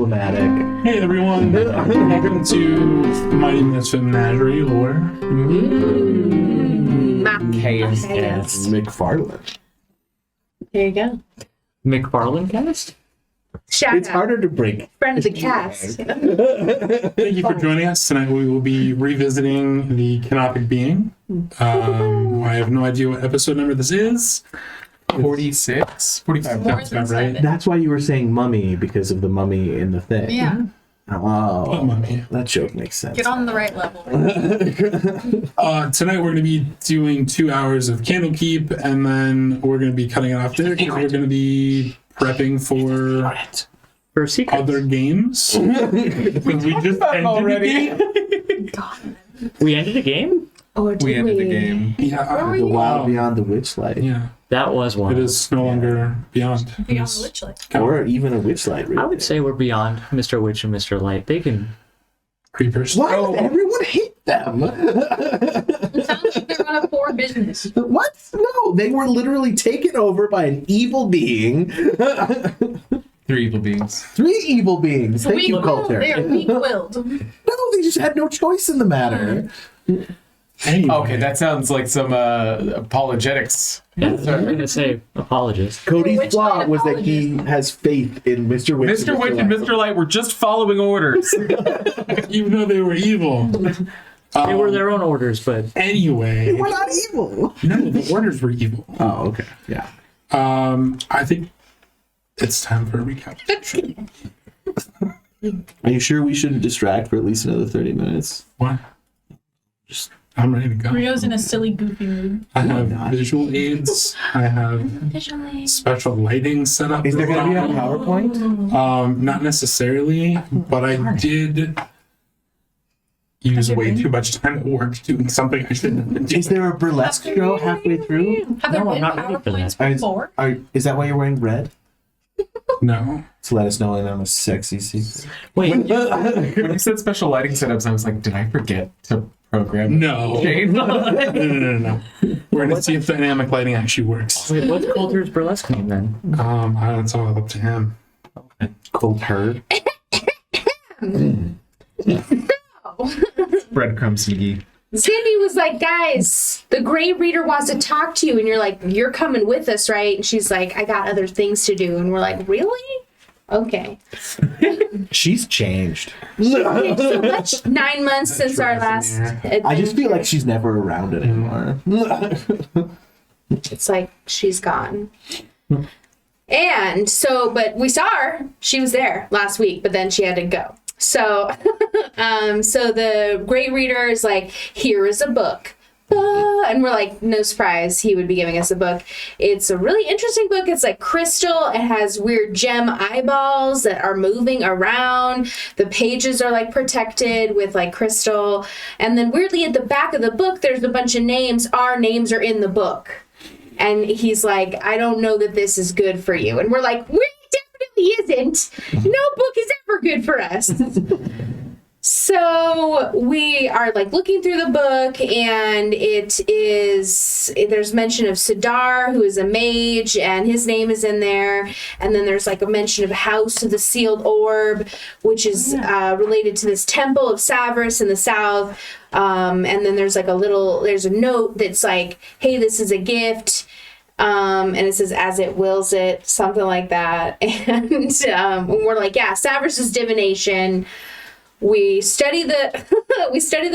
diplomatic. Hey everyone, welcome to Mighty Misfit Menagerie lore. Chaos. McFarlane. There you go. McFarlane cast? Shout It's out. harder to break. Friend of the cast. Thank you for joining us tonight. We will be revisiting the Canopic being. I have no idea what episode number this is. 46? 45. More That's than about right. 7. That's why you were saying mummy, because of the mummy in the thing. Yeah. Oh, Mummy. that joke makes sense. Get on the right level. Tonight we're going to be doing 2 hours of Candlekeep, and then we're going to be cutting it off there because we're going to be prepping For a secret. other games. Because we just ended already. the game. We ended a game? Or did We ended the game. Yeah. The Wild Beyond the Witchlight. Yeah. That was one. It is no longer beyond. Beyond the Witchlight. Or even a Witchlight, really. I would say we're beyond Mr. Witch and Mr. Light. They can... Creepers. Why does everyone hate them? It sounds like they're on a poor business. What? No, they were literally taken over by an evil being. 3 evil beings. 3 evil beings. Thank you, Weak-willed. They are Coulter. weak-willed. No, they just had no choice in the matter. Anyway. Okay, that sounds like some apologetics. Yeah, I'm going to say apologist. Cody's Witchlight flaw was that he apologist. has faith in Mr. Witch. Mr. Witch and Mr. Light were just following orders. Even though they were evil. They were their own orders, but... Anyway. We're not evil. No, the orders were evil. Oh, okay. Yeah. I think it's time for a recap. Are you sure we shouldn't distract for at least another 30 minutes? What? I'm ready to go. Rio's in a silly, goofy mood. I have visual aids. I have Visually. special lighting set up. Is there going to be a PowerPoint? Not necessarily, but I did use way too much time at work doing something I shouldn't have been doing. Is there a burlesque show halfway through? Have there No, I'm been not ready for that. PowerPoints before? Is that why you're wearing red? No. To let us know that I'm a sexy secret. Wait, When you said special lighting setups, I was like, did I forget to program? No. Shane? No. We're going to see if dynamic lighting actually works. wait, what's Coulter's burlesque name then? That's all up to him. Coulter. Breadcrumbs McGee. Cindy was like, guys, the Grey Reader wants to talk to you. And you're like, you're coming with us, right? And she's like, I got other things to do. And we're like, really? Okay. She's changed. Okay, so that's 9 months since our last adventure. I just feel like she's never around it anymore. It's like she's gone. And so, but we saw her. She was there last week, but then she had to go. So, so the Grey Reader is like, here is a book. And we're like, no surprise, he would be giving us a book. It's a really interesting book. It's like crystal. It has weird gem eyeballs that are moving around. The pages are like protected with like crystal. And then weirdly at the back of the book, there's a bunch of names. Our names are in the book. And he's like, I don't know that this is good for you. And we're like, we definitely isn't. No book is ever good for us. So we are like looking through the book, and there's mention of Sidar, who is a mage, and his name is in there. And then there's like a mention of House of the Sealed Orb, which is related to this temple of Savras in the south. And then there's like there's a note that's like, hey, this is a gift. And it says, as it wills it, something like that. And we're like, yeah, Savras is divination. We study the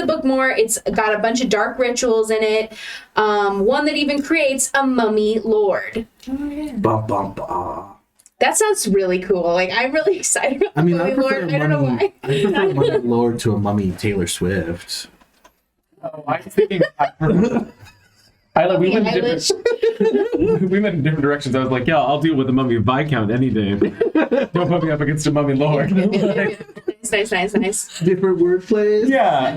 book more. It's got a bunch of dark rituals in it. One that even creates a mummy lord. Bum, bum, bum. That sounds really cool. Like, I'm really excited about I mean, mummy lord. I don't know why. I prefer Mummy Lord to a Mummy Taylor Swift. Oh, I was thinking... we went in different directions. I was like, yeah, I'll deal with the Mummy Viscount any day. Don't put me up against a Mummy Lord. Nice. Different wordplays. Yeah.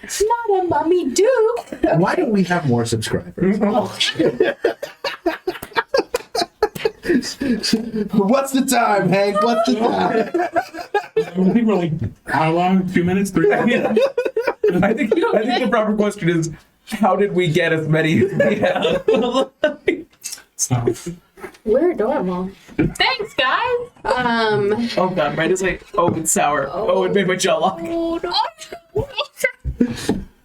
It's not a mummy duke. Why don't we have more subscribers? What's the time, Hank? What's the time? I think we're like, how long? 2 minutes? 3 minutes? I think the proper question is, how did we get as many as we have? So, We're adorable. Thanks, guys. Oh god, right as it's sour. Oh, it made my jaw lock.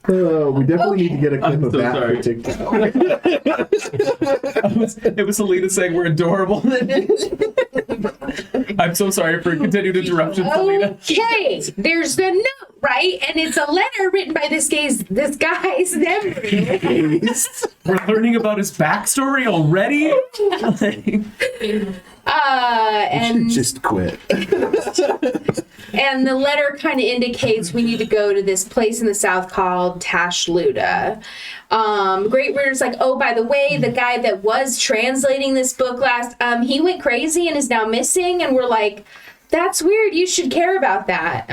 We definitely need to get a clip I'm of so that sorry. for TikTok. It was Selena saying we're adorable. I'm so sorry for continued interruption, Selena. Okay, there's the note, right? And it's a letter written by this guy's memory. We're learning about his backstory already? And Just quit. and the letter kind of indicates we need to go to this place in the south called Tashluta. Great Reader's like, oh, by the way, the guy that was translating this book last, he went crazy and is now missing. And we're like, that's weird. You should care about that.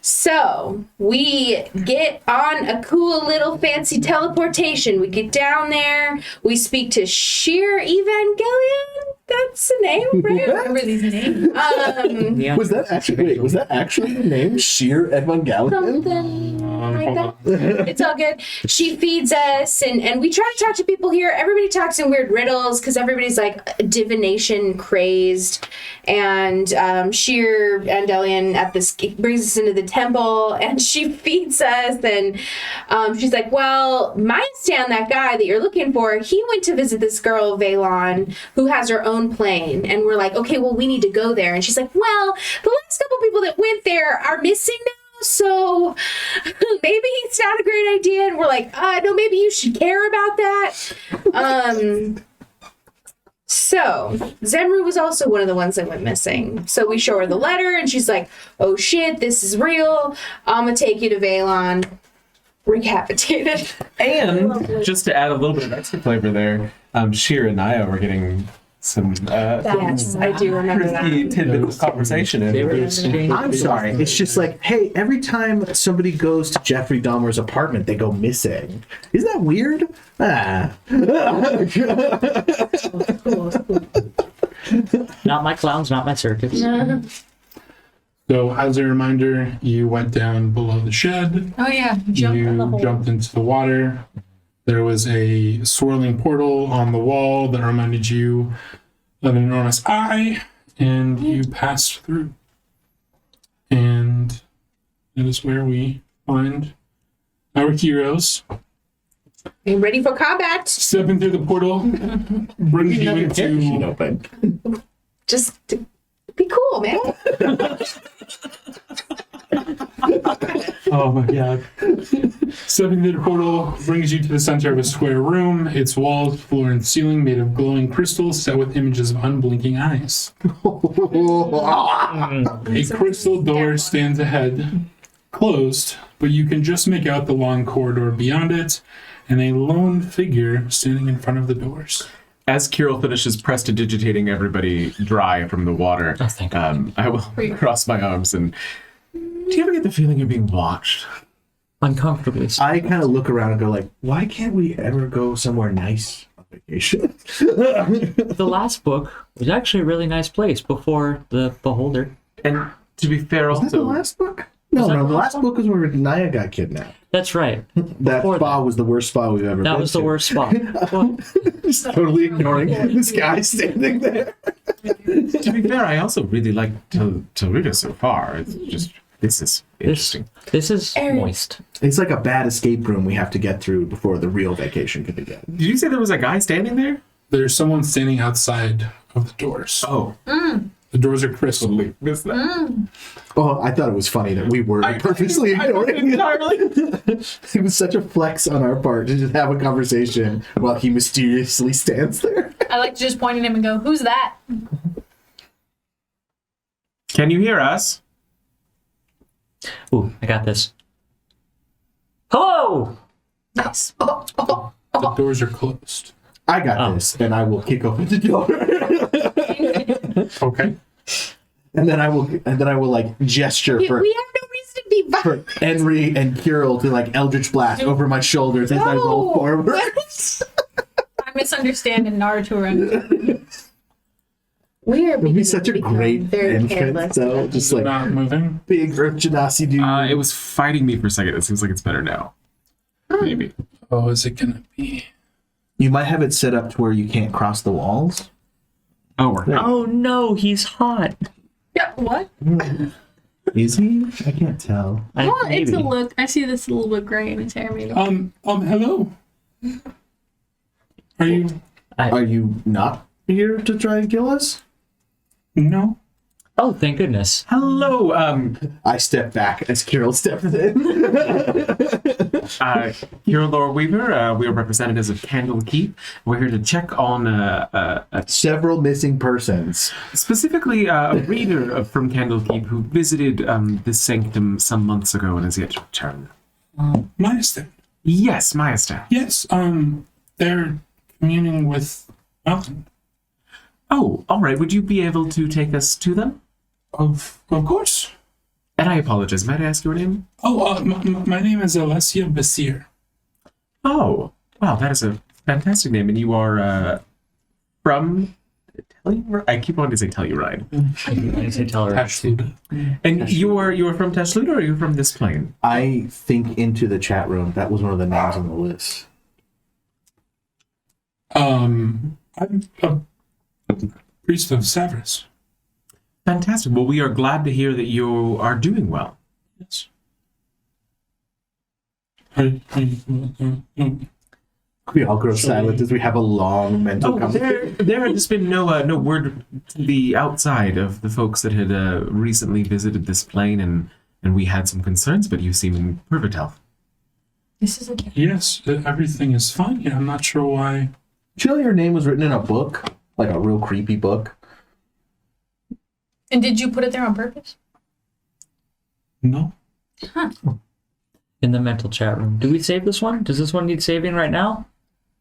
So we get on a cool little fancy teleportation. We get down there. We speak to Sheer Evangelion. That's the name, right? Remember these names. Was that actually the name? Sheer Evangelion? Something like that. It's all good. She feeds us, and we try to talk to people here. Everybody talks in weird riddles because everybody's like divination crazed. And Sheer Evangelion brings us into the temple, and she feeds us, and she's like, well, my stand, that guy that you're looking for, he went to visit this girl, Valon, who has her own plane. And we're like, okay, well, we need to go there. And she's like, well, the last couple people that went there are missing now, so maybe it's not a great idea. And we're like, no, maybe you should care about that. So Zemru was also one of the ones that went missing. So we show her the letter, and she's like, oh shit, this is real. I'm gonna take you to Valon. Recapitated. And just to add a little bit of extra flavor there, Sheer and Naya were getting some Yes, I do remember that. risky tidbits of conversation. They were And I'm sorry. It's just like, hey, every time somebody goes to Jeffrey Dahmer's apartment, they go missing. Isn't that weird? Not my clowns, not my circus. So, as a reminder, you went down below the shed. Oh yeah, jump in the You hole. jumped into the water. There was a swirling portal on the wall that reminded you of an enormous eye, and you passed through. And that is where we find our heroes. Are ready for combat? Stepping through the portal brings you into open. Just to be cool, man. oh my god. Stepping through the portal brings you to the center of a square room. Its walls, floor, and ceiling made of glowing crystals set with images of unblinking eyes. A crystal door stands ahead, closed, but you can just make out the long corridor beyond it and a lone figure standing in front of the doors. As Kirill finishes prestidigitating everybody dry from the water, Oh, thank God. I will cross my arms and... Do you ever get the feeling you're being watched? Uncomfortably. I kind of look around and go like, why can't we ever go somewhere nice on vacation? The last book was actually a really nice place before the Beholder. And to be fair, Was that the also... last book? No, Was that no, the the last last book was where Naya got kidnapped. That's right. That Before spa was the worst spa we've ever been That was the to. worst spot. Well, Just totally ignoring this guy standing there. To be fair, I also really like Tashluta so far. It's just... This is interesting. this is moist. It's like a bad escape room we have to get through before the real vacation can begin. Did you say there was a guy standing there? There's someone standing outside of the doors. Oh. The doors are crystal. Missed that. Oh, I thought it was funny that we were purposely ignoring it. It was such a flex on our part to just have a conversation while he mysteriously stands there. I like to just point at him and go, "Who's that?" Can you hear us? Ooh, I got this. Hello! Nice. The doors are closed. I got this, and I will kick open the door. Okay. and then I will like gesture We for have no reason to be violent. Henry and Kirill to like Eldritch Blast over my shoulders as I roll forward. I misunderstand and Naruto around. We are It would be such a great very entrance, careless. though. Just like Not moving. big Earth Genasi dude. It was fighting me for a second. It seems like it's better now. Maybe. Oh, is it gonna be? You might have it set up to where you can't cross the walls. Oh, Oh no, he's hot. Yeah, what? Is he? I can't tell. Well, it's a Maybe. look. I see this little bit gray in his hair, maybe. Hello. Are you? Are you not here to try and kill us? No. Oh, thank goodness. hello. I step back as Kirill steps in. Here, Laura Weaver. We are representatives of Candlekeep. We're here to check on Several missing persons. specifically a reader from Candlekeep who visited this sanctum some months ago and is yet to return. Maester. Yes, Maester. Yes. They're communing with Mountain. Oh, all right. Would you be able to take us to them? Of course. And I apologize. Might I ask your name? Oh, my name is Alessia Basir. Oh, wow. That is a fantastic name. And you are from Telluride? I keep wanting to say Telluride. I say tell her. Tashluta. And you are from Tashluta, or are you from this plane? I think into the chat room. That was one of the names on the list. I'm a priest of Severus. Fantastic. Well, we are glad to hear that you are doing well. Yes. We all grow silent as we have a long mental Oh, conversation. there had just been no word to the outside of the folks that had recently visited this plane, and we had some concerns, but you seem in perfect health. This is a Yes, everything is fine. Yeah, I'm not sure why. Did you know your name was written in a book? Like a real creepy book? And did you put it there on purpose? No. In the mental chat room. Do we save this one? Does this one need saving right now?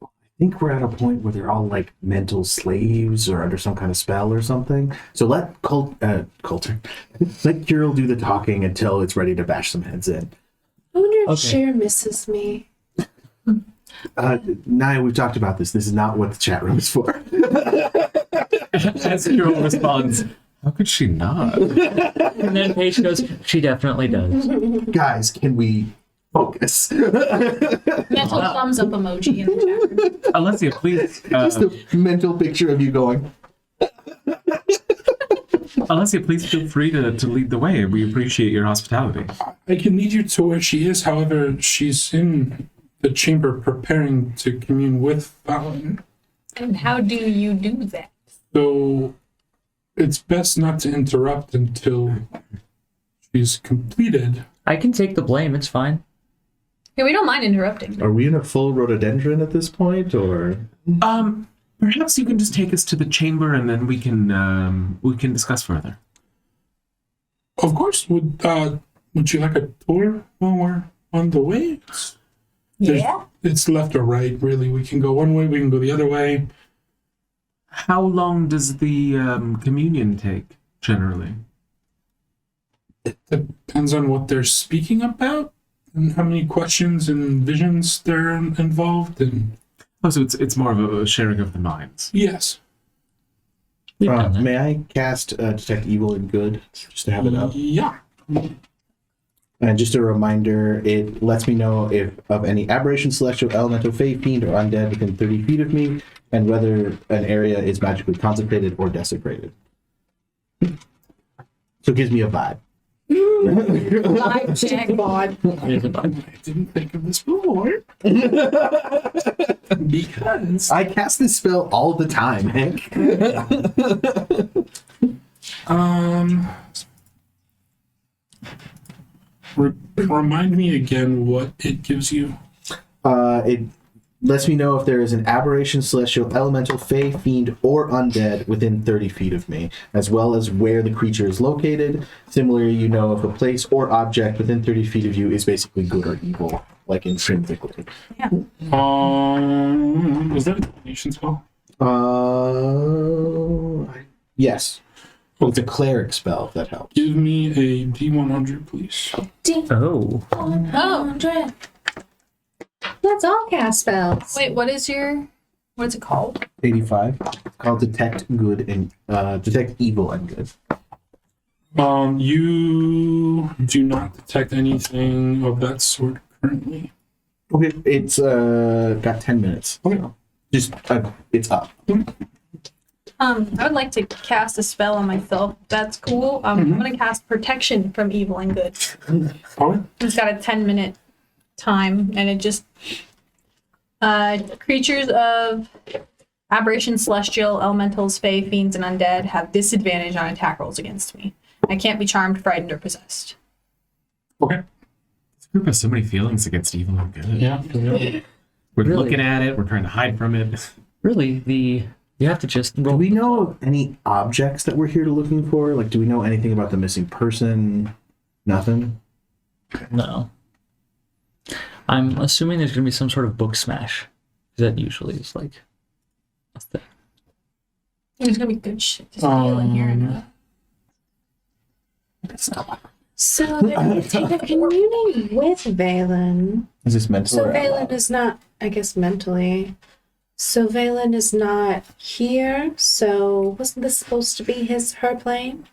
I think we're at a point where they're all like mental slaves or under some kind of spell or something. So let Coulter, let Kirill do the talking until it's ready to bash some heads in. I wonder if Okay. Cher misses me. Naya, we've talked about this. This is not what the chat room is for. As Kirill responds, how could she not? And then Paige goes, she definitely does. Guys, can we focus? Mental thumbs up emoji in the chat room. Alessia, please. Just a mental picture of you going, Alessia, please feel free to lead the way. We appreciate your hospitality. I can lead you to where she is. However, she's in the chamber preparing to commune with Fallon. And how do you do that? So it's best not to interrupt until she's completed. I can take the blame, it's fine. Yeah, we don't mind interrupting. are we in a full rhododendron at this point, or? Perhaps you can just take us to the chamber, and then we can discuss further. Of course. Would you like a tour while we're on the way? It's left or right, really. We can go one way, we can go the other way. How long does the communion take, generally? It depends on what they're speaking about and how many questions and visions they're involved in. Oh, so it's more of a sharing of the minds. Yes. We've done that. May I cast Detect Evil and Good, just to have it up? Yeah. And just a reminder, it lets me know if of any aberration, celestial, elemental, fey, fiend, or undead within 30 feet of me, and whether an area is magically consecrated or desecrated. So it gives me a vibe. Vibe check. Here's a bug. I didn't think of this before. Because I cast this spell all the time, Hank. Remind me again what it gives you. It lets me know if there is an aberration, celestial, elemental, fey, fiend, or undead within 30 feet of me, as well as where the creature is located. Similarly, you know if a place or object within 30 feet of you is basically good or evil, like intrinsically. Was that a divination spell? Yes. It's a cleric spell, if that helps. Give me a D100, please. Oh. 100. That's all cast spells. Wait, what's it called? 85. It's called Detect Good and Detect Evil and Good. You do not detect anything of that sort currently. Okay, it's got 10 minutes. Okay. Just it's up. I would like to cast a spell on myself. That's cool. I'm gonna cast protection from evil and good. Okay. It's got a 10-minute time, and it just creatures of aberration, celestial, elementals, fae, fiends, and undead have disadvantage on attack rolls against me. I can't be charmed, frightened, or possessed. Okay. This group has so many feelings against evil and good. Yeah. We're Really? looking at it. We're trying to hide from it. Really, you have to just Do roll. we know of any objects that we're here to looking for? Like, do we know anything about the missing person? Nothing? No. I'm assuming there's gonna be some sort of book smash. That usually is like a thing. There's gonna be good shit to steal in here. So they're communing with Valen. Is this mental? So or Valen is not, I guess, mentally. So Valen is not here. So wasn't this supposed to be her plane?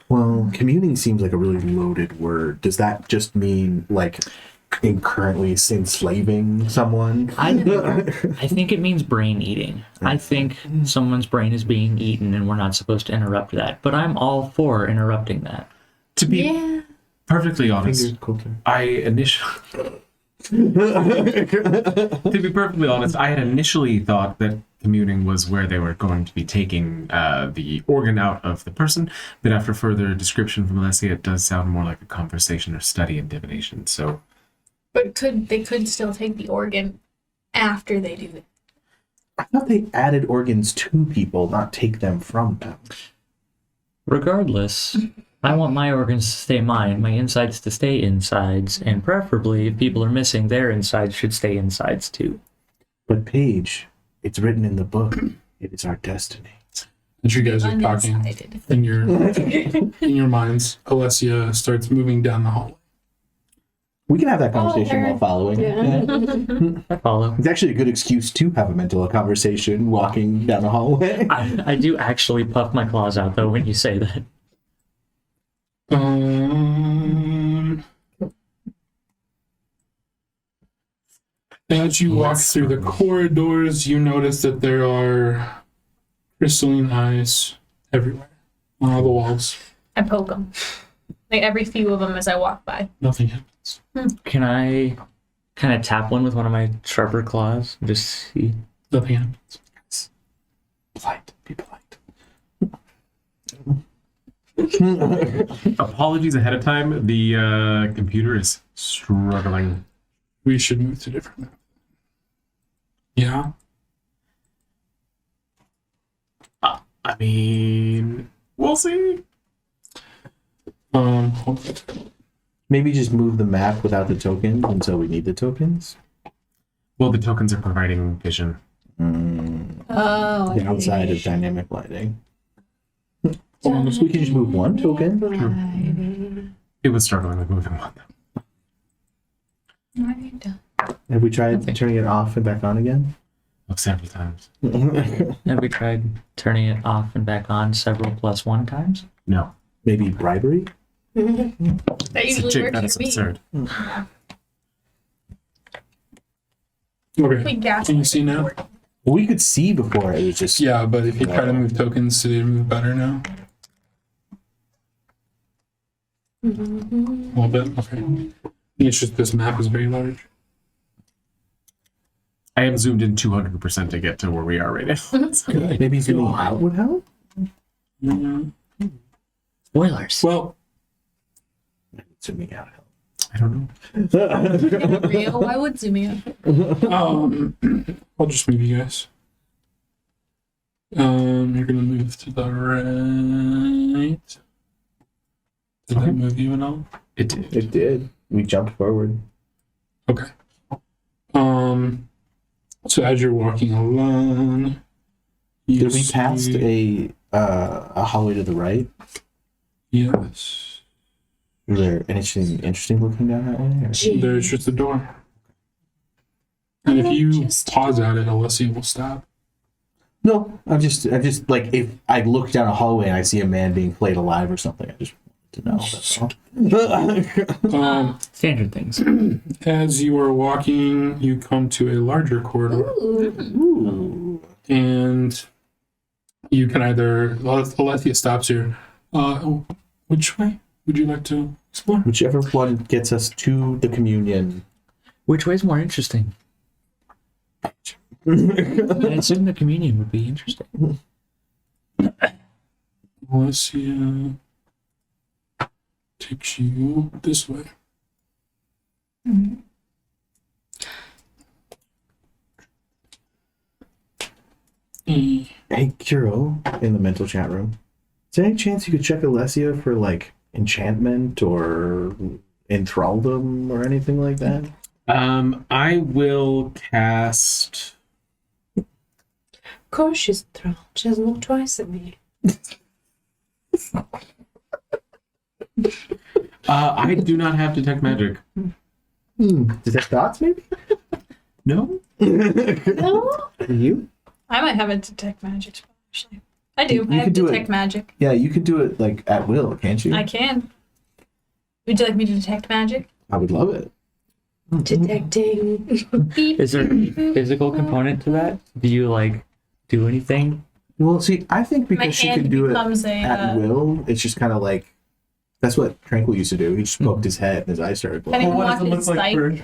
Well, communing seems like a really loaded word. Does that just mean like currently enslaving someone? I think it means brain eating. I think someone's brain is being eaten and we're not supposed to interrupt that. But I'm all for interrupting that. To be Yeah. perfectly honest, Fingers quilter. I initially... To be perfectly honest, I had initially thought that communing was where they were going to be taking the organ out of the person, but after further description from Alessia, it does sound more like a conversation or study in divination. So, But they could still take the organ after they do it. I thought they added organs to people, not take them from them. Regardless, I want my organs to stay mine, my insides to stay insides, and preferably, if people are missing, their insides should stay insides too. But Paige, it's written in the book. It is our destiny. As you guys are talking Undecided. in your minds, Alessia starts moving down the hallway. We can have that conversation while following. Yeah. I follow. It's actually a good excuse to have a mental conversation walking down the hallway. I do actually puff my claws out though when you say that. As you walk through the corridors, you notice that there are crystalline eyes everywhere on all the walls. I poke them. Like every few of them as I walk by. Nothing happens. Can I kind of tap one with one of my sharper claws? Just see. Nothing happens. Polite. Be polite. apologies ahead of time. The computer is struggling. We should move to different map. Yeah. I mean, we'll see. Hold on. Maybe just move the map without the tokens until we need the tokens. Well, the tokens are providing vision. Oh, The outside of dynamic lighting. Hold on. So we can just move one token. It was struggling with moving one. Have we tried turning it off and back on again? Several times. Have we tried turning it off and back on several plus one times? No. Maybe bribery? that It's a usually chick, works that is for me. absurd. Okay. We gas Can you see now? We could see before it was just. Yeah, but if you try to move tokens, do they move better now? A little bit? Okay. I think it's just this map is very large. I am zoomed in 200% to get to where we are right now. Maybe zooming out would help? Mhm. Spoilers. Well, Zooming out help. I don't know. Real? Why would zooming out? I'll just move you guys. You're gonna move to the right. Did that move you at all? It did. It did. We jumped forward. Okay. So as you're walking along, you Did we pass see- a hallway to the right? Yes. Was there anything interesting looking down that way? Or? There's just a door. And if you pause at it, Alessia will stop. No, I just like if I look down a hallway and I see a man being flayed alive or something, I just want to know. That's all. Standard things. As you are walking, you come to a larger corridor. Ooh. Ooh. And You can either, Alethea stops here. Which way would you like to explore? Whichever one gets us to the communion. Which way's more interesting? I assume the communion would be interesting. Alessia takes you this way. Hey, Kuro, in the mental chat room. Is there any chance you could check Alessia for, like, enchantment or enthralldom or anything like that? I will cast. Of course she's enthralled. She doesn't look twice at me. I do not have detect magic. Detect thoughts, maybe? No. No? You? I might have a detect magic spell, actually. I do. You I have could do detect it. magic. Yeah, you could do it, like, at will, can't you? I can. Would you like me to detect magic? I would love it. Detecting. Beep. Is there a physical component to that? Do you like do anything? Well, see, I think My because she hand could do it becomes at will, it's just kind of like, that's what Tranquil used to do. He just poked his head and his eyes started If anyone glowing. watches Psych,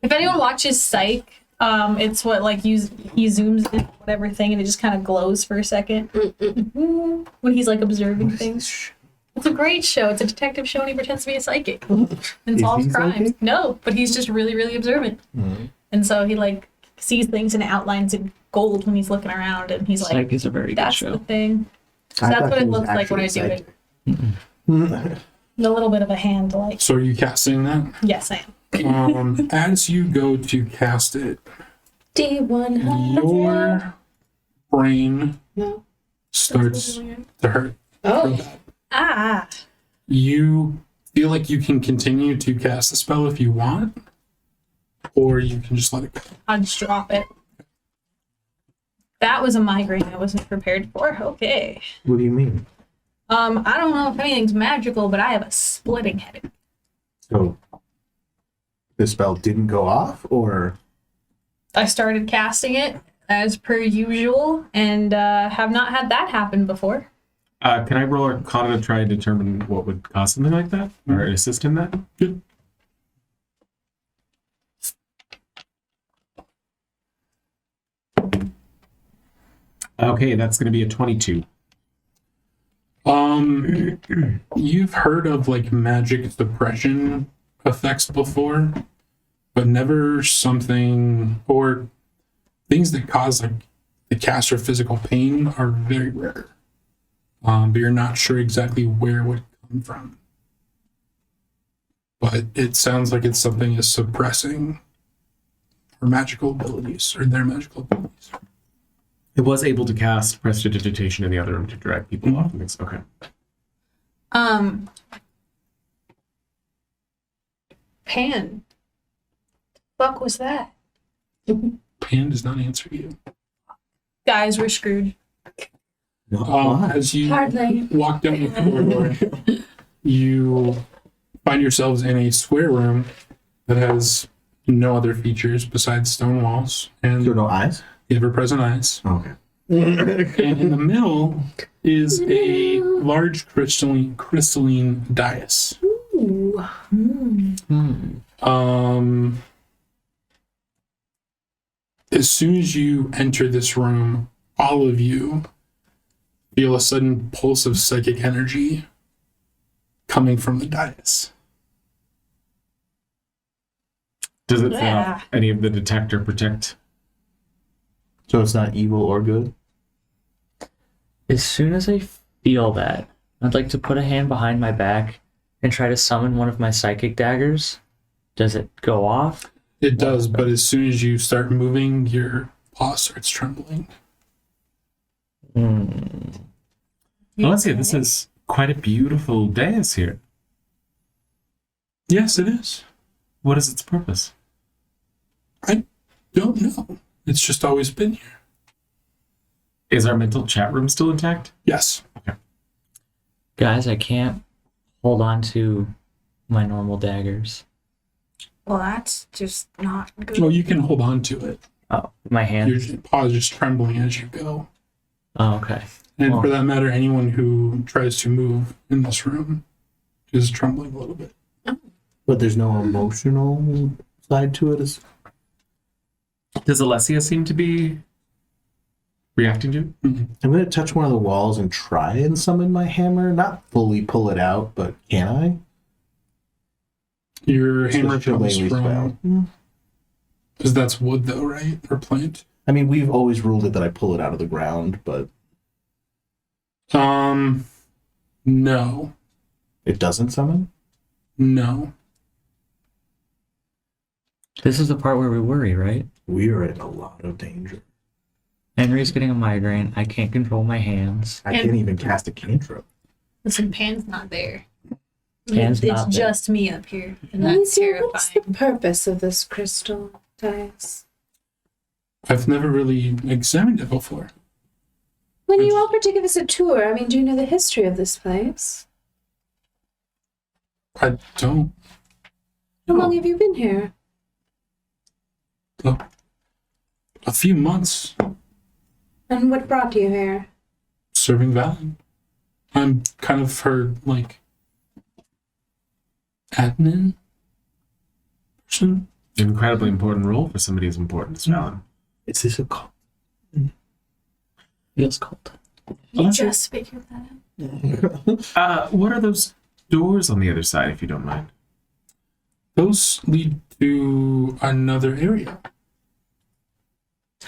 if anyone watches Psych, it's what like he zooms in whatever thing and it just kind of glows for a second when he's like observing things. It's a great show. It's a detective show and he pretends to be a psychic and Is solves he crimes. psychic? No, but he's just really, really observant. And so he like sees things and outlines in gold when he's looking around and he's like, Psych is a very good that's show. the thing. So I that's thought what he it was looks like when I actually do it. psychic. A little bit of a hand like, So are you casting that? yes, I am. As you go to cast it, D100. your brain No. starts to hurt. Oh. Ah. You feel like you can continue to cast the spell if you want, or you can just let it go. I'll just drop it. That was a migraine I wasn't prepared for. Okay. What do you mean? I don't know if anything's magical, but I have a splitting headache. So, the spell didn't go off, or? I started casting it as per usual and have not had that happen before. Can I roll Arcana to try and determine what would cause something like that, or assist in that? Good. Okay, that's going to be a 22. You've heard of like magic suppression effects before, but never something or things that cause like the caster physical pain are very rare. But you're not sure exactly where it would come from. But it sounds like it's something is suppressing her magical abilities or their magical abilities. It was able to cast prestidigitation in the other room to drag people off. And things. Okay. Pan. Fuck was that? Pan does not answer you. Guys, we're screwed. As you Hardly. walk down the corridor, you find yourselves in a square room that has no other features besides stone walls and So no eyes? the ever-present eyes. Okay. And in the middle is a large crystalline dais. Ooh. As soon as you enter this room, all of you feel a sudden pulse of psychic energy coming from the dais. Does it Yeah. fail any of the detect or protect? So it's not evil or good? As soon as I feel that, I'd like to put a hand behind my back and try to summon one of my psychic daggers. Does it go off? It does, but as soon as you start moving, your paw starts trembling. Well, let's see. This is quite a beautiful dais here. Yes, it is. What is its purpose? I don't know. It's just always been here. Is our mental chat room still intact? Yes. Guys, I can't hold on to my normal daggers. Well, that's just not good. Well, you can hold on to it. Oh, my hand? Your paw is just trembling as you go. Oh, okay. And Oh. for that matter, anyone who tries to move in this room is trembling a little bit. But there's no emotional side to it. Does Alessia seem to be reacting to it? I'm going to touch one of the walls and try and summon my hammer. Not fully pull it out, but can I? Your hammer Just a comes melee from... spell. Because that's wood, though, right? Or plant? I mean, we've always ruled it that I pull it out of the ground, but No. it doesn't summon? No. This is the part where we worry, right? We're in a lot of danger. Henry's getting a migraine. I can't control my hands. I can't even cast a cantrip. Listen, Pan's not there. Pan's it's not there. just me up here, and that's Alicia, what's the terrifying. purpose of this crystal dais? I've never really examined it before. When you offered to give us a tour, I mean, do you know the history of this place? I don't. How long have you been here? A few months And what brought you here? serving Valen. I'm kind of her, like, admin person. An incredibly important role for somebody as important as Fallon. Is this a call? Feels cold. You just figured that out. What are those doors on the other side, if you don't mind? Those lead to another area.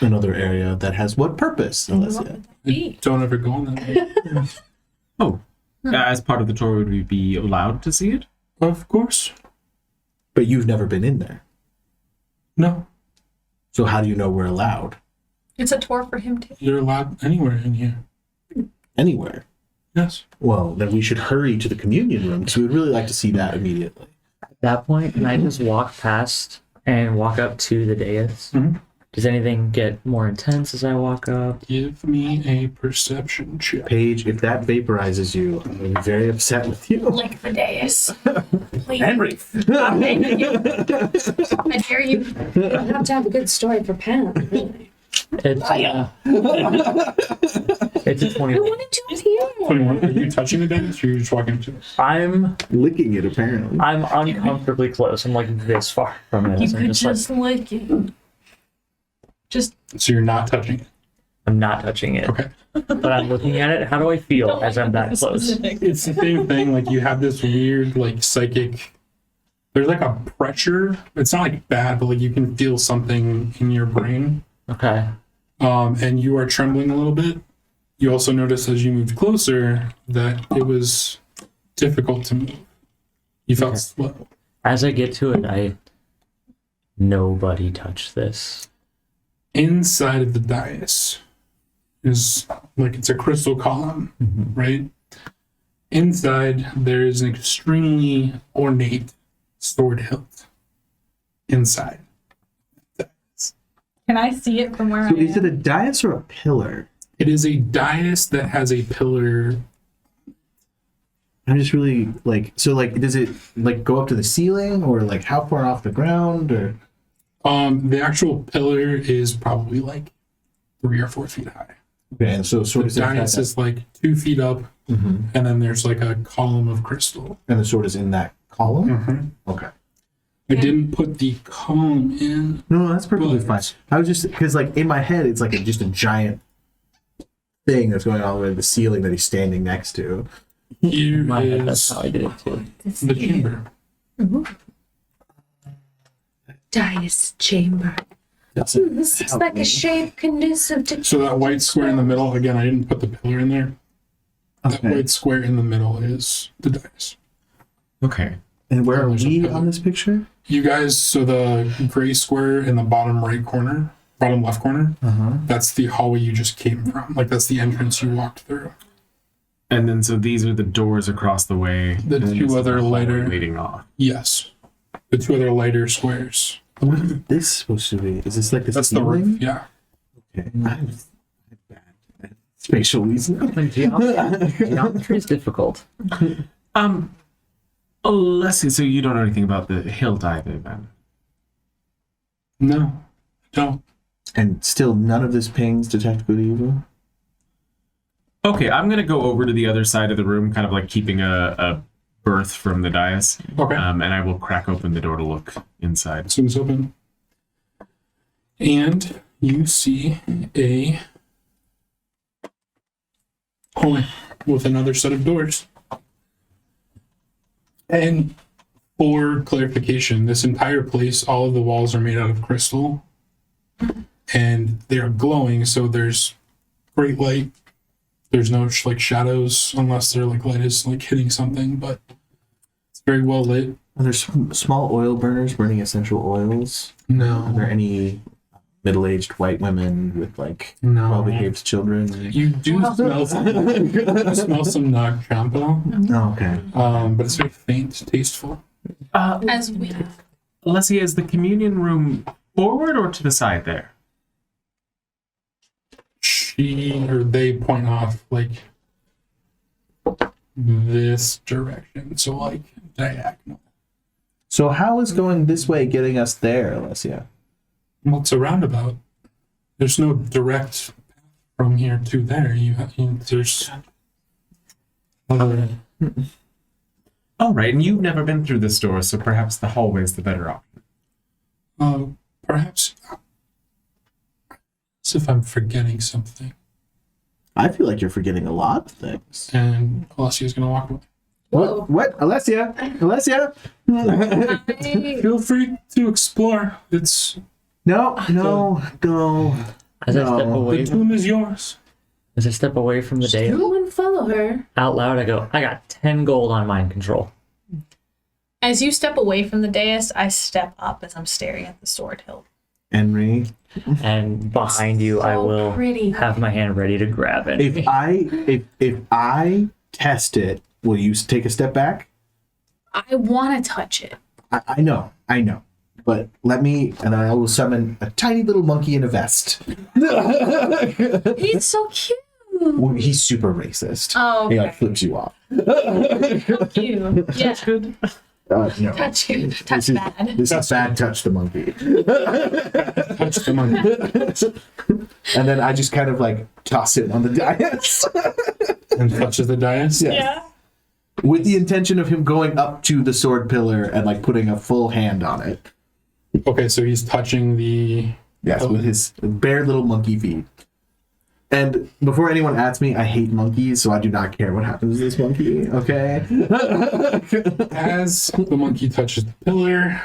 Another area that has what purpose, What Alessia? would that be? Don't ever go on that way. Oh, as part of the tour, would we be allowed to see it? Of course. But you've never been in there. No. So how do you know we're allowed? It's a tour for him too. You're allowed anywhere in here. Anywhere. Yes. Well, then we should hurry to the communion room because we would really like to see that immediately. At that point, can I just walk past and walk up to the dais? Mhm. Does anything get more intense as I walk up? Give me a perception check. Paige, if that vaporizes you, I'm going to be very upset with you. Lick the dais. Please. Henry! I dare you. You have to have a good story for Pan, really. It's, it's a I 21. wanted to hear. 21. Are you touching the dentist or are you just walking up to it? I'm Licking it, apparently. uncomfortably close. I'm like this far from it. You So I'm could just like, just lick it. Just So you're not touching it. I'm not touching it. Okay. But I'm looking at it. How do I feel as I'm that close? specific. It's the same thing. Like you have this weird, like psychic. There's like a pressure. It's not like bad, but like you can feel something in your brain. Okay. And you are trembling a little bit. You also notice as you moved closer that it was difficult to move. You felt Okay. slow. As I get to it, nobody touch this. Inside of the dais is like it's a crystal column, right? Inside there is an extremely ornate sword hilt. Inside. Can I see it from where So I is it am? a dais or a pillar? It is a dais that has a pillar. I'm just really like, so like, does it like go up to the ceiling or like how far off the ground or? The actual pillar is probably like 3 or 4 feet high. Okay, and so sword The is in dais that, is like 2 feet up, Mhm. and then there's like a column of crystal. and the sword is in that column? Okay. I didn't put the column in. No, that's perfectly But- fine. I was just, because like in my head, it's like just a giant thing that's going all the way to the ceiling that he's standing next to. Here In my head, that's is how I did it too. the chamber. Dais chamber. That's This looks like a shape conducive to. So that white square in the middle, again, I didn't put the pillar in there. That Okay. white square in the middle is the dais. Okay. And where are There's a we pillar. on this picture? You guys, so the gray square in the bottom right corner, bottom left corner, that's the hallway you just came from. Like that's the entrance you walked through. And then, so these are the doors across the way. The and then two this is other the hallway lighter- leading off. Yes. The 2 other lighter squares. What is this supposed to be? Is this like the That's the ceiling? roof. Yeah. Okay. I'm bad at spatial reasoning. Like, geometry is difficult. Leslie, so you don't know anything about the hilt either, then? No, don't. And still none of this pings detect good evil? Okay, I'm gonna go over to the other side of the room, kind of like keeping a berth from the dais. Okay. And I will crack open the door to look inside. As soon as open. And you see a hallway with another set of doors. And for clarification, this entire place, all of the walls are made out of crystal. And they are glowing, so there's great light. There's no like shadows unless their like light is like hitting something, but it's very well lit. Are there small oil burners burning essential oils? Are No. there any middle-aged white women with like No. well-behaved children? You do smell some Nag Champa, Oh, okay. but it's very faint, tasteful. As we Alessia, is the communion room forward or to the side there? She or they point off like this direction, so like diagonal. So how is going this way getting us there, Alessia? Well, it's a roundabout. There's no direct path from here to there. There's All right, and you've never been through this door, so perhaps the hallway is the better option. perhaps as if I'm forgetting something. I feel like you're forgetting a lot of things. And Alessia's gonna walk away. What? Alessia? Alessia? Feel free to explore. It's No. As I step the away, tomb is yours. as I step away from the dais, Go and follow her. out loud, I go, I got 10 gold on mind control. As you step away from the dais, I step up as I'm staring at the sword hilt. Henry, And behind you, I So will pretty. have my hand ready to grab it. if I test it, will you take a step back? I want to touch it. I know. But let me, and I will summon a tiny little monkey in a vest. He's so cute. Well, he's super racist. Oh, He like okay. flips you off. Cute. Yeah. Good. No. Touch you. Touch This is, bad. this is bad touch the monkey. Touch the monkey. And then I just kind of like toss it on the dais. And touches the dais. Yeah. Yeah. With the intention of him going up to the sword pillar and like putting a full hand on it. Okay, so he's touching the. Yes, with his bare little monkey feet. And before anyone asks me, I hate monkeys, so I do not care what happens to this monkey, okay? As the monkey touches the pillar,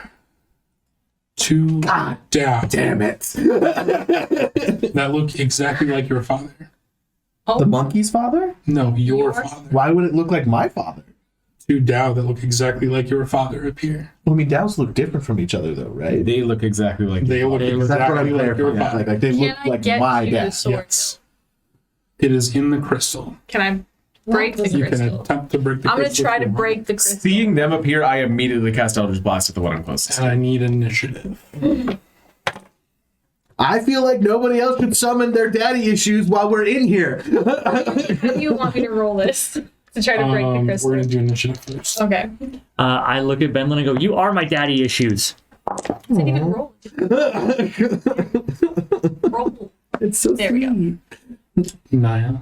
two God down Damn it. that look exactly like your father. The monkey's father? No, your Yours? father. Why would it look like my father? Two Dao that look exactly like your father appear. Well, I mean, DAOs look different from each other, though, right? They look exactly like They look They look- That's what exactly I'm like your clarifying. father. Like they Can look I like get my to dad. the sword? Yes. It is in the crystal. Can I break the You can crystal? attempt to break the I'm gonna crystal. try if to you want. break the crystal. Seeing them appear, I immediately cast Eldritch Blast at the one I'm closest And to. I need initiative. I feel like nobody else should summon their daddy issues while we're in here. How do you want me to roll this to try to break the We're crystal? gonna do initiative first. Okay. I look at Benlin and go, you are my daddy issues. I didn't even roll. Roll. It's so There we go. sweet. Naya.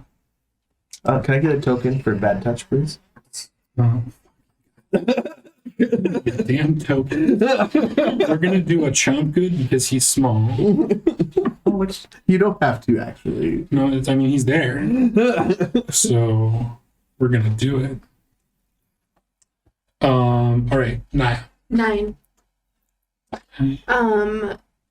Can I get a token for bad touch, please? Damn token. We're gonna do a chomp good because he's small. Which you don't have to actually. No, I mean he's there. So we're gonna do it. All right, Naya. 9.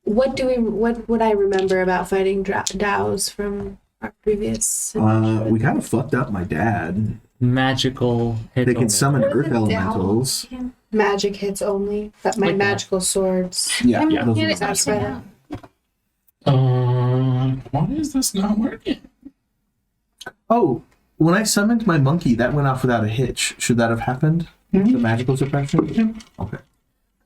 What would I remember about fighting DAOs from our previous? We kind of fucked up my dad. Magical hit. They can only. summon What are earth the elementals. Magic hits only. But my Like that. magical swords. Yeah, Yeah. those are Get the it best. That's better. Why is this not working? Oh, when I summoned my monkey, that went off without a hitch. Should that have happened? The magical suppression? Okay.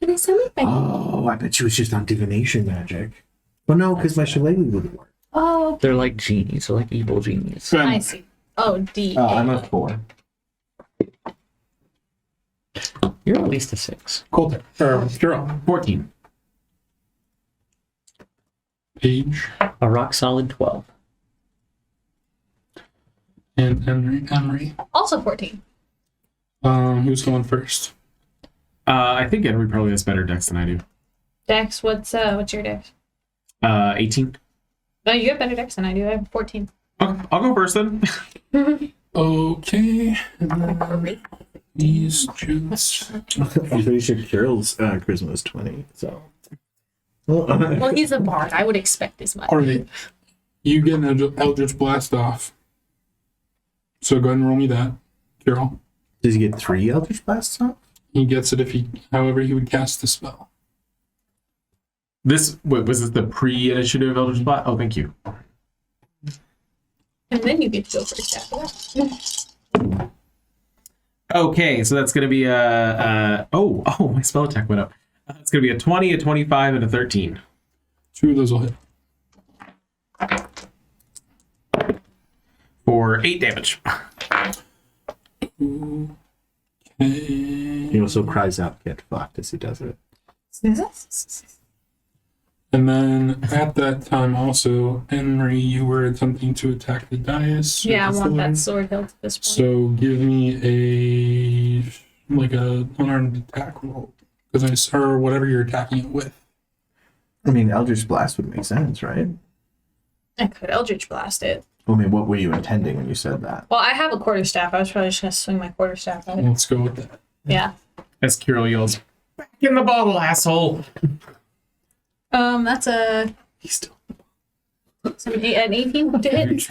Can I summon my? Oh, I bet she was just on divination magic. Well, no, because my shillelagh wouldn't work. Oh, They're like genies. They're like evil genies. I see. Oh, D. Oh, I'm a 4. You're at least a 6. Coulter. Or Carol. 14. Page. A rock solid 12. And and Emery. Also 14. Who's going first? I think Henry probably has better dex than I do. Dex, what's your dex? 18. No, you have better dex than I do. I have 14. Okay, I'll go first then. Okay. And then these dudes. I'm pretty sure Kyril's charisma is 20. So. Well, he's a bard. I would expect as much. All right. You get an Eldritch Blast off. So go ahead and roll me that, Carol. Does he get 3 Eldritch Blasts off? He gets it however he would cast the spell. Was this the pre-initiative Eldritch Blast? Oh, thank you. And then you get to go first after that. Okay, so that's gonna be my spell attack went up. It's gonna be a 20, a 25, and a 13. 2 of those will hit. For 8 damage. Okay. He also cries out, "Get fucked," as he does it. And then at that time also, Henry, you were attempting to attack the dais. Yeah, I want before. that sword hilt at this point. So give me a unarmed attack roll. Or whatever you're attacking it with. I mean, Eldritch Blast would make sense, right? I could Eldritch Blast it. I mean, what were you intending when you said that? Well, I have a quarterstaff. I was probably just going to swing my quarterstaff at it. Let's go with that. Yeah. As Kirill yells, "Back in the bottle, asshole!" That's He's still. an 18 to hit.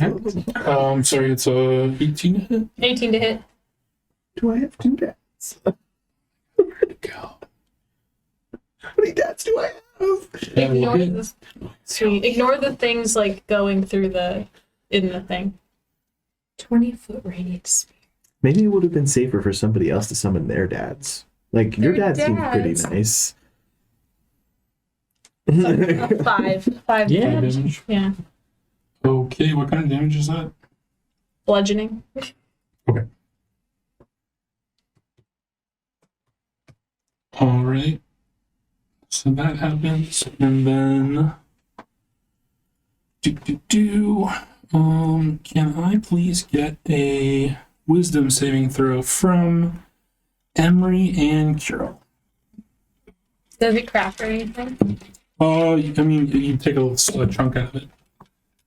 Sorry, it's a 18 to hit. 18 to hit. Do I have 2 dads? Go. How many dads do I have? Ignore the, sweet. Ignore the things like going through in the thing. 20-foot radius. Maybe it would have been safer for somebody else to summon their dads. Like, your Their dad seemed pretty dads. nice. 5 Yeah. damage. Yeah. Okay, what kind of damage is that? Bludgeoning. Okay. All right. So that happens, and then can I please get a wisdom saving throw from Emery and Carol? Does it crack or anything? I mean, you take a chunk out of it.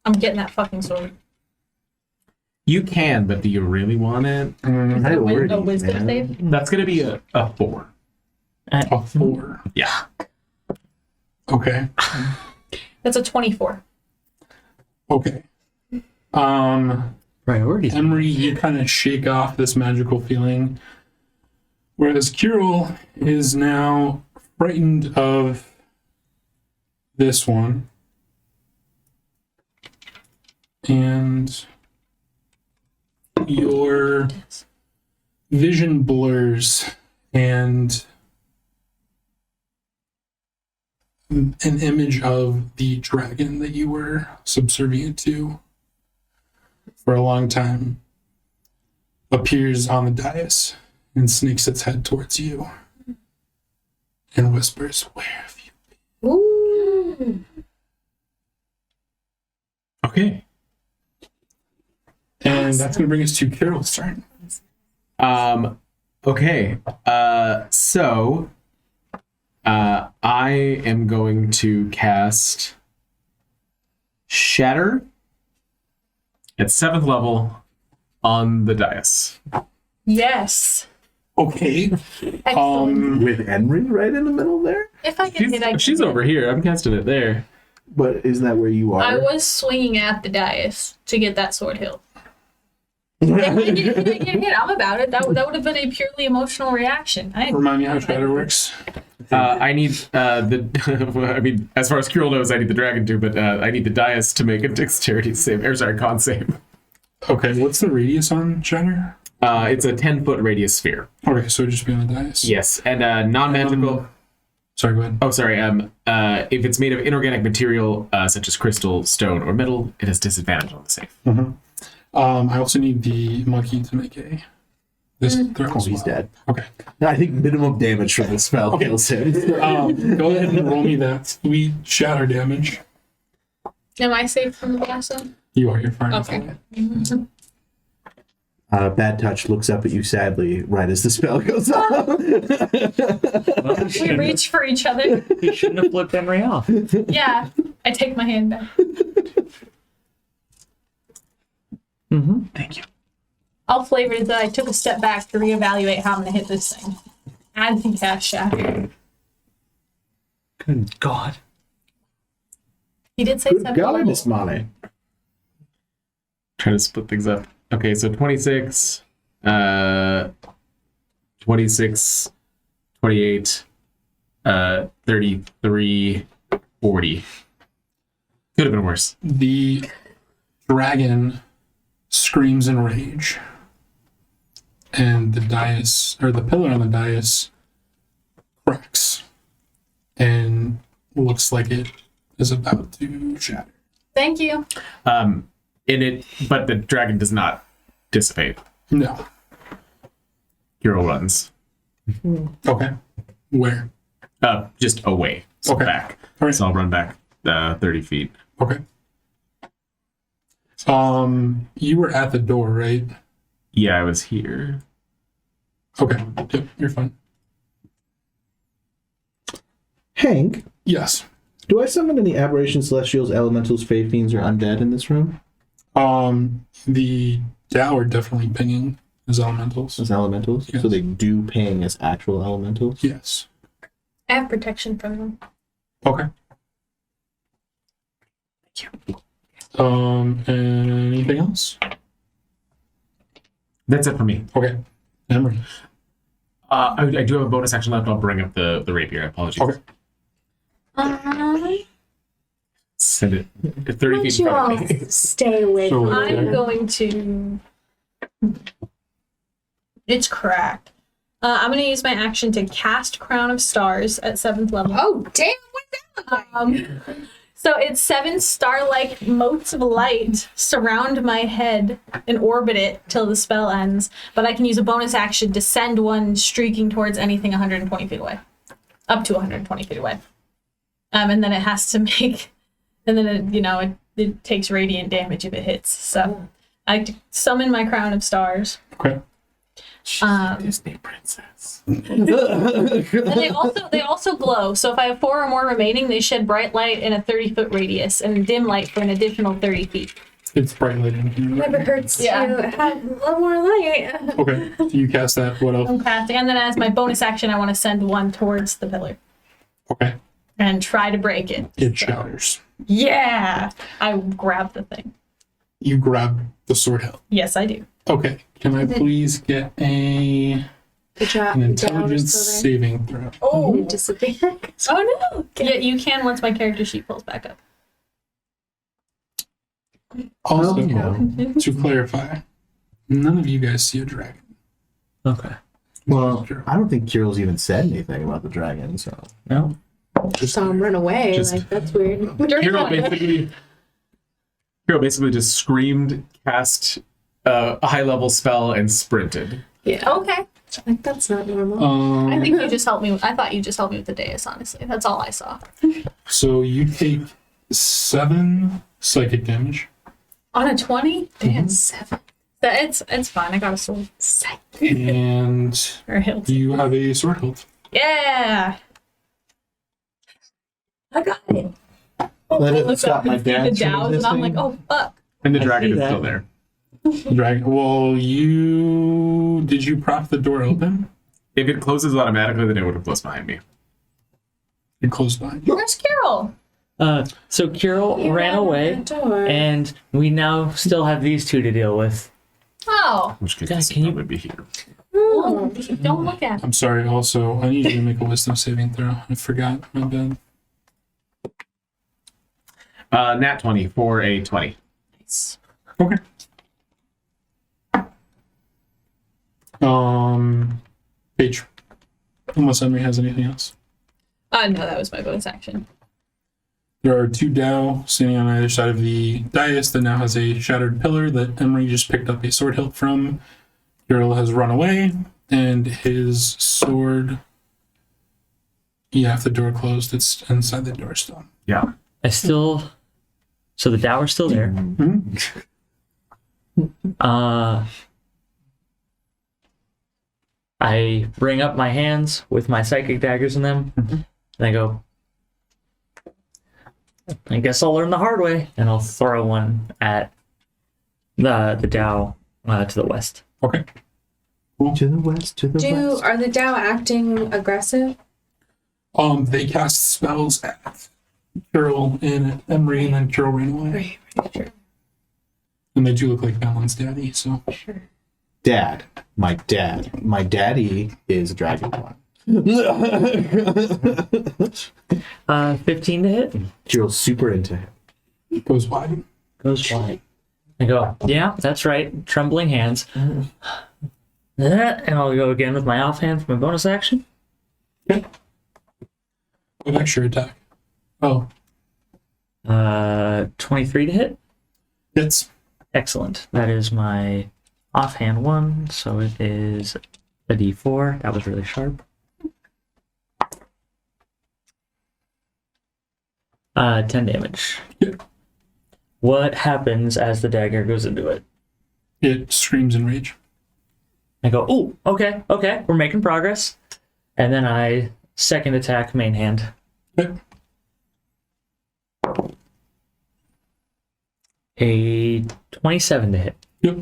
I'm getting that fucking sword. You can, but do you really want it? I worried, A wisdom man. save? That's gonna be a 4. A 4. Yeah. Okay. That's a 24. Okay. Priorities. Emery, you kind of shake off this magical feeling, whereas Kirill is now frightened of this one, and your vision blurs, and an image of the dragon that you were subservient to for a long time appears on the dais and sneaks its head towards you and whispers, "Where have you Ooh. Okay. been?" And that's going to bring us to Carol's turn. Okay. So I am going to cast Shatter at 7th level on the dais. Yes. Okay. Excellent. With Henry right in the middle there? If I can hit, I can She's hit. over here. I'm casting it there. But isn't that where you are? I was swinging at the dais to get that sword hilt. If I get hit, I'm about it. That would have been a purely emotional reaction. Remind me how Shatter works. I need the. I mean, as far as Kirill knows, I need the dragon too, but I need the dais to make a dexterity save. Or sorry, con save. Okay, what's the radius on Shatter? It's a 10-foot radius sphere. Okay, so just be on the dais. Yes, and non-magical. Sorry, go ahead. Oh, sorry. If it's made of inorganic material such as crystal, stone, or metal, it has disadvantage on the save. I also need the monkey to make this throw. Oh, as he's well. dead. Okay. I think minimum damage from the spell kills him. Go ahead and roll me that sweet shatter damage. Am I safe from the blast zone? You are. You're fine. Okay. Bad Touch looks up at you sadly right as the spell goes off. We reach for each other. You shouldn't have flipped Henry off. Yeah. I take my hand back. Mm-hmm. Thank you. I'll flavor it that I took a step back to reevaluate how I'm going to hit this thing. Add the cast shatter. Good God. He did say Good 7 God, level. Miss Molly. Trying to split things up. Okay, so 26, 26, 28, 33, 40. Could have been worse. The dragon screams in rage, and the dais, or the pillar on the dais, cracks and looks like it is about to shatter. Thank you. But the dragon does not dissipate. No. Hero runs. Okay. Where? Just away. So Okay. back. All right. So I'll run back 30 feet. Okay. You were at the door, right? Yeah, I was here. Okay. Yep, you're fine. Hank, Yes. do I summon any aberration, celestials, elementals, fey fiends, or undead in this room? The Dow are definitely pinging as elementals. As elementals? Yes. So they do ping as actual elementals? Yes. I have protection from them. Okay. Anything else? That's it for me. Okay. Emery. I do have a bonus action left. I'll bring up the rapier. Apologies. Okay. Send it 30 Why feet don't in you all front of me. stay away So from Okay. I'm going to. It's cracked. I'm going to use my action to cast Crown of Stars at 7th level. Oh, damn. What's that look like? So it's 7 star-like motes of light surround my head and orbit it till the spell ends. But I can use a bonus action to send one streaking towards anything 120 feet away. Up to 120 feet away. And then it has to make... And then, it takes radiant damage if it hits. So I summon my Crown of Stars. Okay. Disney princess. And they also glow. So if I have 4 or more remaining, they shed bright light in a 30-foot radius and dim light for an additional 30 feet. It's bright light in here. Never hurts Yeah. to have a little more light. Okay. So you cast that. What else? I'm casting, and then as my bonus action, I want to send one towards the pillar Okay. and try to break it. It shatters. Yeah, I grab the thing. You grab the sword hilt. Yes, I do. Okay. Can I please get Good job. an intelligence saving throw? Oh, Disappear. oh no! Yeah, you can once my character sheet pulls back up. Also, no. to clarify, none of you guys see a dragon. Okay. Well, I don't think Kirill's even said anything about the dragon, so... No. Saw him run away. Just- Like, that's weird. Hero basically just screamed, cast a high level spell, and sprinted. Yeah. Okay. Like, that's not normal. I think you just helped me. I thought you just helped me with the dais. Honestly, that's all I saw. So you take 7 psychic damage, On a 20, damn. 7. It's fine. I got a sword and or a hilt. you have a sword hilt. Yeah. I got it. Let I it look stop up my and see the dad from dows, and I'm like, existing. oh fuck. And the I dragon see is that. still there. Dragon. Well, did you prop the door open? If it closes automatically, then it would have closed behind me. It closed behind you. Where's Carol? So Kirill ran away, and we now still have these two to deal with. Oh, In which case, Guys, this can would you- probably be here. well, don't look at I'm sorry. Also, I need you to make a wisdom saving throw. I forgot. My bad. Nat 20 for a 20. Okay. Page. Unless Emery has anything else. No, that was my bonus action. There are 2 Dao standing on either side of the dais that now has a shattered pillar that Emery just picked up a sword hilt from. Kirill has run away, and his sword. Yeah, if the door closed, it's inside the door still. Yeah. So the Dow are still there. I bring up my hands with my psychic daggers in them, and I go, I guess I'll learn the hard way, and I'll throw one at the Dow to the west. Okay. To the west, to the west. Are the Dow acting aggressive? They cast spells at Carol and Emery, and then Carol ran away. Right. And they do look like Balance Daddy, so. Dad. My daddy is a dragonborn. 15 to hit. Kirill's super into him. Goes wide. Goes wide. I go, yeah, that's right. Trembling hands. And I'll go again with my offhand for my bonus action. Okay. What extra attack? Oh, 23 to hit. hits. Excellent. That is my offhand one, so it is a d4. That was really sharp. 10 damage. Yep. What happens as the dagger goes into it? It screams in rage. I go, oh, okay, we're making progress. And then I second attack main hand. Okay. A 27 to hit. Yep.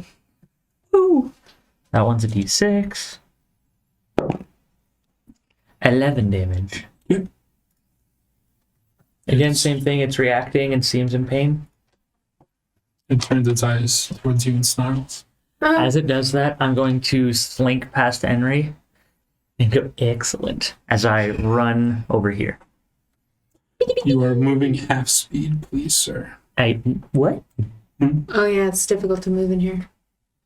Ooh. That one's a d6. 11 damage. Yep. Again, same thing. It's reacting and seems in pain. It turns its eyes towards you and snarls. As it does that, I'm going to slink past Henry and go, excellent, as I run over here. You are moving half speed, please, sir. What? Oh yeah, it's difficult to move in here.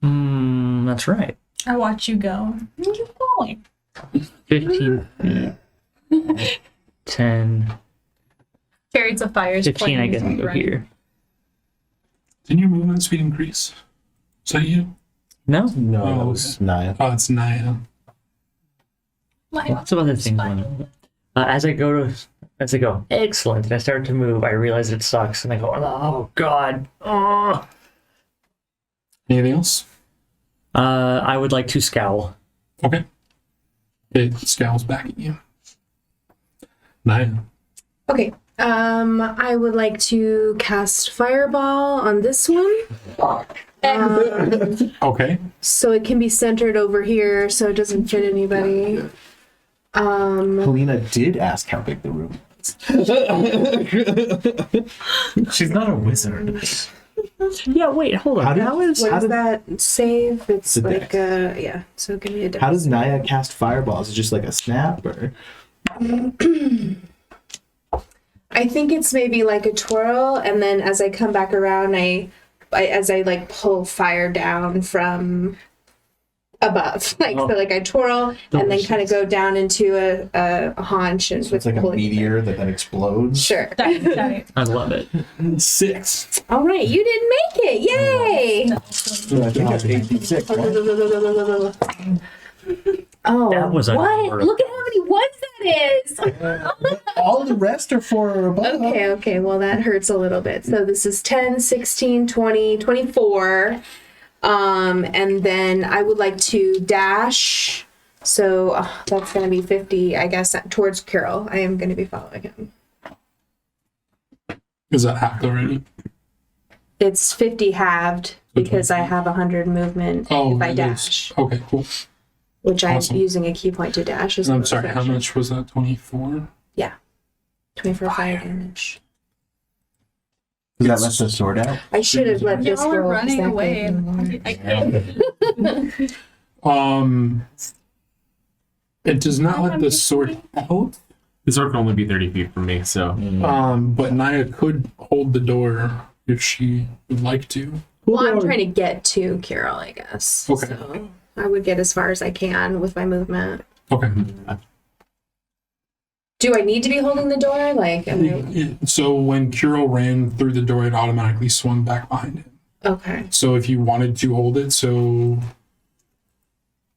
That's right. I watch you go. Where are you going? 15 feet. 10, Chariots of Fire is 15, I pointing guess as I you go run. here. Didn't your movement speed increase? Is that you? No? No, Oh, that was Naya. Oh, it's Naya. Lots of other things going on. As I go, excellent, and I start to move, I realize it sucks, and I go, oh, God. Oh. Anything else? I would like to scowl. Okay. It scowls back at you. Naya. Okay. I would like to cast Fireball on this one. Okay. So it can be centered over here so it doesn't fit anybody. Helena did ask how big the room is. She's not a wizard. Yeah, wait, hold on. How What does that save? It's The like, dex. yeah, so give me a dex. how does Naya cast fireball? Is it just like a snap or? I think it's maybe like a twirl, and then as I come back around, as I like pull fire down from above, like so, like I twirl and then kind of go down into a haunch, and So it's like a meteor that then explodes. Sure. Got it. I love it. 6. All right, you didn't make it! Yay! So I think that's 86, right? Oh, That was what? unheard of. Look at how many ones that is. All the rest are 4 or above. Okay, well that hurts a little bit. So this is 10, 16, 20, 24. And then I would like to dash. So that's going to be 50, I guess, towards Carol. I am going to be following him. Is that hacked already? It's 50 halved because I have 100 movement Oh, if I it dash, is. Okay, cool. which Awesome. I'm using a key point to dash. As I'm well as sorry, how action. much was that? 24? 24 fire damage. Does that let the sword out? I should have let this Y'all are go. running exactly. away. I can't. It does not let the sword out. The sword can only be 30 feet from me, so But Naya could hold the door if she would like to. Well, I'm trying to get to Carol, I guess. Okay. So I would get as far as I can with my movement. Okay. Do I need to be holding the door? Like, So when Kuro ran through the door, it automatically swung back behind him. okay. So if you wanted to hold it, so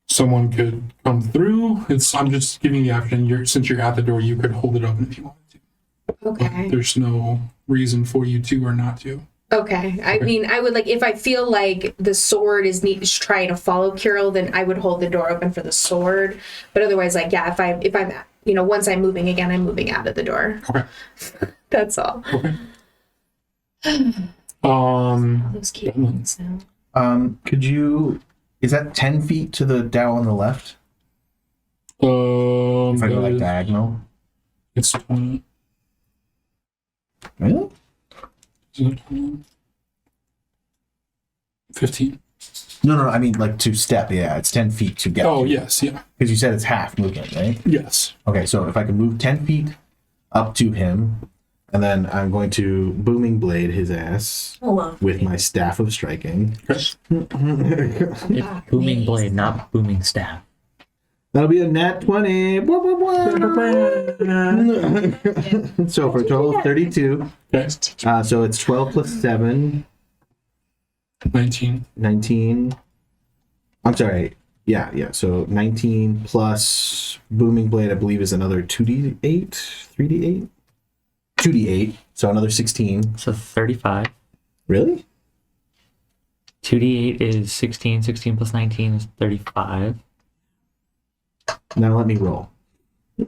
someone could come through. I'm just giving you the option. Since you're at the door, you could hold it open if you wanted to. Okay. There's no reason for you to or not to. Okay. I mean, I would like if I feel like the sword is trying to follow Kirill, then I would hold the door open for the sword. But otherwise, like if I'm once I'm moving again, I'm moving out of the door. Okay. That's all. Okay. Those key points now. Could you? Is that 10 feet to the Dow on the left? If I go like diagonal. It's 20. Really? Is it 15? No. I mean, like to step. Yeah, it's 10 feet to get. Oh, yes, yeah. Because you said it's half movement, right? Yes. Okay, so if I can move 10 feet up to him, and then I'm going to booming blade his ass with my staff of striking. It's booming blade, not booming staff. That'll be a nat 20. So for a total of 32. Okay. So it's 12 plus 7. 19. 19. I'm sorry. Yeah. So 19 plus booming blade, I believe, is another 2d8, 3d8, 2d8. So another 16. So 35. Really? 2d8 is 16. 16 plus 19 is 35. Now let me roll. You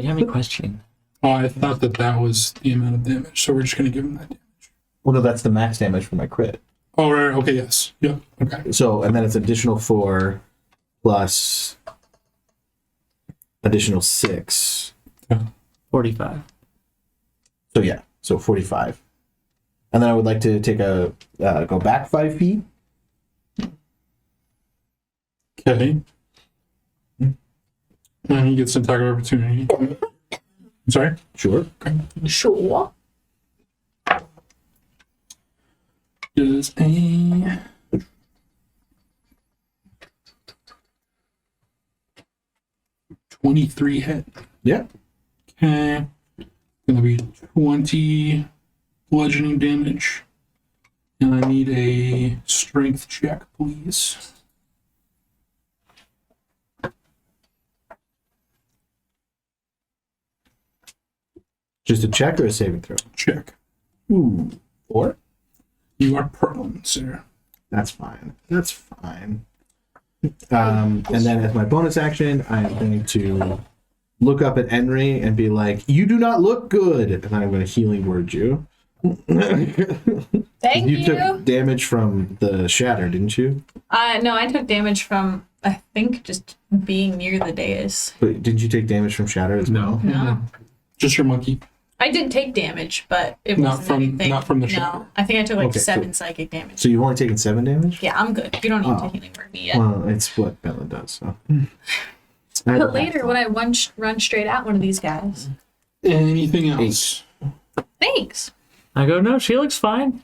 have me questioning. Oh, I thought that was the amount of damage, so we're just going to give him that damage. Well, no, that's the max damage for my crit. Oh, right. Okay, yes. Yep. Okay. So, and then it's additional 4 plus additional 6. 45. So yeah, so 45. And then I would like to take a go back 5 feet. Okay. And he gets an attack of opportunity. I'm sorry? Sure. Sure. Is a 23 hit. Yeah. Okay. Gonna be 20 bludgeoning damage. And I need a strength check, please. Just a check or a saving throw? Check. Ooh. 4? You are prone, sir. That's fine. That's fine. And then as my bonus action, I am going to look up at Henry and be like, "You do not look good," and then I'm going to healing word you. Thank you. You took damage from the shatter, didn't you? No, I took damage from, I think, just being near the dais. But didn't you take damage from shatter as well? No. Just your monkey. I did take damage, but it Not wasn't from- anything. not from the No, shatter. I think I took like Okay, 7 psychic damage. So you've only taken 7 damage? Yeah, I'm good. You don't need to Oh. healing word me yet. Well, it's what Bella does. So. But later, when I run straight at one of these guys. Anything else? Thanks. I go, no, she looks fine.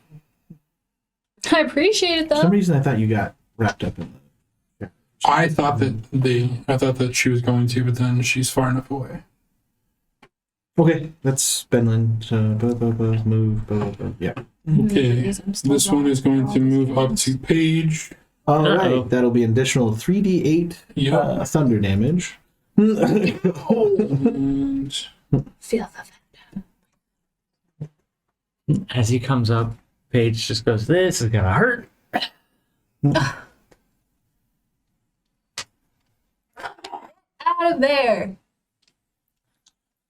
I appreciate it For some though. reason, I thought you got wrapped up in the. I thought that she was going to, but then she's far enough away. Okay, that's Benlin. Move. Yeah. Okay. This one is going to move up to Paige. All Uh-oh. right, that'll be an additional 3d8 Yeah. thunder damage. And Feel the As he comes up, Paige just goes, "This is gonna hurt." Out of there.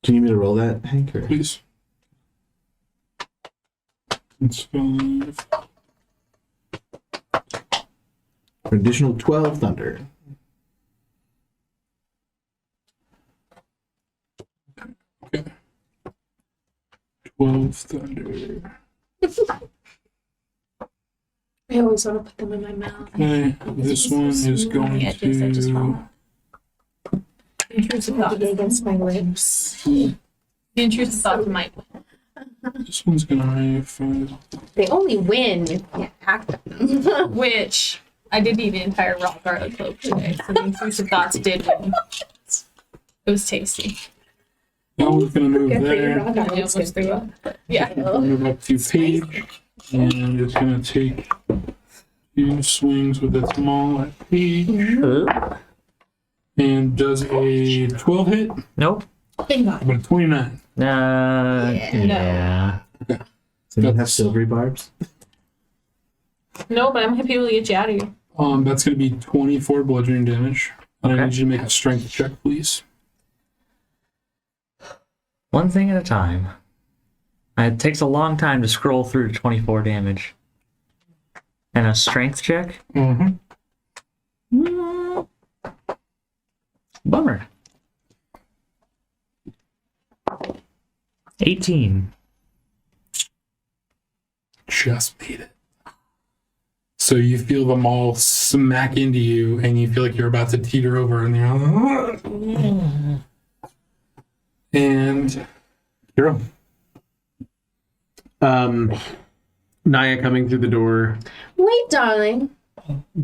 Can you need me to roll that, Hank? Or? please. It's 5. An additional 12 thunder. Okay. 12 thunder. I always want to put them in my mouth. Okay. This one is going The edges, I just to. won't. Intrusive thoughts. Against my lips. The intrusive thoughts might win. This one's gonna 5. They only win if you act on them. Which I did eat an entire raw garlic clove today, so the intrusive thoughts did win. It was tasty. That one's gonna move Good for you, there. Rob. I almost threw up, but yeah. Move up to Paige. And it's gonna take 2 swings with its maul at Paige. And does a 12 hit, Nope. Bingo. but a 29. Yeah. Does anyone have That's- silvery barbs? No, but I'm happy to get you out of here. That's going to be 24 bludgeoning damage. And I Okay. need you to make a strength check, please. One thing at a time. It takes a long time to scroll through 24 damage. And a strength check? Mm-hmm. Bummer. 18. Just made it. So you feel them all smack into you, and you feel like you're about to teeter over, and you're and you're up. Naya coming through the door. Wait, darling.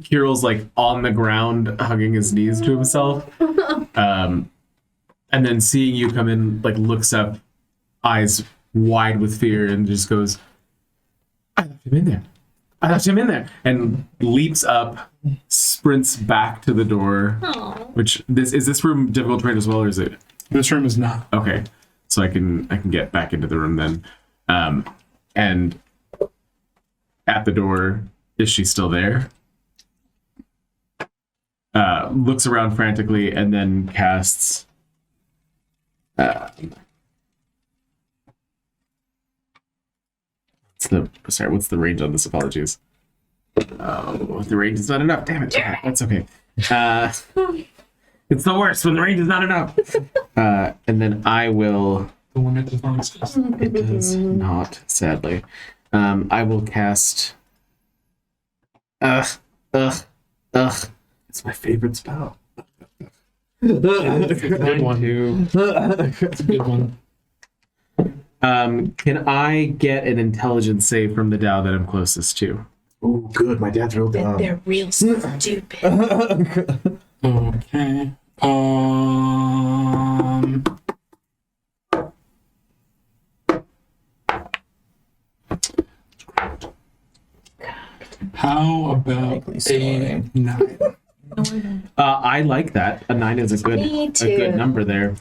Kirill's like on the ground, hugging his knees to himself. And then seeing you come in, like looks up, eyes wide with fear, and just goes, "I left him in there. I left him in there," and leaps up, sprints back to the door. Aww. Which is this room difficult terrain as well, or is it? This room is not. Okay, so I can get back into the room then. And at the door, is she still there? Looks around frantically and then casts. What's the range on this? Apologies. The range is not enough. Damn it. That's okay. It's the worst when the range is not enough. And then I will. The limit does not exist. It does not, sadly. I will cast. It's my favorite spell. It's a good one. It's a good one. Can I get an intelligence save from the Dow that I'm closest to? Oh, good. My dad's real dumb. They're real stupid. Okay. How about a 9? I like that. A 9 is a Me too. good number there.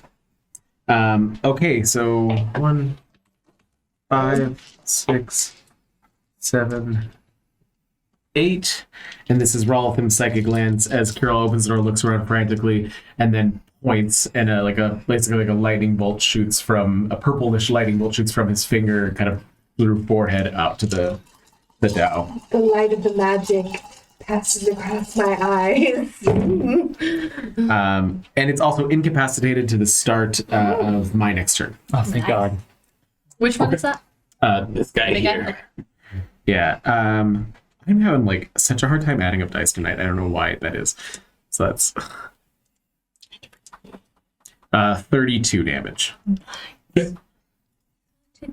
Okay, so 1, 5, 6, 7, 8, and this is Rolithim's psychic glance as Kirill opens the door, looks around frantically, and then points, and basically like a lightning bolt shoots from a purplish lightning bolt shoots from his finger, kind of through forehead out to the Dow. The light of the magic passes across my eyes. And it's also incapacitated to the start of my next turn. Oh, thank God. Which one is that? This guy Big guy? here. Yeah. I'm having like such a hard time adding up dice tonight. I don't know why that is. So that's 32 damage.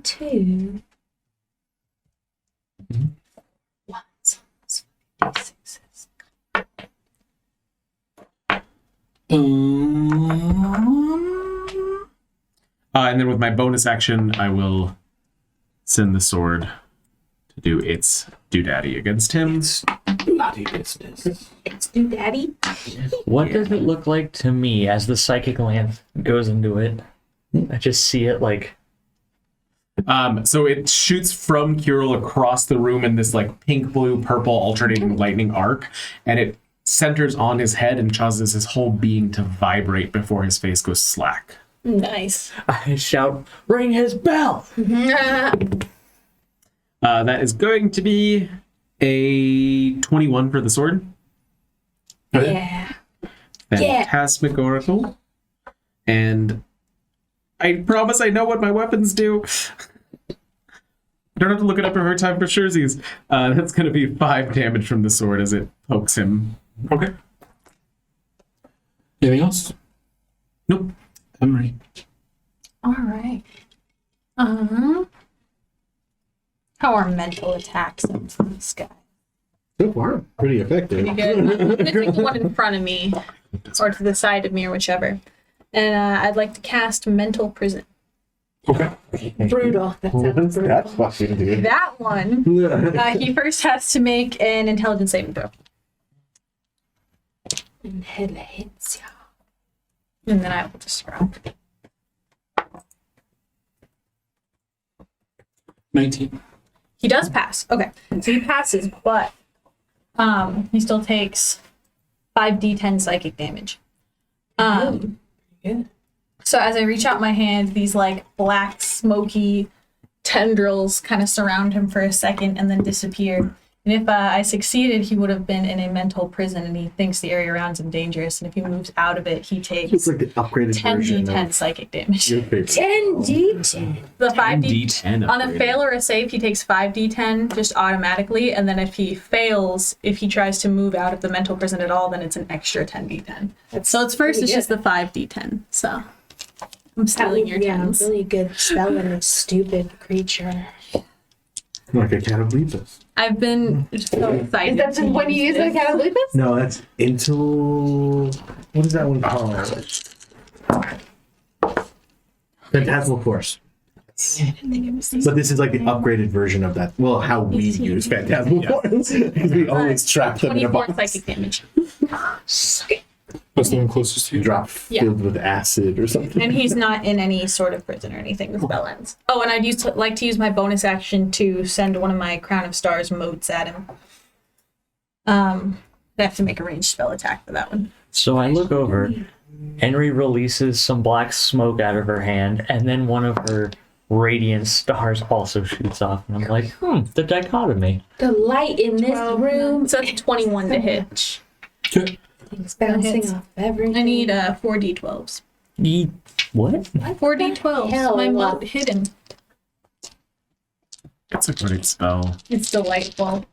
2. And then with my bonus action, I will send the sword to do its doodaddy against him. Bloody business. It's new daddy. What does it look like to me as the psychic lance goes into it? I just see it like. So it shoots from Kirill across the room in this like pink, blue, purple alternating lightning arc, and it centers on his head and causes his whole being to vibrate before his face goes slack. Nice. I shout, "Ring his bell!" That is going to be a 21 for the sword. Yeah. Phantasmagorical. And I promise I know what my weapons do. I don't have to look it up every time for surezies. That's going to be 5 damage from the sword as it pokes him. Okay. Anything else? Nope. Henry. All right. How are mental attacks in this guy? So far, pretty effective. Pretty good. I'm gonna take the one in front of me, or to the side of me, or whichever. And I'd like to cast Mental Prison. Okay. Brutal. That sounds What's brutal. that fucking do? That one, he first has to make an intelligence saving throw. Intelligentsia. And then I will describe. 19. He does pass. Okay. So he passes, but he still takes 5d10 psychic damage. So as I reach out my hand, these like black smoky tendrils kind of surround him for a second and then disappear. And if I succeeded, he would have been in a mental prison, and he thinks the area around him dangerous. And if he moves out of it, he takes It's like the upgraded version 10d10 of psychic damage. your favorite. 10d10. The 5d D10 on a upgraded. fail or a save, he takes 5d10 just automatically, and then if he fails, if he tries to move out of the mental prison at all, then it's an extra 10d10. So it's first, it's just the 5d10. So I'm stealing your Yeah, tens. really good spell on a stupid creature. Like a cat of Lepus. I've been so excited. Is that to when you use the this. Canopic? No, that's into. What is that one called? Phantasmal Force. But this is like the upgraded version of that. Well, how we 18. use Phantasmal Force. Because we always trap them in a 24 box. psychic damage. That's the one closest to you. Drop Yeah. filled with acid or something. And he's not in any sort of prison or anything. The spell ends. Oh, and I'd like to use my bonus action to send one of my Crown of Stars motes at him. I have to make a ranged spell attack for that one. So I look over. Henry releases some black smoke out of her hand, and then one of her radiant stars also shoots off. And I'm like, the dichotomy. The light in this room So that's 21 to hit. Okay. is bouncing hits. off everything. I need 4d12s. What? 4d12s. Hell, My wow. mote hit him. That's a great spell. It's delightful.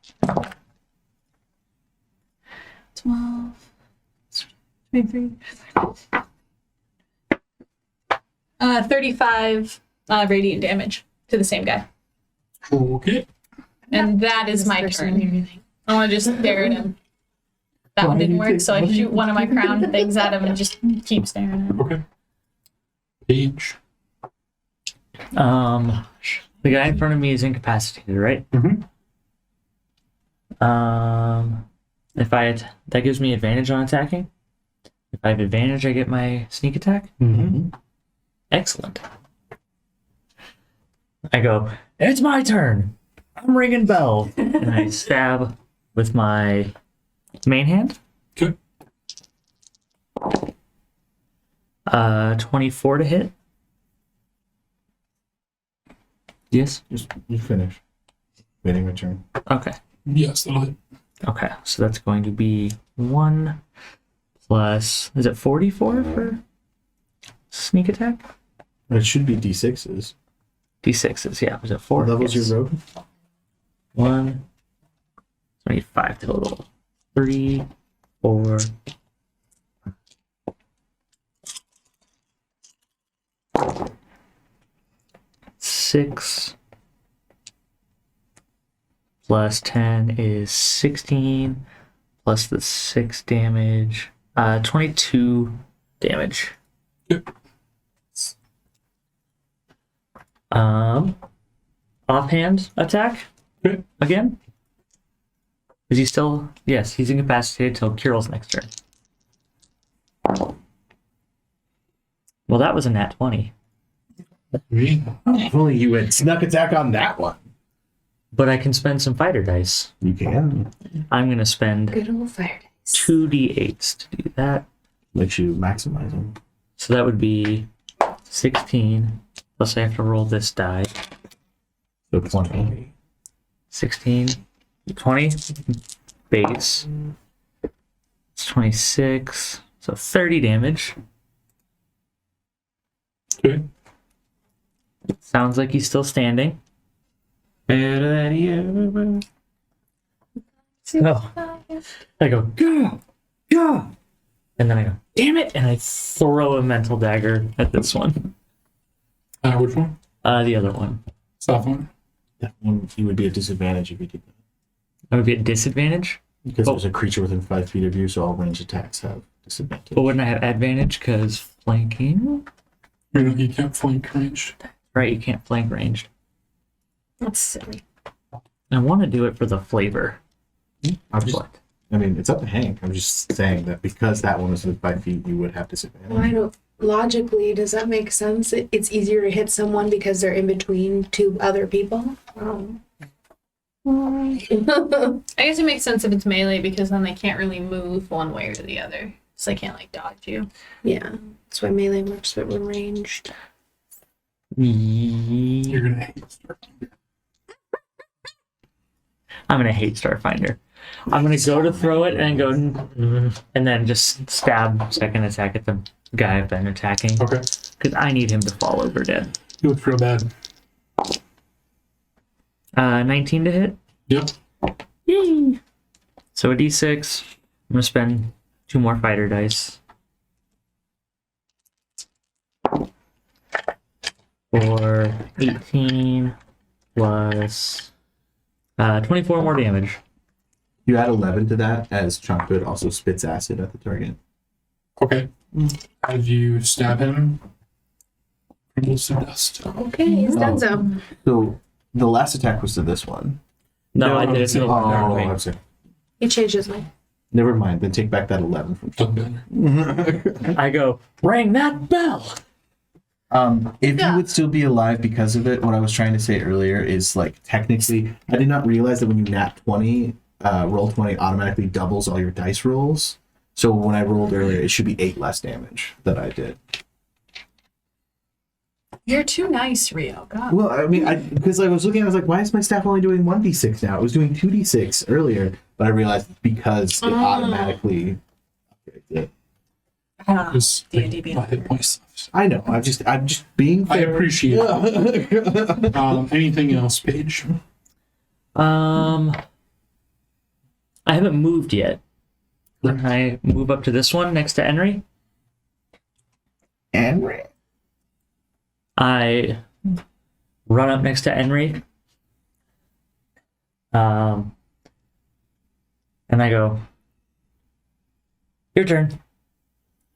12, 23, 35 radiant damage to the same guy. Okay. And that is my turn. I want to just stare at him. That one didn't work, so I shoot one of my crown things at him and just keep staring at him. Okay. Page. The guy in front of me is incapacitated, right? Mhm. If that gives me advantage on attacking. If I have advantage, I get my sneak attack. Mm-hmm. Excellent. I go, it's my turn. I'm ringing bell. And I stab with my main hand. Okay. 24 to hit. Yes. Just you finish. Waiting my turn. Okay. Yes, that'll hit. Okay. So that's going to be 1 plus. Is it 44 for sneak attack? It should be D6s. D6s. Yeah. Was it 4? What level's Yes. your rogue? 1. So I need 5 total. 3, 4. 6 plus 10 is 16 plus the 6 damage. 22 damage. Yep. Offhand attack Okay. again. Is he still? Yes, he's incapacitated till Kirill's next turn. Well, that was a nat 20. If only you had snuck attack on that one. But I can spend some fighter dice. You can. I'm going to spend Good old fire dice. 2d8s to do that. Makes you maximize them. So that would be 16. Plus I have to roll this die. So 20. 16. 20. Base. It's 26. So 30 damage. Okay. Sounds like he's still standing. Better than you ever were. So I go, gah, gah. And then I go, damn it. And I throw a mental dagger at this one. Which one? The other one. South one. That one, you would be at disadvantage if you did that. I would be at disadvantage. Because there's a creature within 5 feet of you, so all ranged attacks have disadvantage. But wouldn't I have advantage because flanking? You can't flank range. Right, you can't flank ranged. That's silly. I want to do it for the flavor. I'm just, But I mean, it's up to Hank. I'm just saying that because that one was within 5 feet, you would have disadvantage. Well, I don't. Logically, does that make sense? It's easier to hit someone because they're in between two other people. I guess it makes sense if it's melee because then they can't really move one way or the other. So they can't like dodge you. Yeah, that's why melee works, but we're ranged. You're gonna hate Starfinder. I'm gonna hate Starfinder. I'm gonna go to throw it and go, and then just stab second attack at the guy I've been attacking. Okay. Because I need him to fall over dead. You look real bad. 19 to hit. Yep. Yay! So a d6. I'm gonna spend 2 more fighter dice. For 18 plus 24 more damage. You add 11 to that as Chunkwood also spits acid at the target. Okay. As you stab him, crumbles to dust. Okay, he's done so. So the last attack was to this one. No, I did it. no, Oh, Wait. I'm sorry. He changed his mind. Never mind. Then take back that 11 from Done better. I go, ring that bell! If you would still be alive because of it, what I was trying to say earlier is like technically, I did not realize that when you nat 20, roll 20 automatically doubles all your dice rolls. So when I rolled earlier, it should be 8 less damage that I did. You're too nice, Rio. God. Well, I mean, because I was looking, I was like, why is my staff only doing 1d6 now? It was doing 2d6 earlier, but I realized it's because it automatically upgrades it. I don't know. Just D&D being my hit points left. I know. I'm just being I fair. appreciate it. Anything else, Paige? I haven't moved yet. Can I move up to this one next to Henry? Henry. I run up next to Henry. And I go, your turn.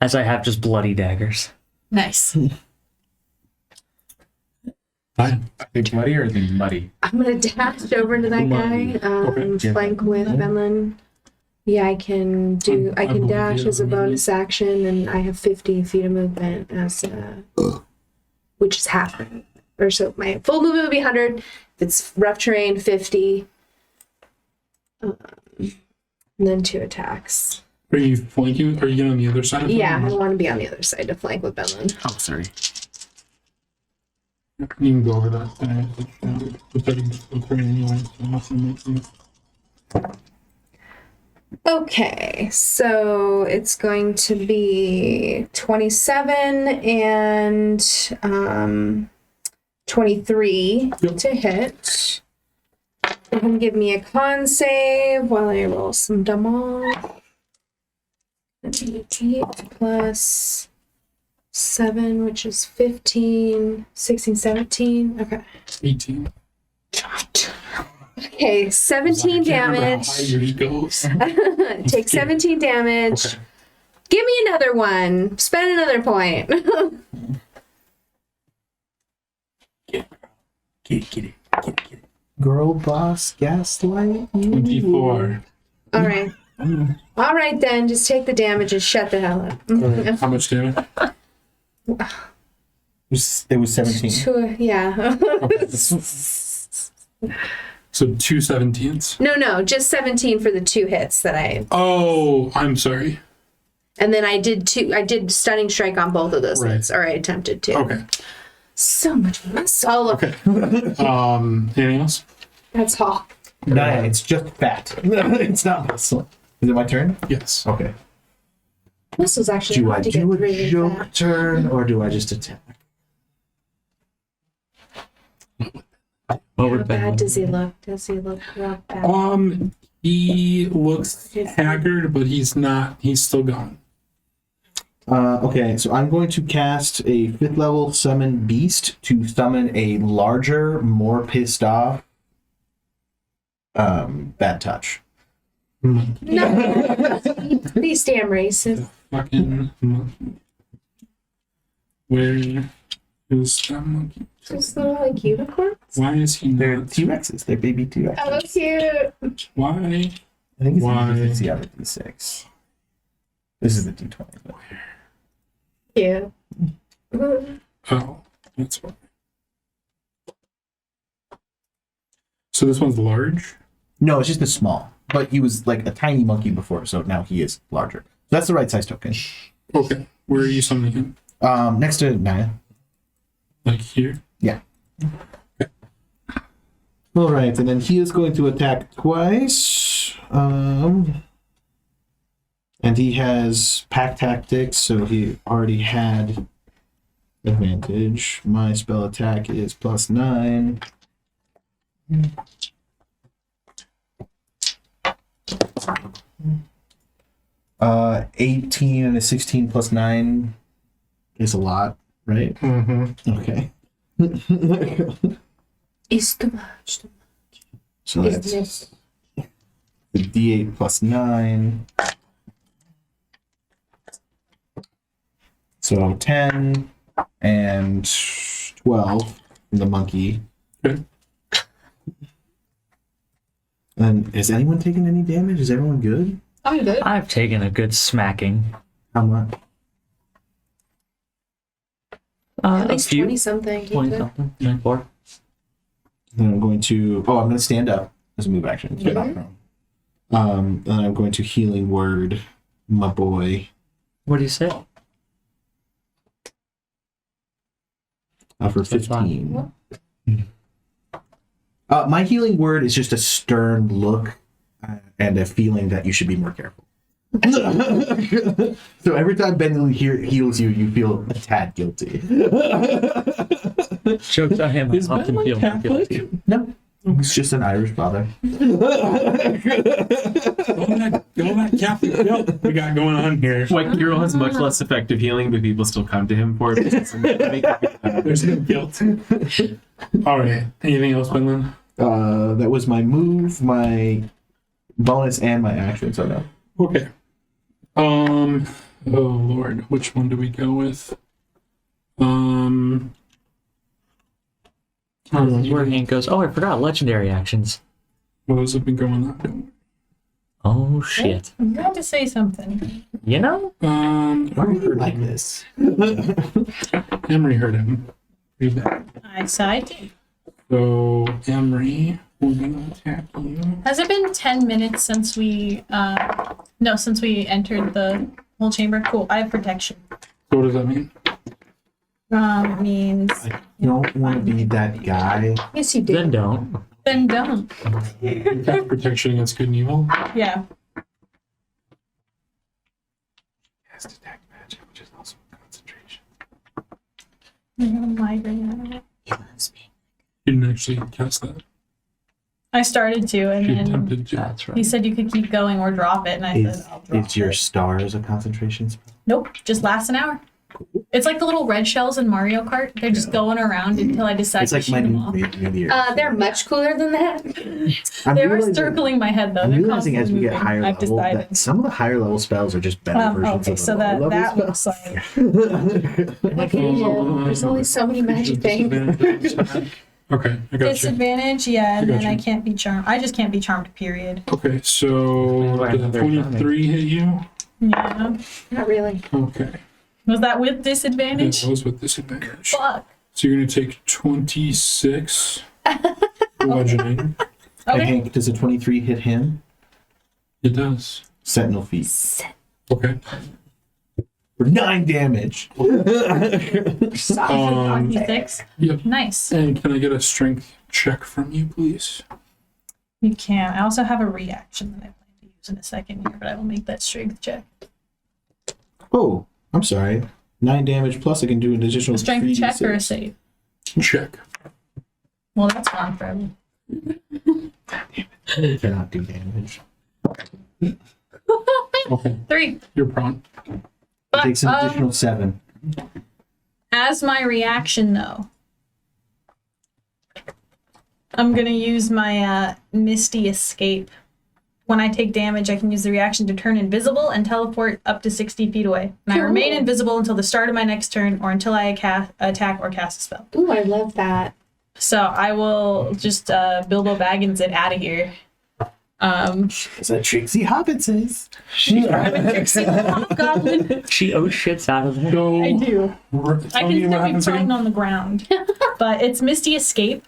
As I have just bloody daggers. nice. Fine. Are they bloody or are they muddy? I'm gonna dash over to that guy. Okay. Flank with Benlin. Yeah, I can do. I can believe dash you. as a bonus action, and I have 50 feet of movement as, which is half. Or so my full movement would be 100. If it's rough terrain, 50. And then 2 attacks. Are you flanking? Are you getting on the other side of him? Yeah, I want to be on the other side to flank with Benlin. Oh, sorry. You can go over that. But they're anyway, so nothing makes sense. Okay, so it's going to be 27 and 23 Yep. to hit. You can give me a con save while I roll some damage. 8 plus 7, which is 15, 16, 17. Okay. 18. Okay, 17 I can't remember how damage. high yours goes. Take 17 damage. Okay. Give me another one. Spend another point. Get it. Girl boss gaslight. 24. All right. All right, then. Just take the damage and shut the hell up. How much damage? It was 17. Yeah. So 2 17s. No, just 17 for the 2 hits that I. Oh, I'm sorry. And then I did stunning strike on both of those Right. hits, or I attempted to. Okay. So much muscle. Okay. Anything else? That's all. No, it's just fat. It's not muscle. Is it my turn? Yes. Okay. Muscle's actually Do I hard to get do a really joke fat. turn or do I just attack? What How would bad Ben? does he look? Does he look real bad? He looks haggard, but he's not. He's still gone. Okay, so I'm going to cast a 5th level summon beast to summon a larger, more pissed off bad touch. No. These damn races. Fucking monkey. Where is that monkey? Just little like unicorns. Why is he They're not? T-Rexes. They're baby T-Rexes. Oh, cute. Why? I think it's Why? the D50 out of D6. This is the D20. But... Cute. Oh, that's why. So this one's large. No, it's just a small. But he was like a tiny monkey before, so now he is larger. So that's the right size token. Okay. Where are you summoning him? Next to Naya. Like here? Yeah. All right, and then he is going to attack twice. And he has pack tactics, so he already had advantage. My spell attack is +9. 18 and a 16 +9 is a lot, right? Mm-hmm. Okay. It's too much. So It's that's the D8 +9. So 10 and 12 from the monkey. Okay. And is anyone taking any damage? Is everyone good? I'm good. I've taken a good smacking. How much? At A least few. 20 something. 20 something. 24. Then I'm going to. Oh, I'm going to stand up as a move action. So not prone. Then I'm going to healing word my boy. What do you say? For That's 15. My healing word is just a stern look and a feeling that you should be more careful. So every time Ben heals you, you feel a tad guilty. Jokes on him. Is I Ben often like feel Catholic? guilty. No, it's just an Irish father. All that Catholic guilt we got going on here. White Hero has much less effective healing, but people still come to him for it. There's no guilt. All right. Anything else, Benlin? That was my move, my bonus, and my action. So no. Okay. Oh Lord, which one do we go with? Where Hank goes, oh, I forgot legendary actions. What has it been going on? Oh, shit. I'm going to say something. You know? Why are you like this? Emery heard him. Read that. I sighed. So Emery will attack you. Has it been 10 minutes since we since we entered the whole chamber? Cool. I have protection. So what does that mean? It means I don't want to be that guy. Yes, you do. Then don't. then don't. You have protection against good and evil. Yeah. Cast attack magic, which is also concentration. Migraine. You didn't actually cast that. I started to, and She then attempted to. That's he right. said you could keep going or drop it, and I Is, said I'll drop is your it. stars a concentration spell? Nope, just lasts an hour. It's like the little red shells in Mario Kart. They're just going around until I decide It's to like shoot my them off. new year. They're much cooler than that. They were circling my head though. I'm They're realizing as we get constantly higher moving. I've level decided. that some of the higher level spells are just better versions Okay, of the so lower level that looks spells. like There's only so many magic things. Okay, I got you. disadvantage. Yeah, and I got then I you. can't be charmed. I just can't be charmed. Period. Okay, so Right, did another 23 hit you? Yeah. Not really. Okay. Was that with That disadvantage? was with disadvantage. Fuck. So you're going to take 26 bludgeoning. I Okay. think, does a 23 hit him? It does. Sentinel feet. Okay. For 9 damage. 26. Yep. Nice. And can I get a strength check from you, please? You can. I also have a reaction that I plan to use in a second here, but I will make that strength check. Oh, I'm sorry. 9 damage plus I can do an additional A strength check or a 3d6. save? Check. Well, that's gone forever. Cannot do damage. Okay. 3. You're prone. It takes an But, additional 7. as my reaction, though, I'm going to use my Misty Escape. When I take damage, I can use the reaction to turn invisible and teleport up to 60 feet away. And I Cool. remain invisible until the start of my next turn or until I attack or cast a spell. Ooh, I love that. So I will just Bilbo Baggins it out of here. Is that Trixie Hobbins's? I'm a Trixie Hobgoblin. She oh shits out of there. So, I do. I Tell can me still what be happens prone again. on the ground, but it's Misty Escape.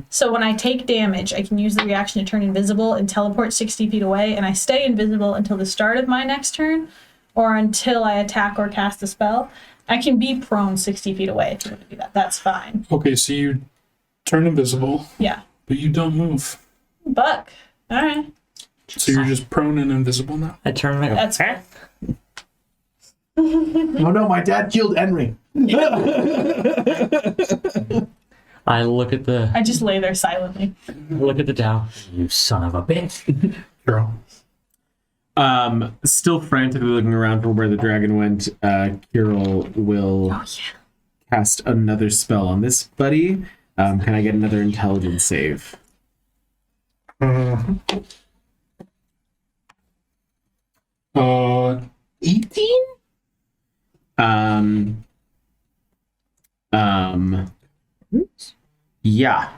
So when I take damage, I can use the reaction to turn invisible and teleport 60 feet away, and I stay invisible until the start of my next turn, or until I attack or cast a spell. I can be prone 60 feet away if you want to do that. That's fine. Okay, so you turn invisible, Yeah. but you don't move. Buck. All right. So you're just prone and invisible now. I turn my. That's Eh? Oh no, my dad killed Henry. I look at the. I just lay there silently. Look at the Dow. You son of a bitch. Girl. Still frantically looking around for where the dragon went, Kirill will cast another spell on this buddy. Can I get another intelligence save? 18? Yeah.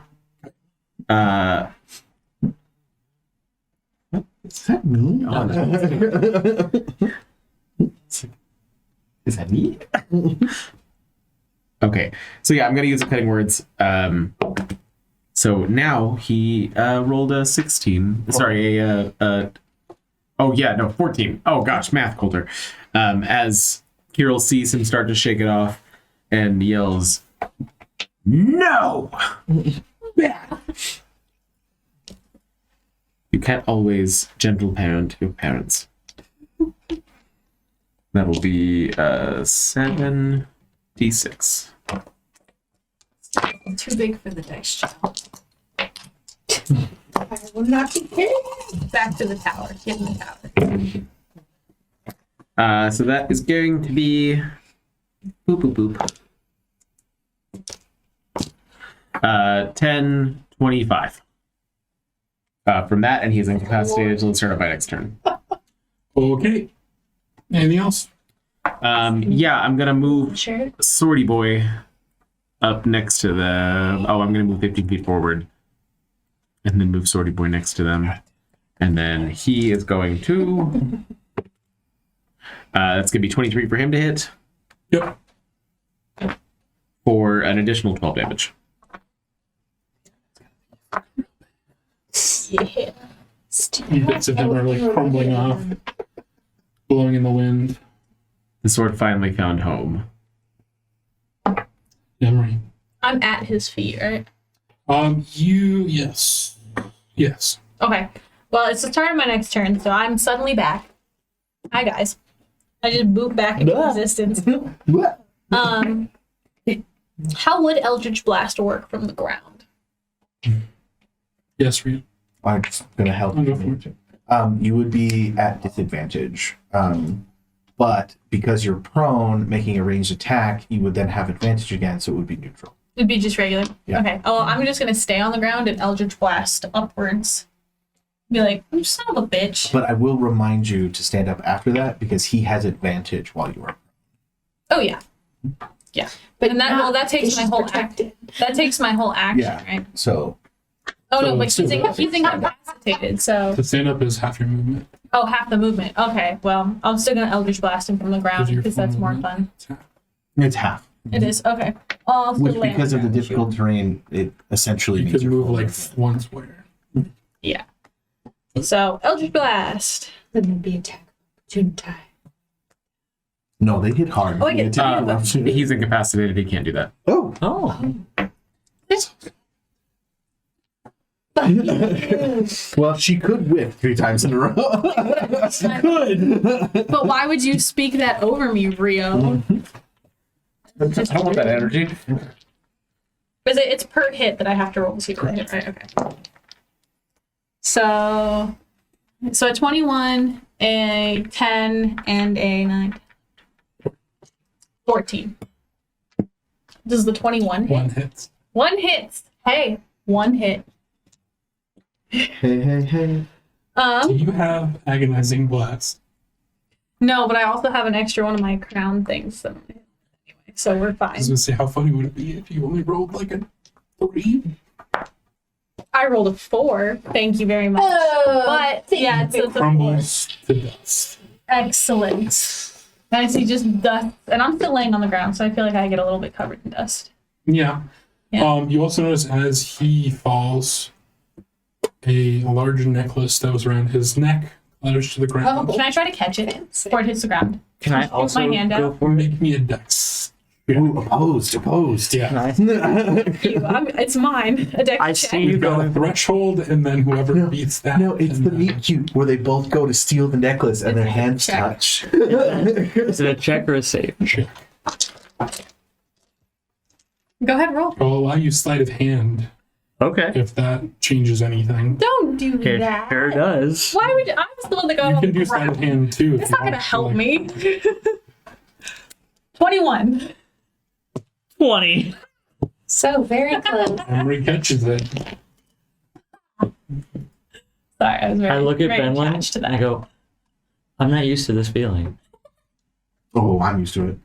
Is that me? Is that me? Okay. So yeah, I'm gonna use the cutting words. So now he rolled a 16. Sorry, oh yeah, no, 14. Oh gosh, math Coulter. As Kirill sees him start to shake it off and yells, "No! You can't always gentle parent your parents." That'll be 7d6. Too big for the dice shell. I will not be kidding. Back to the tower. Get in the tower. So that is going to be boop boop boop. 10, 25. From that, and he's incapacitated until the start of my next turn. Okay. Anything else? Yeah, I'm gonna move Sure. Swordy Boy up next to the. Oh, I'm gonna move 15 feet forward, and then move Swordy Boy next to them, and then he is going to. That's gonna be 23 for him to hit Yep. for an additional 12 damage. Yeah. Bits of him are like crumbling off, blowing in the wind. The sword finally found home. Emery. I'm at his feet, right? Yes. Yes. Okay. Well, it's the start of my next turn, so I'm suddenly back. Hi, guys. I just boot back into existence. What? How would Eldritch Blast work from the ground? Yes, Rita. I'm just gonna help I'll go you. for it. You would be at disadvantage. But because you're prone, making a ranged attack, you would then have advantage again, so it would be neutral. It'd be just regular. Yeah. Okay. Oh, I'm just gonna stay on the ground and Eldritch Blast upwards. Be like, "You son of a bitch." But I will remind you to stand up after that because he has advantage while you are. Oh yeah. Yeah. But And that- not well, that takes because my she's whole protected. That takes my whole action, Yeah. right? So Oh no, So but it's he's, still- he's incapacitated, so To stand up is half your movement. oh, half the movement. Okay, well, I'm still gonna Eldritch Blast him from the ground Is your because that's full more movement? fun. it's half. It is okay. Oh, Which, because of the difficult terrain, it essentially You means could you're move full like movement. one square. Yeah. So Eldritch Blast. Then there'd be attack opportunity. No, they hit hard. Oh, I get They attack two. opportunity. He's incapacitated. He can't do that. Oh. Oh. Well, she could whip 3 times in a row. She could. But why would you speak that over me, Rio? I don't want that energy. Is it's per hit that I have to roll to see what I hit, right? Okay. So a 21, a 10, and a 9. 14. Does the 21 hit? One hits. One hits. Hey, one hit. Hey. Do you have agonizing blast? No, but I also have an extra one of my crown things. So anyway, so we're I fine. was gonna say, how funny would it be if you only rolled like a 3? I rolled a 4. Thank you very much. But yeah, it's a 4. Crumbles to dust. Excellent. And I see just dust, and I'm still laying on the ground, so I feel like I get a little bit covered in dust. Yeah. Yeah. You also notice as he falls, a large necklace that was around his neck clatters to the ground. Can I try to catch it before it hits the ground? Can I Put also my hand go out? for it? Make me a dex. Ooh, opposed. Yeah. Can I? It's mine. A deck I check. see you You've got a going. threshold, and then whoever beats that. No, it's and the then- meet cute where they both go to steal the necklace and their hands Check. touch. Is it a check or a save? Check. Go ahead, roll. I'll allow you sleight of hand Okay. if that changes anything. Don't do It that. sure does. Why would I was the one that got You on can the do sleight of ground. hand too. if It's you not gonna want. help Like, me. 21. 20. So very close. Emery catches it. Sorry, I was very, I look at very Benlin attached to and that. I go, I'm not used to this feeling. Oh, I'm used to it.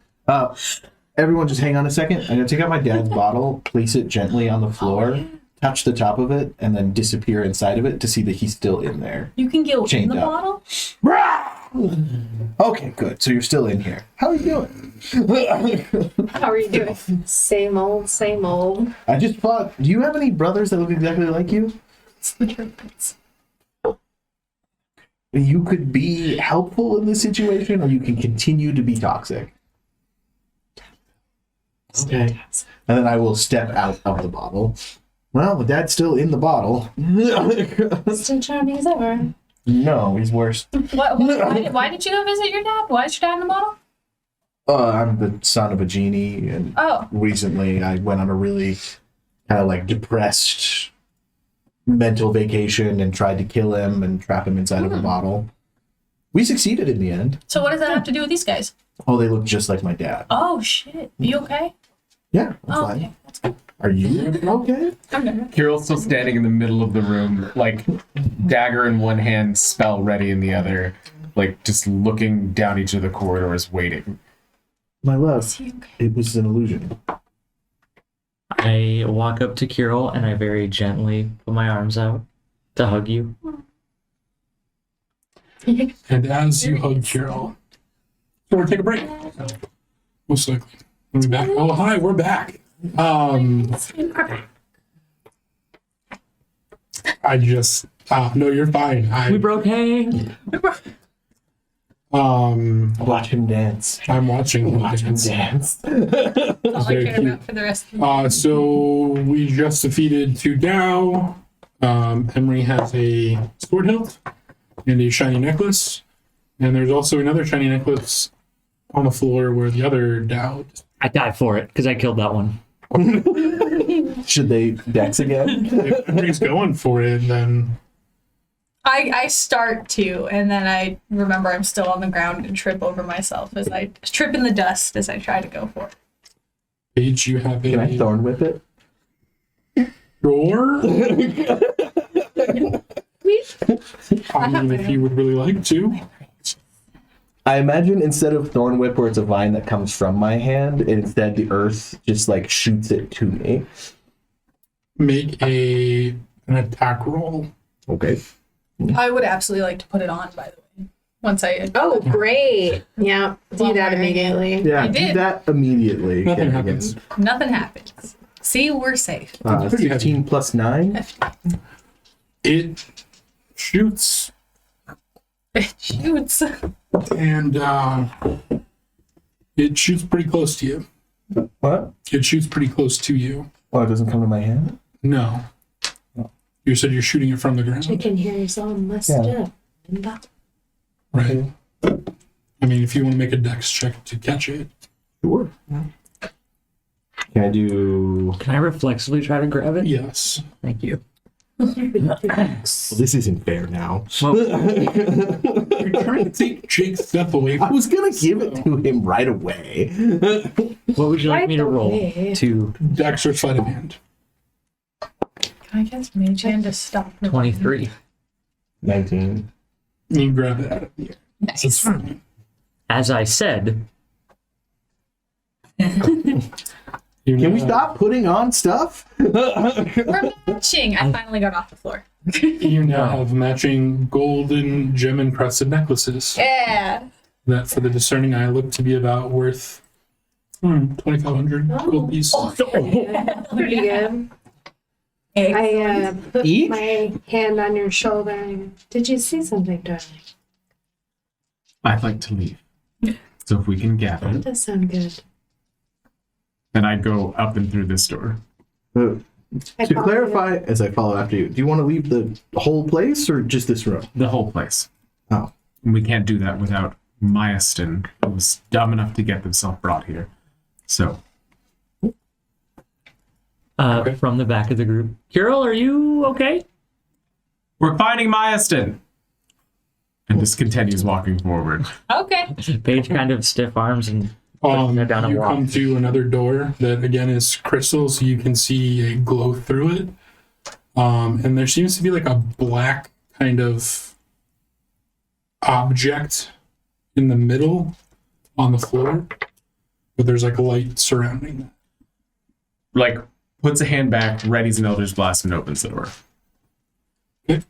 Everyone just hang on a second. I'm going to take out my dad's bottle, place it gently on the floor, touch the top of it, and then disappear inside of it to see that he's still in there. You can get in Chained the up. bottle? Okay, good. So you're still in here. How are you doing? How are you doing? Same old, same old. I just thought, do you have any brothers that look exactly like you? It's the truth. You could be helpful in this situation, or you can continue to be toxic. Okay. And then I will step out of the bottle. Well, the dad's still in the bottle. Still charming as ever. No, he's worse. Why did you go visit your dad? Why is your dad in the bottle? I'm the son of a genie, and Oh, recently I went on a really kind of like depressed mental vacation and tried to kill him and trap him inside of a bottle. We succeeded in the end. so what does that have to do with these guys? Oh, they look just like my dad. Oh shit. You okay? Yeah, I'm Oh, fine. okay. That's good. Are you okay? I'm good. Kirill's still standing in the middle of the room, like dagger in one hand, spell ready in the other, like just looking down each of the corridors, waiting. My love, Is he okay? it was an illusion. I walk up to Kirill and I very gently put my arms out to hug you. And as you hug Carol, so we'll take a break. Most likely. We'll be back. Oh, hi, we're back. I just, no, you're fine. We broke hay. Watch him dance. I'm watching him Watch him dance. dance. That's all I very care cute. about for the rest of the So we just defeated 2 Dow. Emery has a sword hilt and a shiny necklace. And there's also another shiny necklace on the floor where the other Dow. I died for it because I killed that one. Should they dex again? If Emery's going for it, then I start to, and then I remember I'm still on the ground and trip over myself as I trip in the dust as I try to go for it. Paige, you have Can I a thorn whip it? door. I mean, if you would really like to. I imagine instead of thorn whip where it's a vine that comes from my hand, instead the earth just like shoots it to me. Make an attack roll. Okay. I would absolutely like to put it on, by the way. Once I Oh, great. Yeah, do Well, that wearing it. immediately. Yeah, I do did. that immediately. Nothing Okay, happens. nothing happens. See, we're safe. Pretty 16 plus 9. It shoots It shoots. and it shoots pretty close to you. What? It shoots pretty close to you. Oh, it doesn't come to my hand? No. You said you're shooting it from the ground. Chicken here's all messed Yeah. up. Right. I mean, if you want to make a dex check to catch it. Sure. Can I do... Can I reflexively try to grab it? Yes. Thank you. Well, this isn't fair now. Well, You're trying to take Jake's stuff away I from was going to give it to him right away. what would you like me to roll away. to Dex or sleight of hand. I guess mage hand to stop. 23? 19. You grab it out of the air. It's fine. As I said, You Can we now- stop putting on stuff? We're matching. I finally got off the floor. You now have matching golden gem encrusted necklaces Yeah. that, for the discerning eye, look to be about worth 2,500 gold piece. Pretty good. I put Each? my hand on your shoulder. Did you see something, darling? I'd like to leave. So if we can gather, That does sound good. then I'd go up and through this door. Uh, I to follow clarify, as I follow after you, do you want to leave the whole place or just this room? The whole place. Oh. And we can't do that without Myaston, who was dumb enough to get himself brought here. So, From the back of the group. Kirill, are you okay? we're finding Myaston! And just continues walking forward. Okay. Paige kind of stiff arms and puts her down and You walks. come to another door that again is crystal, so you can see a glow through it. And there seems to be like a black kind of object in the middle on the floor, but there's like a light surrounding that. Like, puts a hand back, readies an Eldritch Blast, and opens the door. Okay.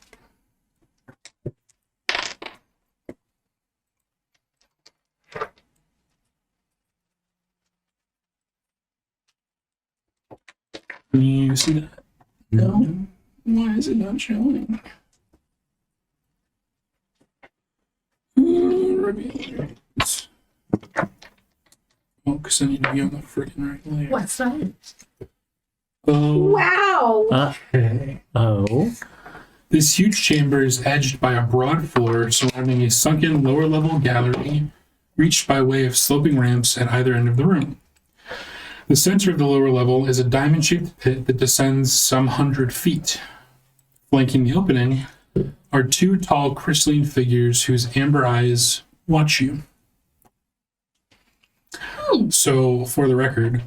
Can you see that? No. Why is it not showing? Reviews. Oh, because I need to be on the freaking right layer. What's that? Oh, Wow. okay. Oh. This huge chamber is edged by a broad floor surrounding a sunken lower level gallery, reached by way of sloping ramps at either end of the room. The center of the lower level is a diamond shaped pit that descends some 100 feet. Flanking the opening are two tall crystalline figures whose amber eyes watch you. So, for the record,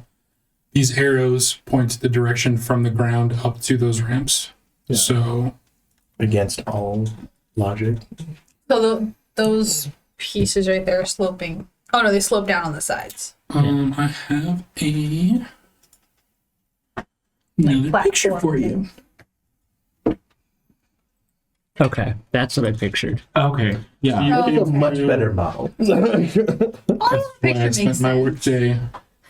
these arrows point the direction from the ground up to those ramps. Yeah. So, Against all logic. So those pieces right there are sloping. Oh no, they slope down on the sides. I have another picture platform for you. Okay, that's what I pictured. Okay. Yeah. You Oh, can That's a much feel- better model. Oh, Why I picture spent makes my sense. workday.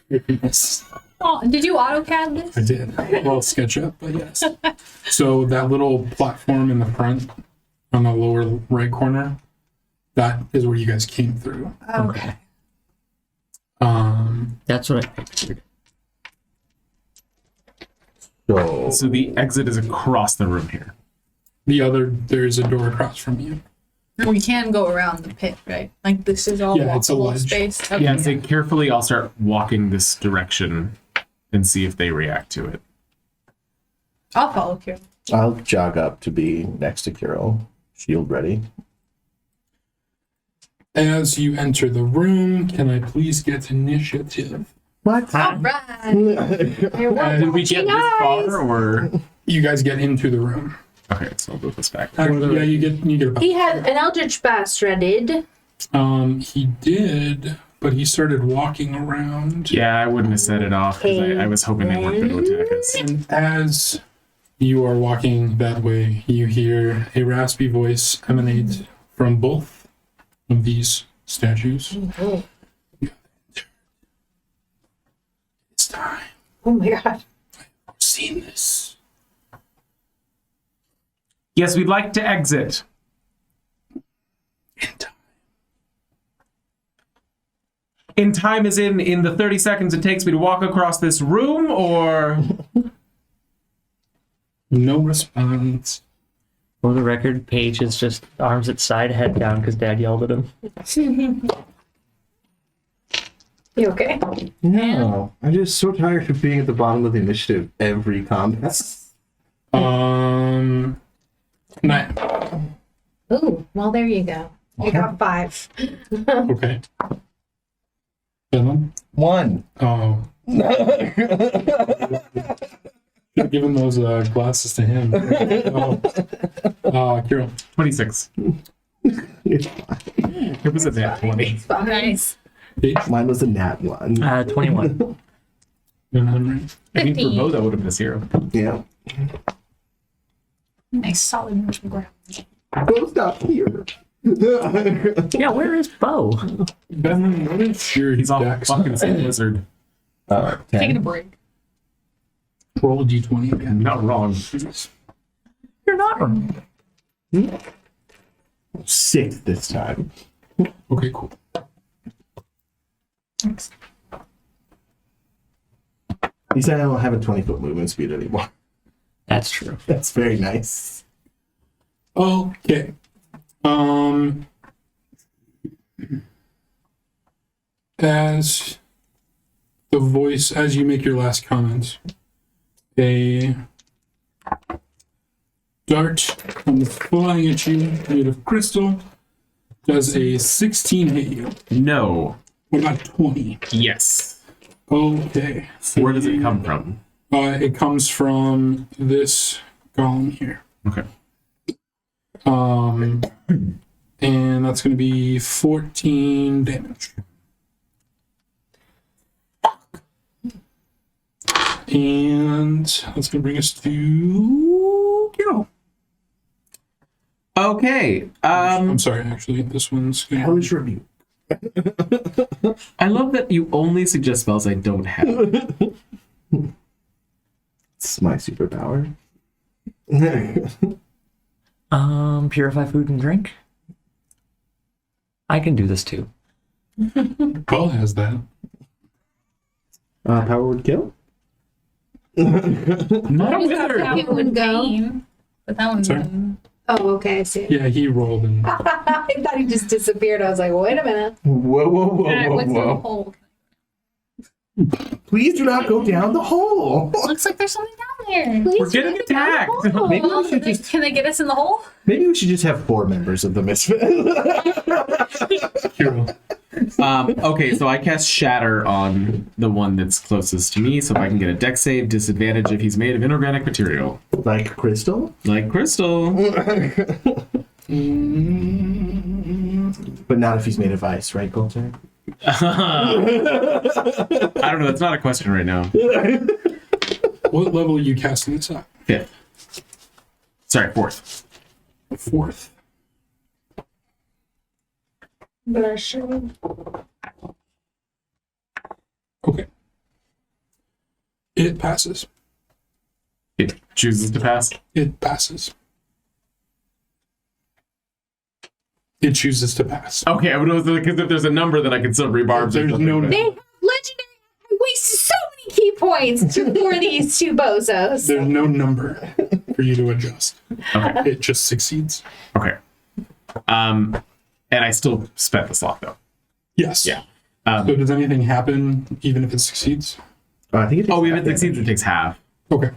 Yes, Oh, did you AutoCAD this? I did. Well, SketchUp, but yes. So that little platform in the front, on the lower right corner, that is where you guys came through. Okay. That's what I pictured. So, So the exit is across the room here. There's a door across from you. We can go around the pit, right? Like this is all Yeah, it's a walkable ledge. space. Okay. Yeah, so carefully I'll start walking this direction and see if they react to it. I'll follow Kira. I'll jog up to be next to Kirill, shield ready. As you enter the room, can I please get initiative? What? All right. Did we get this far, or You guys get into the room. okay? So I'll move this back. Yeah, you get about. He had an Eldritch Blast readied. He did, but he started walking around. Yeah, I wouldn't have set it off because I was hoping they weren't going to attack us. And as you are walking that way, you hear a raspy voice emanate from both of these statues. It's time. Oh my god. I've seen this. Yes, we'd like to exit. In time. In time is in the 30 seconds it takes me to walk across this room, or No response. For the record, Paige is just arms at side, head down because Dad yelled at him. You okay? No, I'm just so tired of being at the bottom of the initiative every combat. 9. Ooh, well there you go. I got 5. Okay. 7. 1. Oh. Should have given those glasses to him. Oh. Kirill. 26. It was a nat 20. Nice. Paige. Mine was a nat 1. 21. I mean, for 15. both, that would have been a 0. Yeah. Nice solid neutral ground. Bo's not here. Yeah, where is Bo? Ben, what is your He's all dex? fucking wizard. Taking a 10. break. Roll a d20 again. Not wrong. You're not wrong. 6 this time. Okay, cool. Thanks. He said I don't have a 20-foot movement speed anymore. That's true. That's very nice. Okay. As the voice, as you make your last comment, a dart comes flying at you, made of crystal. Does a 16 hit you? No. What about 20? Yes. Okay. Where does it come from? It comes from this golem here. Okay. And that's going to be 14 damage. And that's going to bring us to Kiro. Okay. I'm sorry, actually, this one's going to... Hellish Rebuke. I love that you only suggest spells I don't have. It's my superpower. Purify food and drink. I can do this too. Paul has that. Power would kill? Not a He's got wizard. power It would go. gain, but that one's Sorry? Oh, okay, I see. Yeah, he rolled and... I thought he just disappeared. I was like, wait a minute. Whoa, whoa, whoa, Alright, whoa, what's in the whoa. hole? Please do not go down the hole. Looks like there's something down there. We're getting attacked. Maybe we should just Can they get us in the hole? maybe we should just have 4 members of the Misfit. Kiro. Okay, so I cast Shatter on the one that's closest to me, so if I can get a dex save, disadvantage if he's made of inorganic material. Like crystal? Like crystal. But not if he's made of ice, right, Coulter? I don't know, that's not a question right now. What level are you casting this at? 5th. Sorry, 4th. 4th. Okay. It passes. It chooses to pass. It passes. It chooses to pass. Okay, I would because if there's a number that I can still rebarbs. There's no They have legendary. I wasted so many key points for these two bozos. There's no number for you to adjust. Okay. It just succeeds. Okay. And I still spent the slot though. Yes. Yeah. So does anything happen even if it succeeds? I think it takes Oh, if half it succeeds, damage. it takes half. Okay.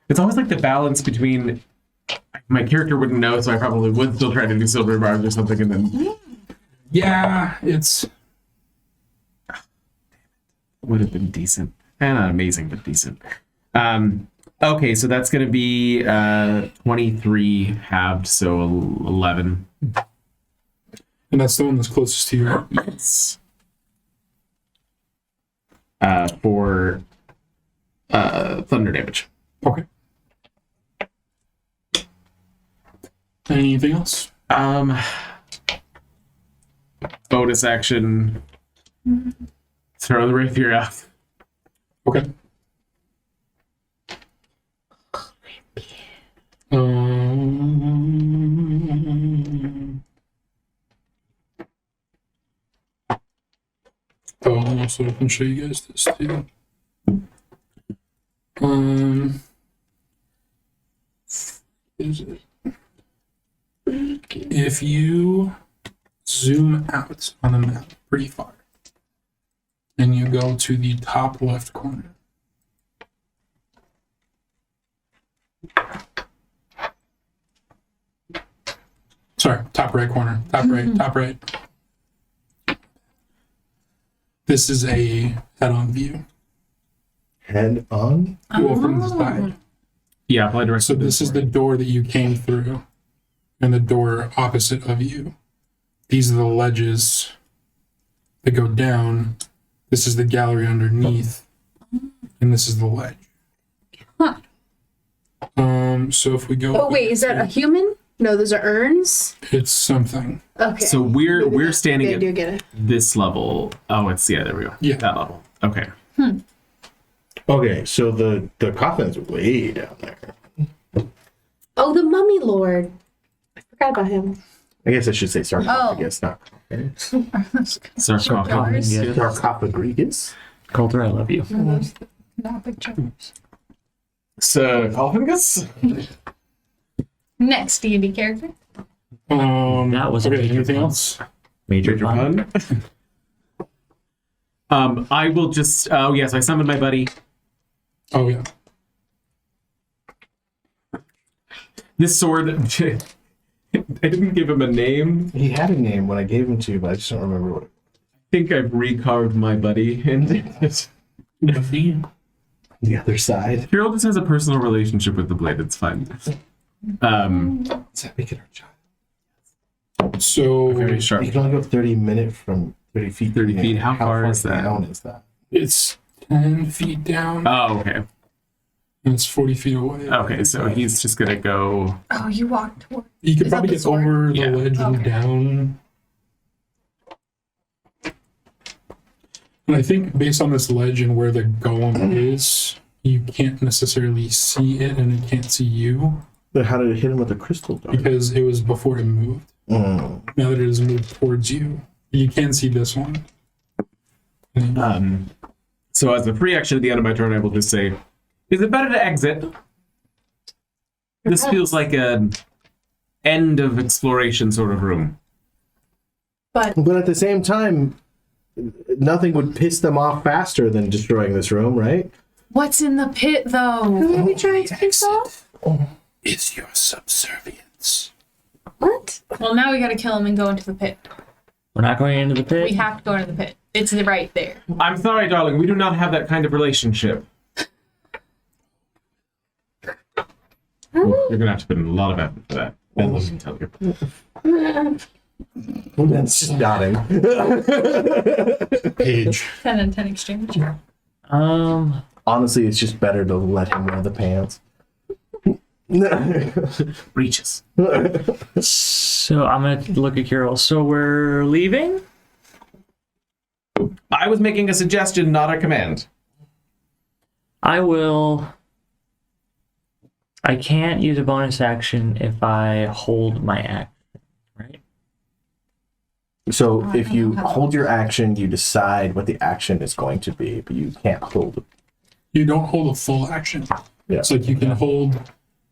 It's always like the balance between my character wouldn't know, so I probably would still try to do silver barbs or something, and then Yeah, it's would have been decent. Not amazing, but decent. Okay, so that's going to be 23 halved, so 11. and that's the one that's closest to you. Yes. For thunder damage. Okay. Anything else? Bonus action. Throw the rapier out. Okay. Oh, also I can show you guys this too. Is it? If you zoom out on the map pretty far, and you go to the top left corner. Sorry, top right corner. Top right, top right. This is a head-on view. Head on? Go from the side. Yeah, apply direct. So this is the door that you came through. and the door opposite of you. These are the ledges that go down. This is the gallery underneath, and this is the ledge. Huh. So if we go, Oh wait, is that a human? No, those are urns. it's something. Okay. So we're standing I at do get it. this level. Oh, it's there we go. Yeah. That level. Okay. Okay, so the coffin's way down there. Oh, the mummy lord. I forgot about him. I guess I should say sarcophagus, not coffin. Sarcophagus. Sarcophagus? Coulter, I love you. Canopic charms. Sarcophagus. Next D&D character. That was a okay. major Anything pun. else? Major pun. I will just. Oh yes, I summoned my buddy. Oh yeah. This sword. I didn't give him a name. He had a name when I gave him to you, but I just don't remember what. I think I've recarved my buddy into The other side. Hero just has a personal relationship with the blade. It's fine. Does that make it our child? So Very sharp. You can only go 30 feet. 30 feet. How far is that? down is that? it's 10 feet down, Oh, okay. and it's 40 feet away. Okay, so he's just gonna go. Oh, you walked toward. You could Is that probably the get sword? over the Yeah. ledge and Okay. down. And I think based on this ledge and where the golem is, you can't necessarily see it and it can't see you But how did it hit him with a crystal dart? because it was before it moved. Mm. Now that it has moved towards you, you can see this one. So as a free action at the end of my turn, I will just say, "Is it better to exit?" This feels like an end of exploration sort of room. But But at the same time, nothing would piss them off faster than destroying this room, right? what's in the pit, though? Who are we trying to piss off? Is your subservience. What? Well, now we gotta kill him and go into the pit. We're not going into the pit. We have to go into the pit. It's right there. I'm sorry, darling. We do not have that kind of relationship. You're gonna have to put in a lot of effort for that. Ben, let me tell you. That's just nodding. Page. 10 and 10 exchange. Honestly, it's just better to let him wear the pants. Breaches. So I'm gonna look at Carol. So we're leaving? I was making a suggestion, not a command. I will. I can't use a bonus action if I hold my action, right? So if you hold your action, you decide what the action is going to be, but you can't hold it. You don't hold a full action. Yeah. It's like you can hold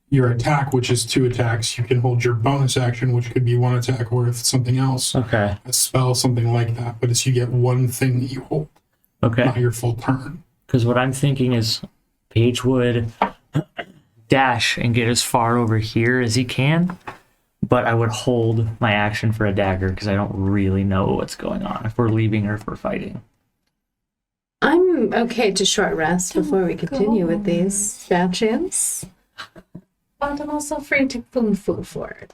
your attack, which is 2 attacks. You can hold your bonus action, which could be 1 attack, or if it's something else, Okay. a spell, something like that. But it's you get one thing that you hold, not Okay. your full turn. Because what I'm thinking is Paige would dash and get as far over here as he can, but I would hold my action for a dagger because I don't really know what's going on, if we're leaving or if we're fighting. I'm okay to short rest before we continue with these sessions. But I'm also free to move forward.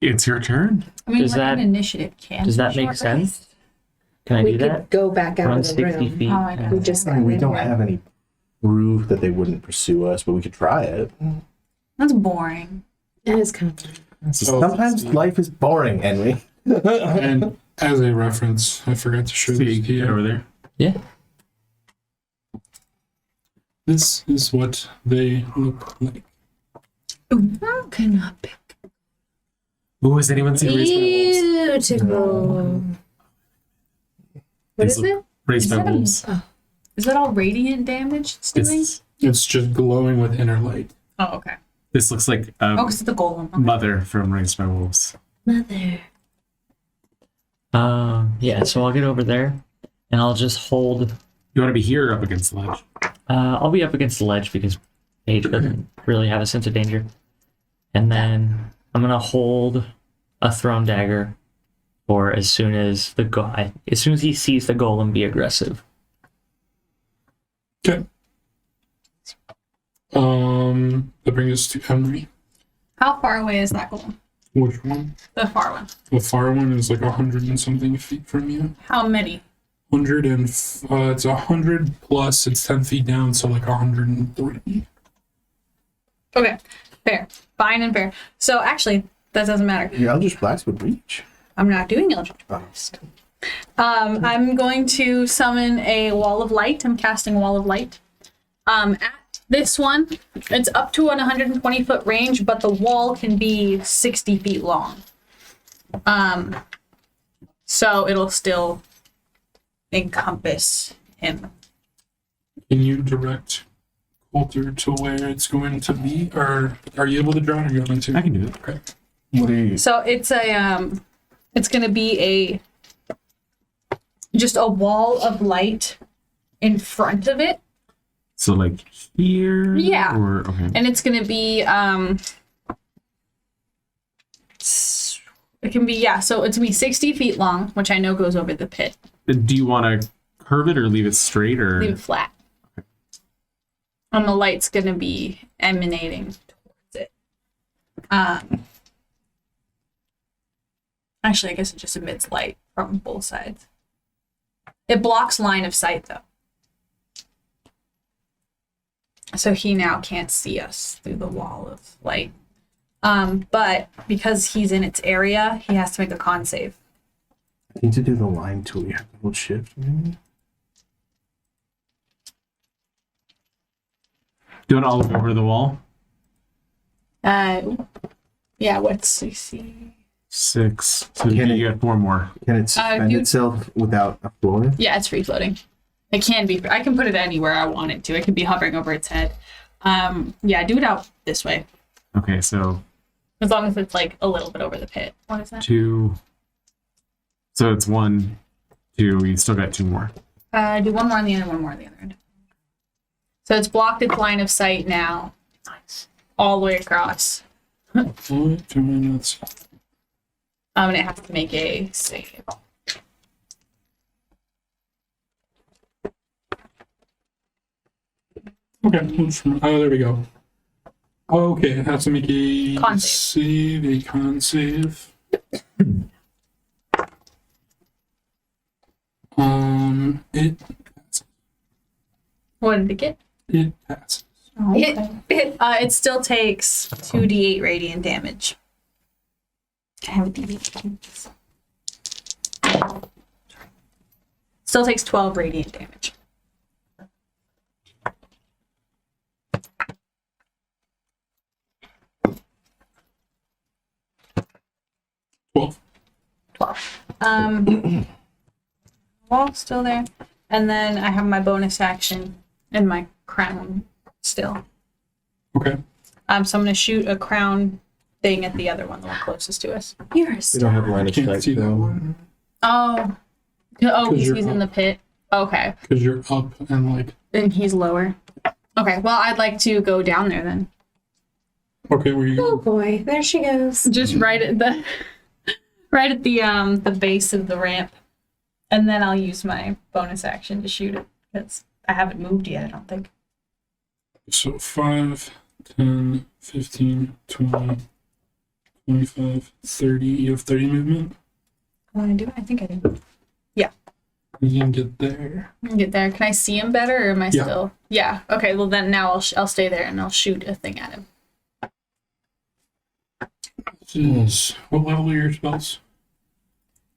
It's your turn. I mean, Does we're that- in initiative. Can Does that we make short sense? rest? Can I We do could that? go back out Run of the 60 room. feet. Oh, I know. We just I mean, we got don't in have any proof that they wouldn't pursue us, but we could try it. That's boring. It is kind of So, Sometimes life is boring, Henry. and as a reference, I forgot to show See, this to get over you. there. Yeah. This is what they look like. Canopic. Ooh, has anyone seen Raised by Wolves? beautiful. What is it? Raised by Is that a- Wolves. Is that all radiant damage it's doing? It's just glowing with inner light. Oh, okay. This looks like Oh, a because it's the golem. Okay. mother from Raised by Wolves. Mother. Yeah, so I'll get over there and I'll just hold. You want to be here or up against the ledge? I'll be up against the ledge because Paige doesn't really have a sense of danger. And then I'm gonna hold a thrown dagger for as soon as as soon as he sees the golem be aggressive. Okay. That brings us to Henry. How far away is that goal? Which one? The far one. The far one is like 100 and something feet from you. How many? 100 and it's 100 plus. It's 10 feet down, so like 103. Okay, fair. Fine and fair. So actually, that doesn't matter. Your Eldritch Blast would reach. I'm not doing Eldritch Blast. I'm going to summon a Wall of Light. I'm casting Wall of Light. At this one, it's up to an 120-foot range, but the wall can be 60 feet long. So it'll still encompass him. Can you direct Coulter to where it's going to be, or are you able to draw it? Or are you going to? I can do it. Okay. What are you? So it's it's gonna be just a wall of light in front of it. So like here? Yeah. Or okay. And it's gonna be it can be so it's gonna be 60 feet long, which I know goes over the pit. Do you want to curve it or leave it straight or? Leave it flat. Okay. And the light's gonna be emanating towards it. Actually, I guess it just emits light from both sides. It blocks line of sight though. So he now can't see us through the wall of light. But because he's in its area, he has to make a con save. I need to do the line tool. You have to hold shift, maybe? Do it all over the wall? Yeah, what's CC? 6. So Can you got 4 more. Can it suspend itself without a floor? Yeah, it's free floating. It can be. I can put it anywhere I want it to. It could be hovering over its head. Yeah, do it out this way. Okay, so As long as it's like a little bit over the pit. What is that? 2. So it's 1, 2. You still got 2 more. Do one more on the end and one more on the other end. So it's blocked its line of sight now. Nice. All the way across. All right, 2 minutes. And it has to make a save. Okay. Oh, there we go. Okay, it has to make a Con save. A con save. It What did it get? it passes. Oh, okay. It still takes 2d8 radiant damage. Can I have a d8? Still takes 12 radiant damage. Well, 12. Wall still there. And then I have my bonus action and my crown still. okay. So I'm gonna shoot a crown thing at the other one, the one closest to us. You're a We don't have line of Can't sight, see that though. one Oh, you're he's in the pit. Okay, because you're up and like. then he's lower. Okay, well I'd like to go down there then. Okay, where you? Oh boy, there she goes. Just right at the the base of the ramp, and then I'll use my bonus action to shoot it because I haven't moved yet. I don't think. So 5, 10, 15, 20, 25, 30. You have 30 movement. I do. I think I do. You can get there. I can get there. Can I see him better, or am I Yeah. still? Yeah. Okay. Well, then now I'll stay there and I'll shoot a thing at him. What level are your spells?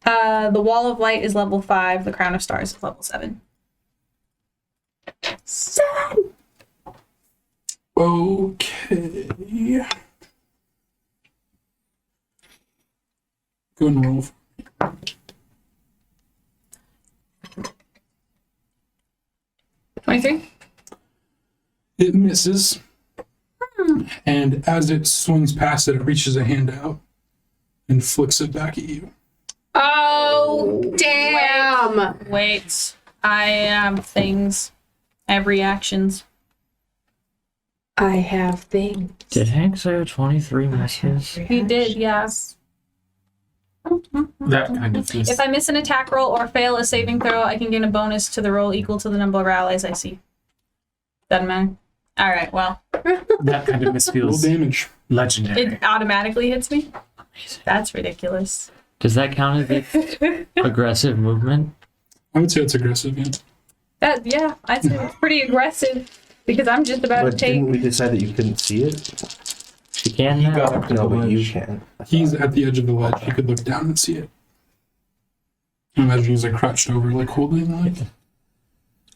The Wall of Light is level 5. The Crown of Stars is level 7. 7. Okay. Go and roll. 23. It misses. And as it swings past it, it reaches a hand out and flicks it back at you. Oh, damn. Wait. I have things. I have reactions. I have things. Did Hank say 23 misses? He did, yeah. That kind of is. If I miss an attack roll or fail a saving throw, I can gain a bonus to the roll equal to the number of allies I see. Doesn't matter. All right. Well, That kind of mist Roll feels damage. legendary. it automatically hits me. That's ridiculous. Does that count as aggressive movement? I would say it's aggressive, yeah. Yeah, I'd say it's pretty aggressive because I'm just about to But take. didn't we decide that you couldn't see it? You can You now. got up to No, the but you ledge. can. He's at the edge of the ledge. He could look down and see it. Imagine he's like crouched over, like holding, like.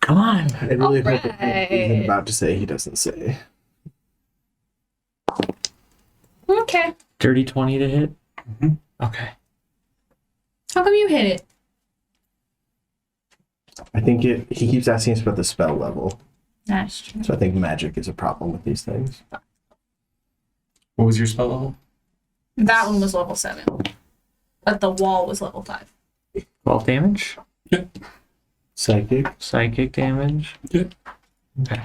Come on. I really hope Alright. that he's about to say he doesn't say. Okay. Dirty 20 to hit? Mhm. Okay. How come you hit it? I think he keeps asking us about the spell level. That's true. So I think magic is a problem with these things. What was your spell level? That one was level 7, but the wall was level 5. 12 damage? Psychic. Psychic damage? Yep. Okay.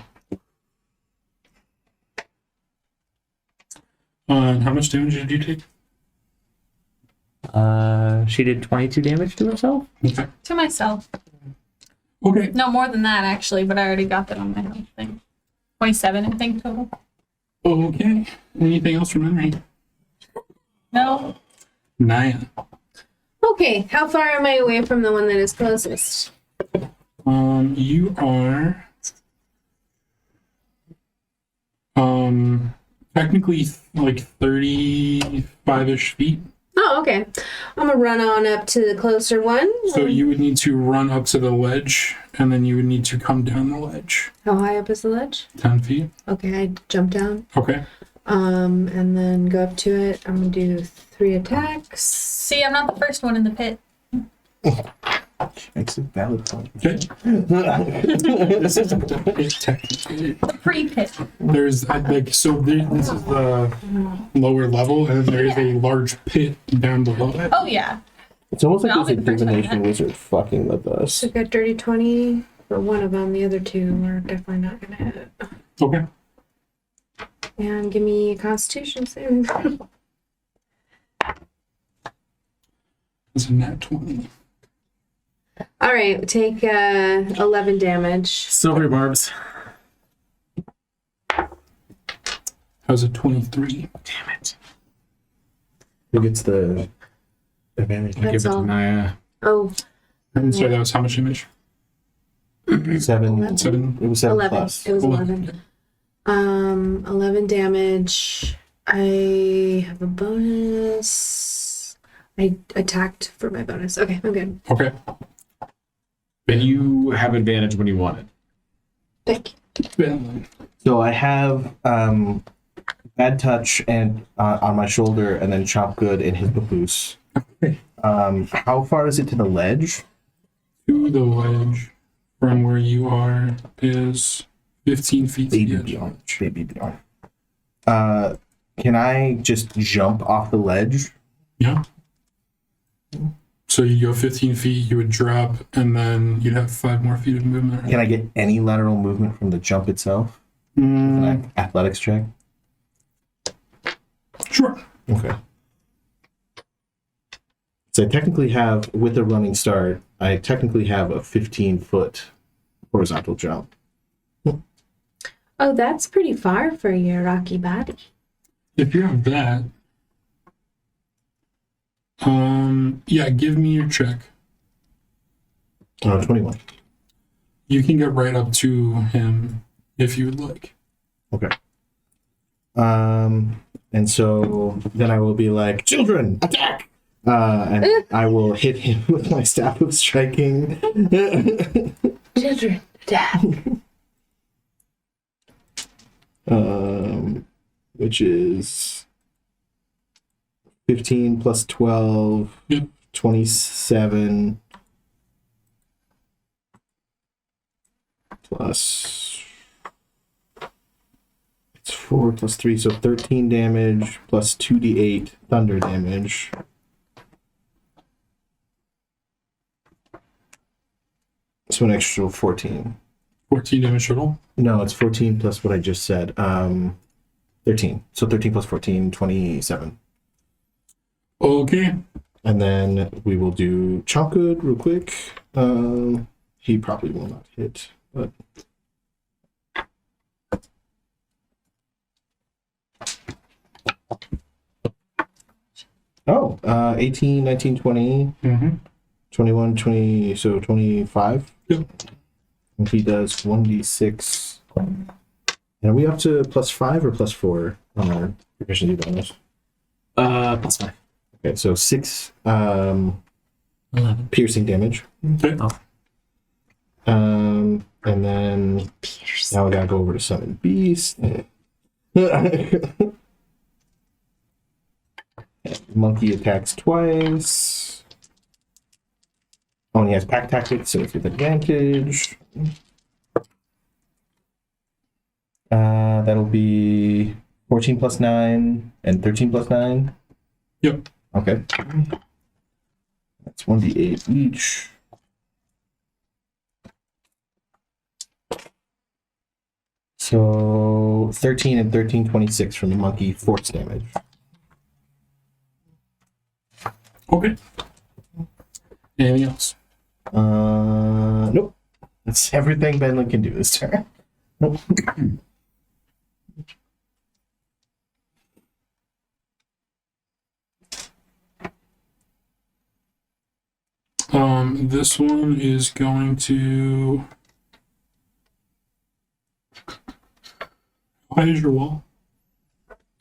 And how much damage did you take? She did 22 damage to herself? Okay. To myself. Okay. No, more than that actually, but I already got that on my health thing. 27, I think, total. Okay. Anything else from memory? No. Naya. Okay, how far am I away from the one that is closest? You are technically like 35-ish feet. Oh, okay. I'm gonna run on up to the closer one. So you would need to run up to the ledge, and then you would need to come down the ledge. How high up is the ledge? 10 feet. Okay, I jump down. Okay. And then go up to it. I'm gonna do 3 attacks. See, I'm not the first one in the pit. Makes a valid point. Okay. This is a pit technically. The pre-pit. There's this is the lower level, and then there is a large pit down below it. Oh, yeah. It's almost like I'll there's a be the first one divination in wizard fucking with us. So I got dirty 20 for one of them. The other 2 are definitely not gonna hit. Okay. And give me a Constitution saving throw. It's a nat 20. All right, take 11 damage. Silvery barbs. How's a 23? Damn it. Who gets the advantage? I give That's it all. to Naya. Oh, And so that was how much damage? 7. 7. It was 7 11. plus. It was 11. 11. 11 damage. I have a bonus. I attacked for my bonus. Okay, I'm good. Okay. And you have advantage when you want it. Thank you. Ben. So I have bad touch and on my shoulder, and then chop good in his papoose. How far is it to the ledge? To the ledge from where you are is 15 feet to Baby the edge. beyond. Baby beyond. Can I just jump off the ledge? Yeah. So you go 15 feet, you would drop, and then you'd have 5 more feet of movement. Can I get any lateral movement from the jump itself? An athletics check? Sure. Okay. So I technically have, with a running start, I technically have a 15-foot horizontal jump. Oh, that's pretty far for your rocky body. If you have that, yeah, give me your check. 21. You can get right up to him if you would like. Okay. And so then I will be like, children, attack! And I will hit him with my staff of striking. Children, attack. Which is 15 plus 12, Yep. 27 plus it's 4 plus 3, so 13 damage plus 2d8 thunder damage. So an extra 14. 14 damage total. No, it's 14 plus what I just said. 13. So 13 plus 14, 27. Okay. And then we will do Chomp Good real quick. He probably will not hit, but Oh, 18, 19, 20, Mm-hmm. 21, 20, so 25. Yep. And he does 1d6. And are we up to +5 or +4 on our proficiency bonus? +5. Okay, so 6 11. piercing damage. Okay. Oh. And then now we gotta go over to summon beast. Monkey attacks twice. Oh, and he has pack tactics, so it's with advantage. That'll be 14 plus 9 and 13 plus 9. Yep. Okay. That's 1d8 each. So 13 and 13, 26 from the monkey, force damage. Okay. Anything else? Nope. That's everything Benlin can do this turn. Nope. This one is going to. How high is your wall?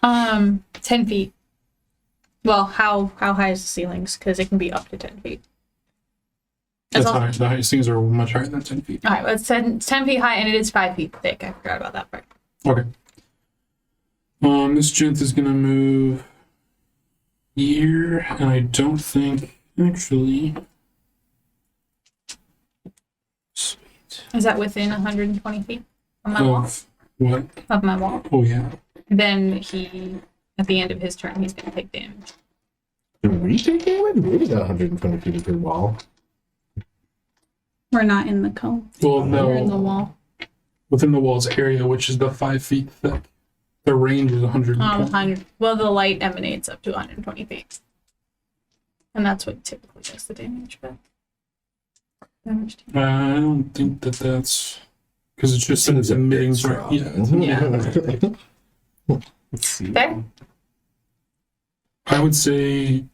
10 feet. Well, how high is the ceilings? Because it can be up to 10 feet. That's all- high. The highest things are much higher than 10 feet. All right, well, it's 10 feet high and it is 5 feet thick. I forgot about that part. Okay. This gent is gonna move here, and I don't think actually. Sweet. Is that within 120 feet of my wall? Of what? Of my wall. Oh yeah. Then he, at the end of his turn, he's going to take damage. Do we take damage? We got 120 feet of your wall. We're not in the cone. Well, We're in the no. wall. Within the wall's area, which is the 5 feet thick. The range is 120. 100. Well, the light emanates up to 120 feet. And that's what typically does the damage, but... Damage to I don't think that's because it's just it's emitting. strong. Yeah. Let's see. Fair? I would say.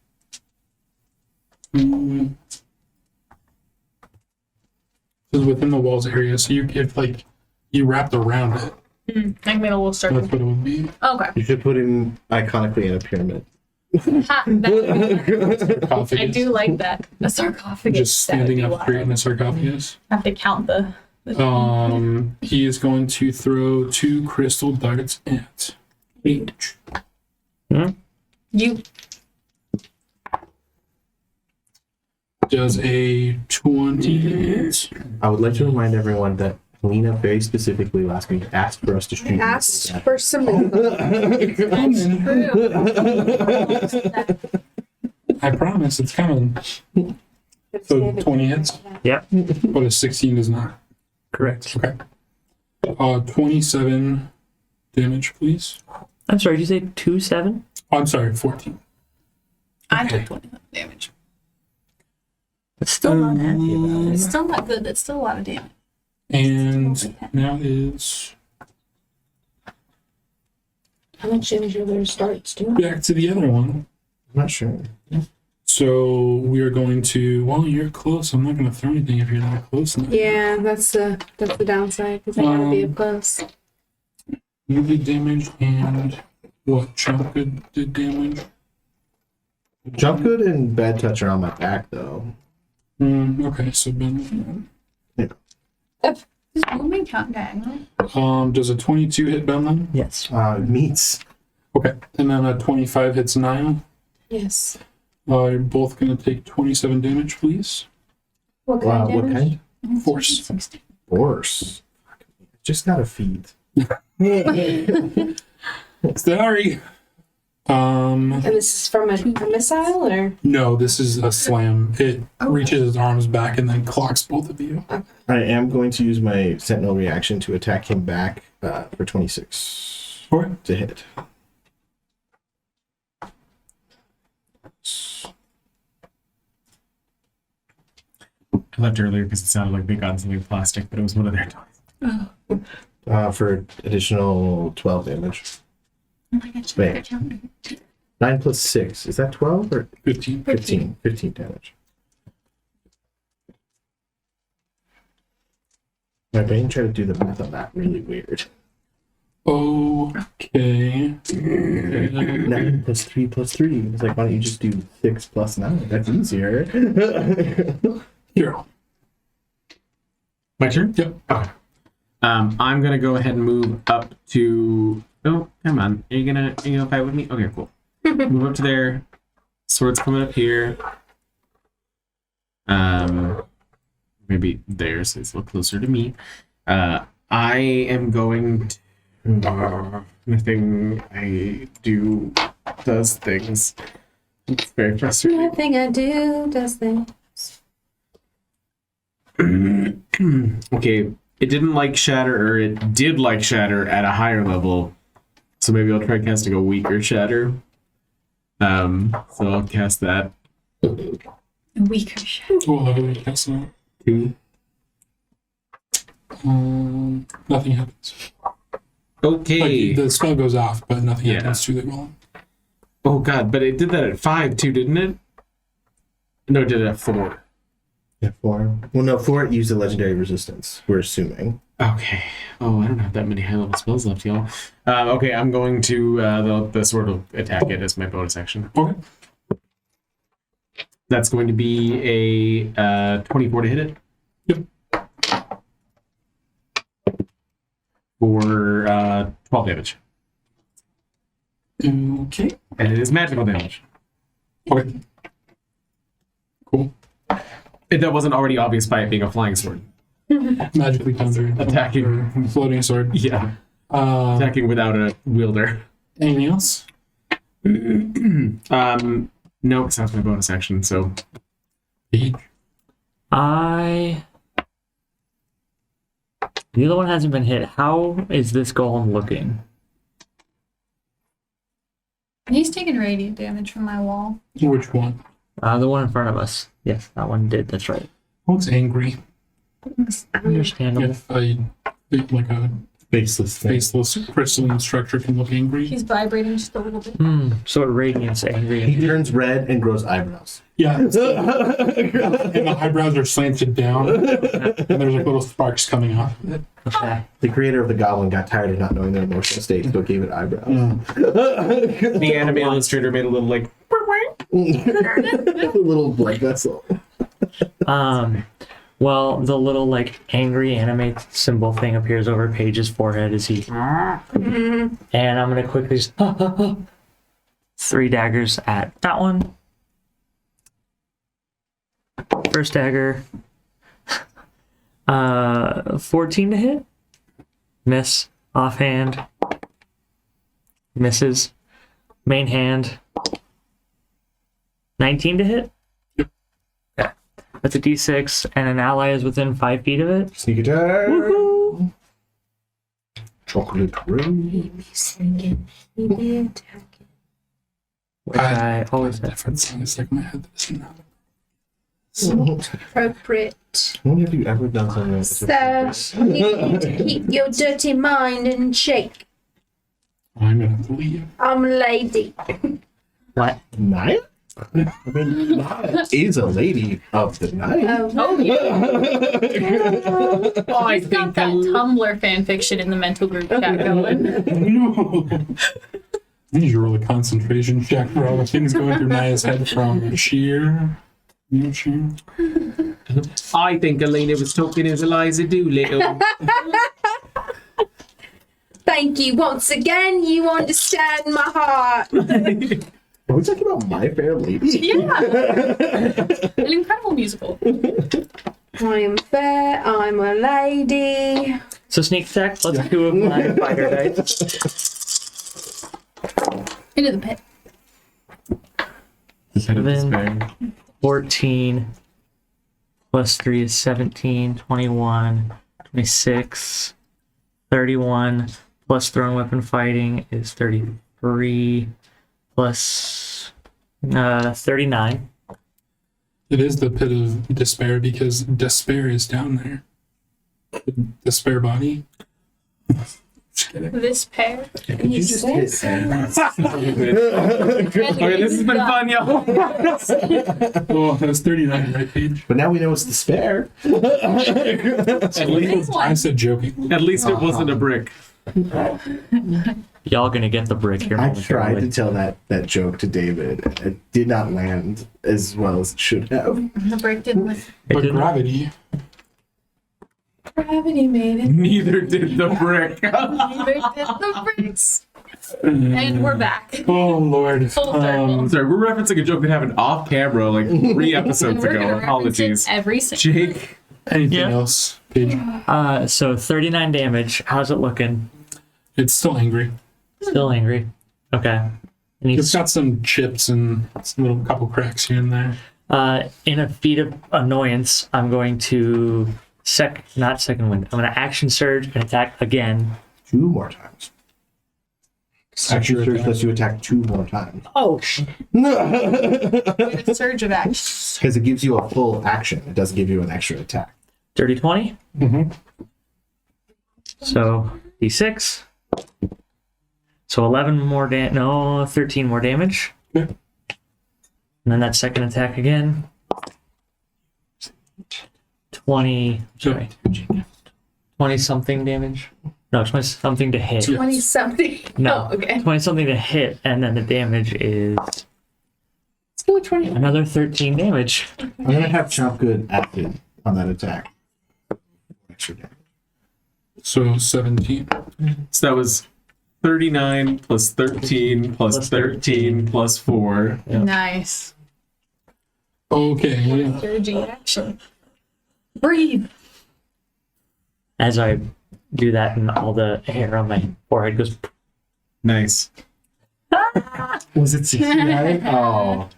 Is within the walls area, so if like you wrapped around it, I made a little circle. that's what it would be. Okay. You should put him iconically in a pyramid. Ha, I Sarcophagus. do like that. A sarcophagus. Just That would standing be up straight in a sarcophagus. I have to count the He is going to throw 2 crystal darts at H. You Does a 20 hit? I would like to remind everyone that Lena very specifically last week asked for us to shoot. Asked for some. I promise it's coming. So 20 hits, Yep. but a 16 does not. Correct. Okay. 27 damage, please. I'm sorry, did you say 2-7? Oh, I'm sorry, 14. I took 20 damage. But still not happy about it. It's still not good. That's still a lot of damage. And now is How much damage are their starts doing? back to the other one. I'm not sure. So we are going to. Well, you're close. I'm not going to throw anything if you're not close enough. Yeah, that's the downside because I gotta be up close. You did damage, and what? Chunka did damage. Jump good and bad touch are on my back though. Okay, so Ben. Does movement count diagonally? Does a 22 hit Benlin? Yes. Meats. Okay, and then a 25 hits Niall. Yes. You're both going to take 27 damage, please. What kind Wow, of what damage? kind? Force. Force. Just got a feed. Sorry. And this is from a missile, or No, this is a slam. It reaches its arms back and then clocks both of you. I am going to use my sentinel reaction to attack him back for 26 Okay. to hit. I left earlier because it sounded like they got something plastic, but it was one of their toys. For additional 12 damage. Oh my god, Wait. 9 plus 6. Is that 12 or 15. 15? 15 damage. My brain tried to do the math on that. Really weird. Okay. 9 plus 3 plus 3. It's like, why don't you just do 6 plus 9? That's easier. Here. My turn? Yep. Okay. I'm gonna go ahead and move up to. Oh, come on! Are you gonna fight with me? Okay, cool. Move up to there. Sword's coming up here. Maybe there, so it's a little closer to me. I am going to. Nothing I do does things. It's very frustrating. Nothing I do does things. Okay, it didn't like shatter, or it did like shatter at a higher level. So maybe I'll try casting a weaker shatter. So I'll cast that. Weaker shit. What level are you casting 2. at? Nothing happens. Okay. Like, the spell goes off, but nothing Yeah. happens to the golem. Oh god, but it did that at 5 too, didn't it? No, it did it at 4. Yeah, 4. Well, no, 4 used a legendary resistance, we're assuming. Okay. Oh, I don't have that many high level spells left, y'all. Okay, I'm going to the sword will attack it as my bonus action. Okay. That's going to be a 24 to hit it. Yep. For 12 damage. Okay. And it is magical damage. Okay. Cool. If that wasn't already obvious by it being a flying sword. Magically conjured. Attacking. Or floating sword. Yeah. Attacking without a wielder. Anything else? No, it's not my bonus action, so. Page. The other one hasn't been hit. How is this golem looking? He's taking radiant damage from my wall. Which one? The one in front of us. Yes, that one did. That's right. Looks angry. Understandable. If like a Faceless thing. faceless crystalline structure can look angry. He's vibrating just a little bit. So it radiates angry. He turns red and grows eyebrows. Yeah. And the eyebrows are slanted down. And there's like little sparks coming off of it. Okay. The creator of the goblin got tired of not knowing their emotional state, so gave it eyebrows. The anime illustrator made a little like. A little blood vessel. Well, the little like angry anime symbol thing appears over Paige's forehead as he. And I'm gonna quickly just 3 daggers at that one. First dagger. 14 to hit. Miss. Offhand. Misses. Main hand. 19 to hit. Yep. Okay. That's a d6, and an ally is within 5 feet of it. Sneak attack. Woohoo! Chocolate rain. Maybe singing, maybe attacking. Which I always have. Different thing is like in my head that isn't happening. Appropriate. When have you ever done something like this? So, you need to keep your dirty mind in check. I'm gonna have to leave. I'm a lady. What? Naya? I mean, Naya is a lady of the night. Oh yeah. I He's got that Tumblr fan fiction in the mental group chat going. No. I need to roll a concentration check for all the things going through Naya's head from sheer. Sheer. I think Elena was talking as Eliza Doolittle. Thank you once again. You understand my heart. Are we talking about My Fair Lady? Yeah. An incredible musical. I am fair. I'm a lady. So sneak attack, let's do of my fighter dice. Into the pit. Head of 7, despair. 14, plus 3 is 17, 21, 26, 31, plus thrown weapon fighting is 33, plus 39. It is the pit of despair because despair is down there. The despair body. Just kidding. This pair. Could you just hit end? Okay, this has been fun, y'all. Oh, that was 39, right, Paige? But now we know it's the spare. At least, I said joking. at least it wasn't a brick. Y'all gonna get the brick here I momentarily. tried to tell that joke to David. And it did not land as well as it should have. The brick didn't win. It But didn't- gravity. Gravity made it. Neither did the brick. Neither did the bricks. And we're back. Oh, Lord. Full circle. Sorry, we're referencing a joke that happened off camera like 3 episodes We're ago. gonna reference it Apologies. every single. Jake, Anything Yeah. else, Paige? So 39 damage. How's it looking? It's still angry. Still angry. Okay. And It's he's got some chips and some little couple cracks here and there. in a feat of annoyance. I'm going to not second wind. I'm going to action surge and attack again. 2 more times. Action surge lets you attack 2 more times. Oh shit! With a surge of action. Because it gives you a full action. It doesn't give you an extra attack. Dirty 20. Mm-hmm. So d6. So 11 more 13 more damage. Yeah. And then that second attack again. 20. Sorry. 20 something damage. No, 20 something to hit. 20 something. No. Oh, okay. 20 something to hit, and then the damage is Let's go with 20. another 13 damage. I'm going to have Chomp Good acted on that attack. Extra damage. So 17. so that was 39 plus 13 plus Plus 13 plus 4. Yep. Nice. Okay. Yeah. Surging action. Breathe. As I do that, and all the hair on my forehead goes. Nice. Was it 69? Oh.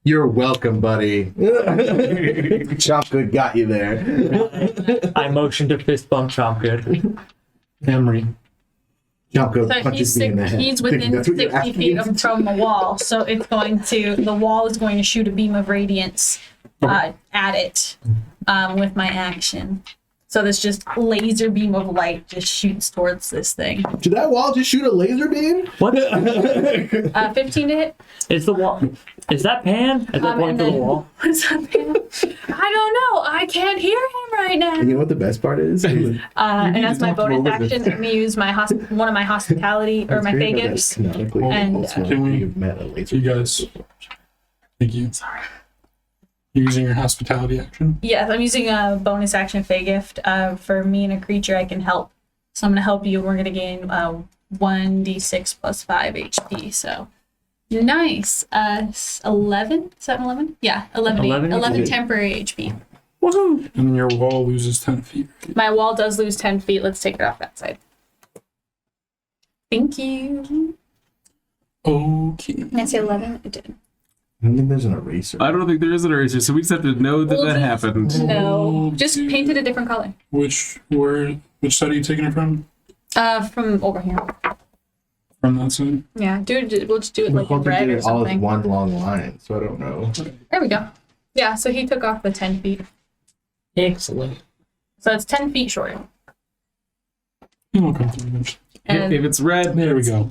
You're welcome, buddy. Chomp Good got you there. I motion to fist bump Chomp Good. Emery. Chomp Good So punches me in the head. he's Thinking within that's what you're 60 feet asking. from the wall, so it's going to, the wall is going to shoot a beam of radiance at it with my action. So this just laser beam of light just shoots towards this thing. Did that wall just shoot a laser beam? What 15 to hit? is the wall? Is that Pan? Is that going and for the then- wall? What's that? I don't know. I can't hear him right now. You know what the best part is? And as my talk more bonus with action, it. I'm gonna use my one of my hospitality or my fey gifts. Canonically, And, also, Can we- you've met a laser. You guys. Thank you. Sorry. You're using your hospitality action? Yes, I'm using a bonus action fey gift. For me and a creature, I can help. So I'm gonna help you. We're gonna gain 1d6 plus 5 HP. So nice. 11. Is that an 11? Yeah, 11. 11? 11 temporary HP. Woohoo! And then your wall loses 10 feet. My wall does lose 10 feet. Let's take it off that side. Thank you. Okay. Did I say 11? It did. I don't think there's an eraser. I don't think there is an eraser, so we just have to know that Well, that just- happened. No, just Okay. painted a different color. Which side are you taking it from? From over here. From that side? Yeah, we'll just do it like I in red did or it all as something. one long line, so I don't know. There we go. Yeah, so he took off the 10 feet. Excellent. So it's 10 feet short. Okay. And If it's red, There we go.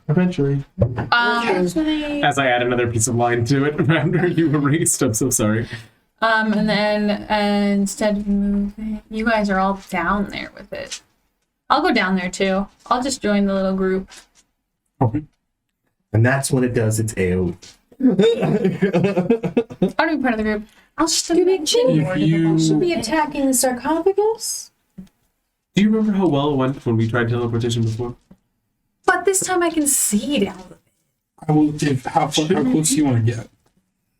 Eventually. actually, As I add another piece of line to it after you erased, I'm so sorry. and then instead of moving, you guys are all down there with it. I'll go down there too. I'll just join the little group. Okay. And that's when it does its AoE. I'll be part of the group. I'll just mention If you Should be attacking the sarcophagus? Do you remember how well it went when we tried teleportation before? But this time I can see down. how close do you want to get?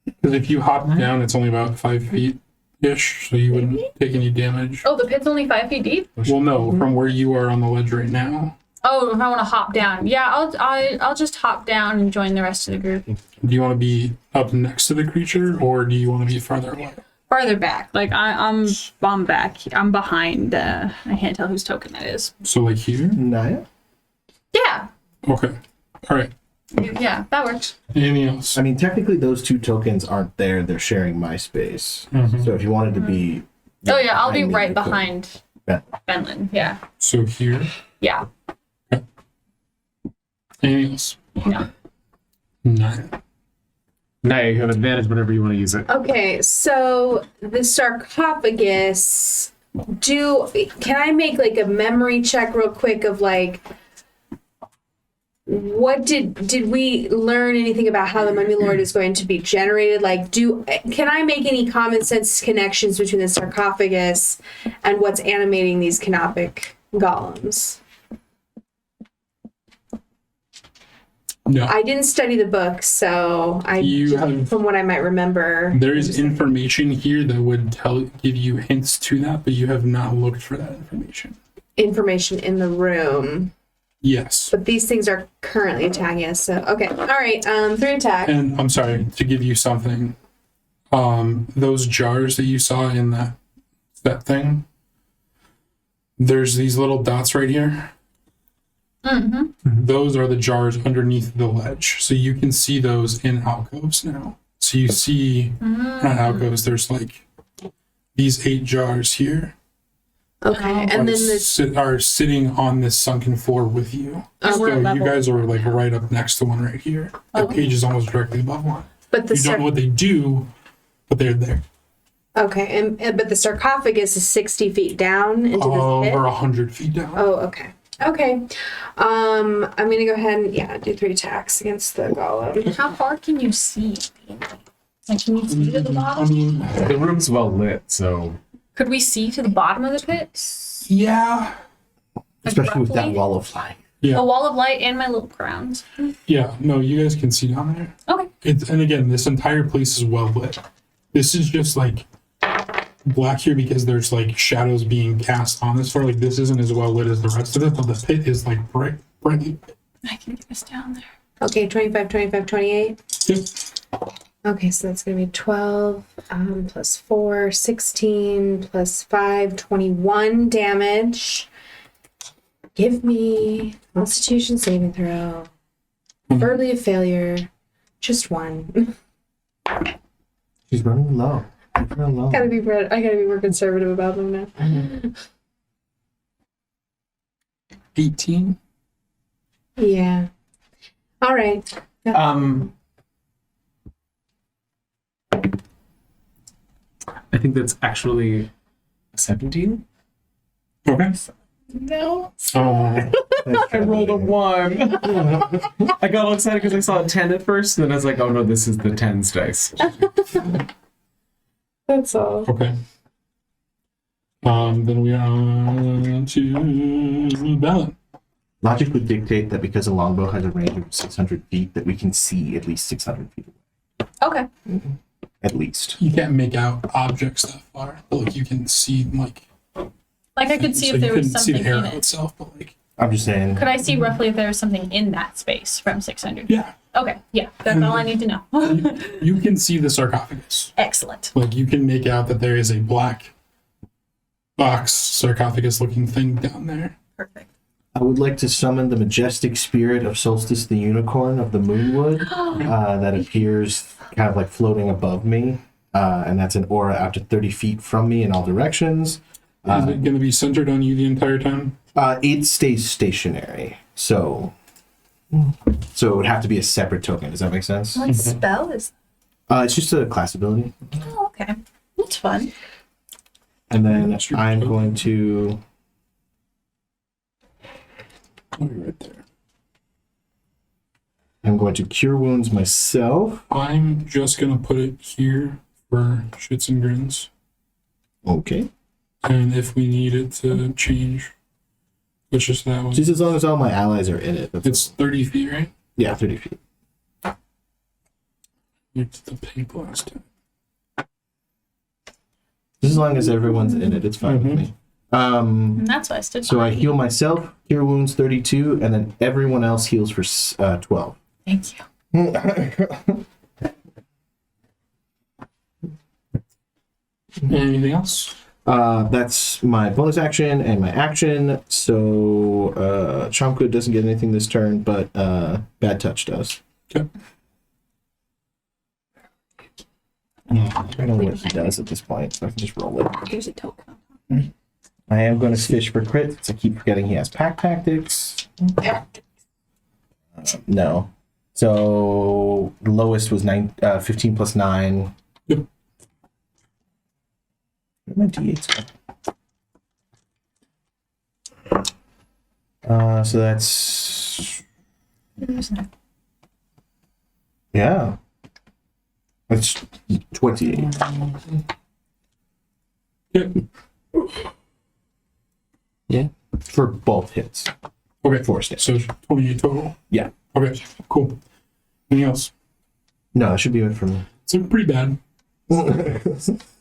Because if you hop down, it's only about 5 feet ish, so you wouldn't take any damage. Oh, the pit's only 5 feet deep? Well, no, from where you are on the ledge right now. Oh, if I want to hop down. Yeah, I'll just hop down and join the rest of the group. Do you want to be up next to the creature, or do you want to be farther away? Farther back. Like I'm back. I'm behind. I can't tell whose token that is. So like here? Naya? Yeah. Okay. All right. Yeah, that works. Anything else? I mean, technically, those 2 tokens aren't there. They're sharing my space. So if you wanted to be. Oh yeah, I'll be behind me, right you could. behind Ben. Benlin. Yeah. So here. Yeah. Anything else? No. None. Now you have advantage whenever you want to use it. Okay, so the sarcophagus. Can I make like a memory check real quick of like what did we learn anything about how the Mummy Lord is going to be generated? Like, can I make any common sense connections between the sarcophagus and what's animating these canopic golems? No. I didn't study the book, so from what I might remember. There is information here that would give you hints to that, but you have not looked for that information. Information in the room. Yes. But these things are currently attacking us, so okay. Alright, 3 attack. And I'm sorry to give you something. Those jars that you saw in that thing, there's these little dots right here. Mm-hmm. Those are the jars underneath the ledge. So you can see those in alcoves now. So you see not alcoves, there's like these 8 jars here. Okay, and then are sitting on this sunken floor with you. And we're So you level. guys are like right up next to one right here. The page is almost directly above one. but You don't know what they do, but they're there. okay, and but the sarcophagus is 60 feet down into the pit. Over 100 feet down. Oh, okay. Okay. I'm gonna go ahead and do 3 attacks against the golem. How far can you see? Like, can you see to the I bottom? mean, The room's well lit, so Could we see to the bottom of the pit? yeah. Especially with that roughly? wall of light. Yeah. A wall of light and my little crowns. Yeah, no, you guys can see down there. Okay. And again, this entire place is well lit. This is just like black here because there's like shadows being cast on this floor. Like this isn't as well lit as the rest of it, but the pit is like bright. I can get us down there. Okay, 25, 25, 28. Yep. Okay, so that's gonna be 12 plus 4, 16 plus 5, 21 damage. Give me Constitution saving throw. Preferably a failure. Just 1. She's running low. Leave her alone. I gotta be more conservative about them now. 18. Yeah. All right. I think that's actually 17. Okay. No. Oh, I rolled a 1. I got all excited because I saw a 10 at first, and then I was like, oh no, this is the 10s dice. That's all. okay. Then we are on to Ballot. Logic would dictate that because a longbow has a range of 600 feet, that we can see at least 600 feet away. Okay. At least. You can't make out objects that far, but like you can see like. Like I could see so if there you was couldn't see something the in arrow it. itself, but like. I'm just saying. Could I see roughly if there was something in that space from 600? Yeah, Okay. Yeah. That's all I need to know. you can see the sarcophagus. Excellent. Like you can make out that there is a black box sarcophagus-looking thing down there. Perfect. I would like to summon the majestic spirit of Solstice the Unicorn of the Moonwood that appears kind of like floating above me. And that's an aura out to 30 feet from me in all directions. Is it going to be centered on you the entire time? It stays stationary. So it would have to be a separate token. Does that make sense? What spell is It's just a class ability. Oh, okay. That's fun. And then That's your I'm token. going to... Oh, you're right there. I'm going to cure wounds myself. I'm just going to put it here for shits and grins. Okay. And if we need it to change, it's just that one. Just as long as all my allies are in it. It's 30 feet, right? Yeah, 30 feet. It's the pink last time. Just as long as everyone's in it, it's fine with me. And that's why I stood So I behind heal you. myself, cure wounds 32, and then everyone else heals for 12. Thank you. Anything else? That's my bonus action and my action. So Chomka doesn't get anything this turn, but Bad Touch does. Okay. I don't know what he does at this point, so I can just roll it. Here's a token. I am going to fish for crits. I keep forgetting he has pack tactics. No. So the lowest was 15 plus 9. Yep. Where my d8s go? So that's yeah. That's 28 Yeah. for both hits. Okay. 4 stamina. So 28 total. Yeah. Okay. Cool. Anything else? No, that should be it for me. It's pretty bad.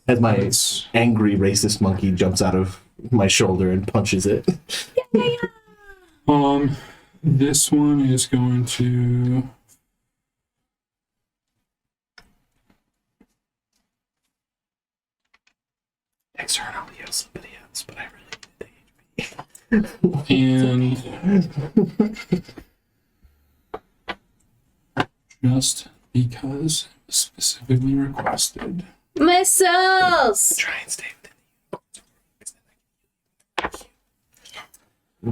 As my It's angry racist monkey jumps out of my shoulder and punches it. this one is going to Externally, yes, but I and just because it was specifically requested. Missiles! try and stay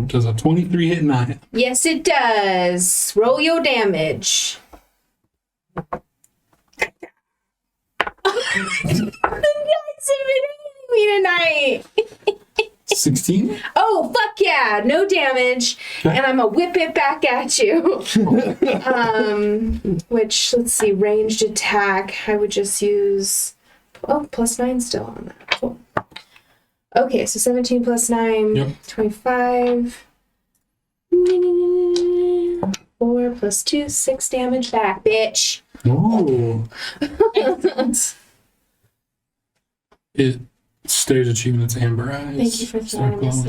Does a 23 hit 9? Yes, it does. Roll your damage. The guys have been hating me tonight. 16? Oh, fuck yeah. No damage. And I'm going to whip it back at you. Which, let's see, ranged attack. I would just use... Oh, plus 9 still on that. Cool. Okay, so 17 plus 9, Yep. 25. 4 plus 2, 6 damage back, bitch. Oh. It stays achieving its amber eyes. Thank you for throwing this,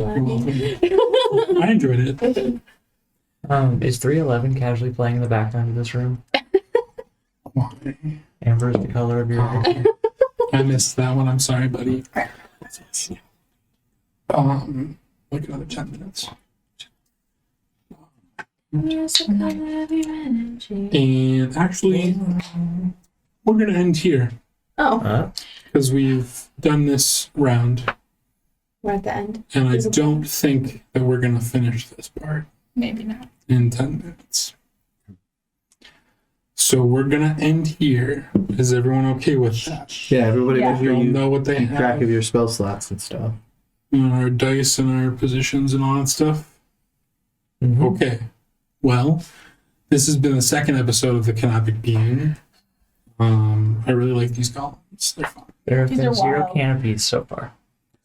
You're welcome. I enjoyed it. Is 311 casually playing in the background of this room? Why? Amber is the color of your hair. I missed that one. I'm sorry, buddy. Like another 10 minutes. And actually, we're going to end here Oh, because we've done this round, we're at the end. and I Is it- don't think that we're going to finish this part Maybe not. in 10 minutes. So we're going to end here. Is everyone okay with that? Yeah, everybody Yeah. make sure You'll you know what they keep track have. of your spell slots and stuff. And our dice and our positions and all that stuff. Mhm. Okay. Well, this has been the second episode of the Canopic Being. I really like these golems. They're fun. There have These been are 0 wild. canopies so far.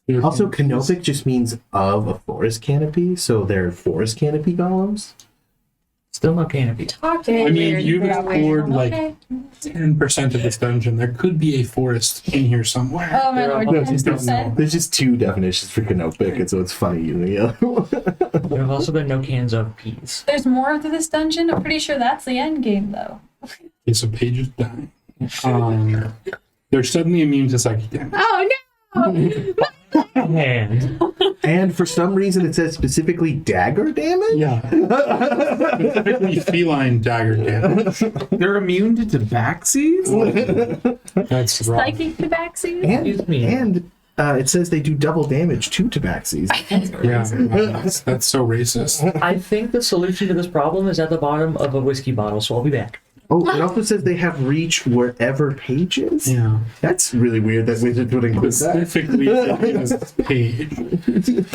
They're Also, fun. canopic just means of a forest canopy, so they're forest canopy golems. Still no canopy. Talk to I me. I mean, Weird, you've very explored like Okay. 10% of this dungeon. There could be a forest in here somewhere. Oh my They're lord, all- No, just don't 10%. There's just 2 definitions for canopic, and so it's funny using the other one. There have also been no cans of peas. There's more to this dungeon. I'm pretty sure that's the end game, though. Okay, so Paige is dying. They're suddenly immune to psychic damage. Oh, no! And And for some reason, it says specifically dagger damage? Yeah. Specifically feline dagger damage. They're immune to tabaxis? That's wrong. Psychic tabaxi? excuse me. And it says they do double damage to tabaxis. Yeah, that's so racist. I think the solution to this problem is at the bottom of a whiskey bottle, so I'll be back. Oh, it also says they have reach wherever Paige is? Yeah. That's really weird that Wizards would include that. Specifically as Paige.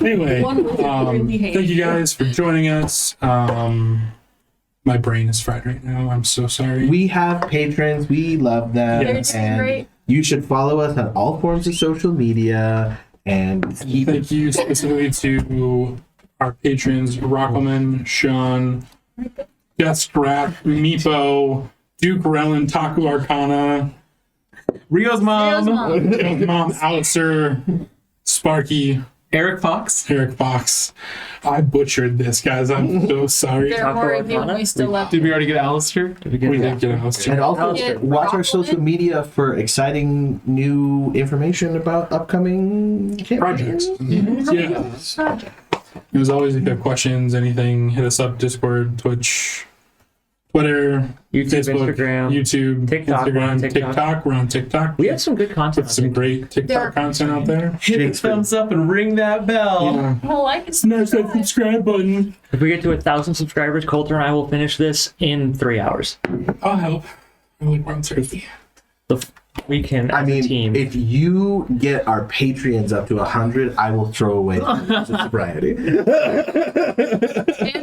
Anyway, One would really hate thank you guys for joining us. My brain is fried right now. I'm so sorry. We have patrons. We love them. Yeah. They're just and great. you should follow us on all forms of social media and keep Thank you specifically to our patrons, Rockelman, Sean, Gestrat, Meepo, Duke Relin, Taku Arcana, Rio's mom, Mom, Alistair, Sparky, Eric Fox. Eric Fox. I butchered this, guys. I'm so sorry. There are more of you, Arcana? we still love Did we already get Alistair? Did we get We that? did get Alistair. and also Yeah, watch our Rockwood. social media for exciting new information about upcoming Projects. campaigns. Yeah. project. As always, if you have questions, anything, hit us up, Discord, Twitch, Twitter, YouTube, Facebook, Instagram, YouTube, TikTok, we're on Instagram, TikTok. TikTok. We're on TikTok. We have some good content. With some great TikTok content out there. Hit the thumbs up and ring that bell. Yeah. Well, like it's Smash that subscribe button. If we get to 1,000 subscribers, Coulter and I will finish this in 3 hours. I'll help. I like round turkey. We can, I as a mean, team. if you get our Patreons up to 100, I will throw away the sobriety. And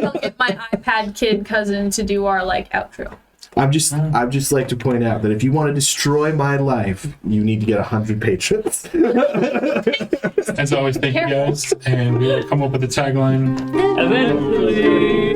I'll get my iPad kid cousin to do our like outro. I'd just like to point out that if you want to destroy my life, you need to get 100 patrons. As always, thank you guys, and we will come up with a tagline. Eventually.